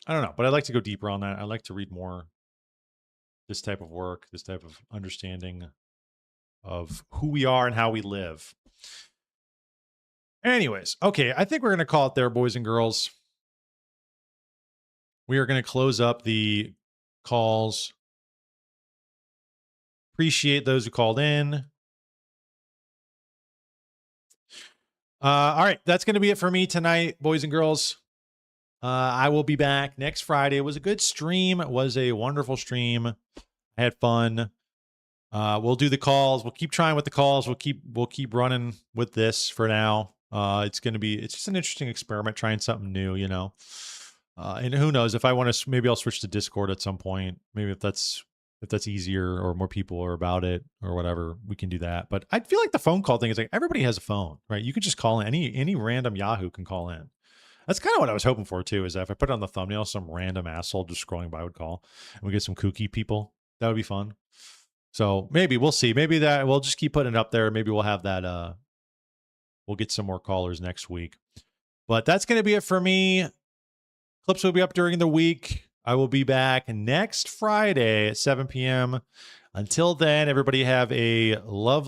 I don't know, but I'd like to go deeper on that. I like to read more this type of work, this type of understanding of who we are and how we live. Anyways, okay, I think we're going to call it there, boys and girls. We are going to close up the calls. Appreciate those who called in. All right, that's going to be it for me tonight, boys and girls. I will be back next Friday. It was a good stream. It was a wonderful stream. I had fun. We'll do the calls. We'll keep trying with the calls. We'll keep running with this for now. It's just an interesting experiment, trying something new, and who knows if I want to, maybe I'll switch to Discord at some point. Maybe if that's if that's easier or more people are about it or whatever, we can do that. But I feel like the phone call thing is like everybody has a phone, right? You could just call in. Any random Yahoo can call in. That's kind of what I was hoping for too, is that if I put it on the thumbnail, some random asshole just scrolling by would call and we get some kooky people. That would be fun. So maybe we'll see. Maybe that we'll just keep putting it up there. Maybe we'll have that. We'll get some more callers next week. But that's going to be it for me. Clips will be up during the week. I will be back next Friday at 7 p.m. Until then, everybody have a lovely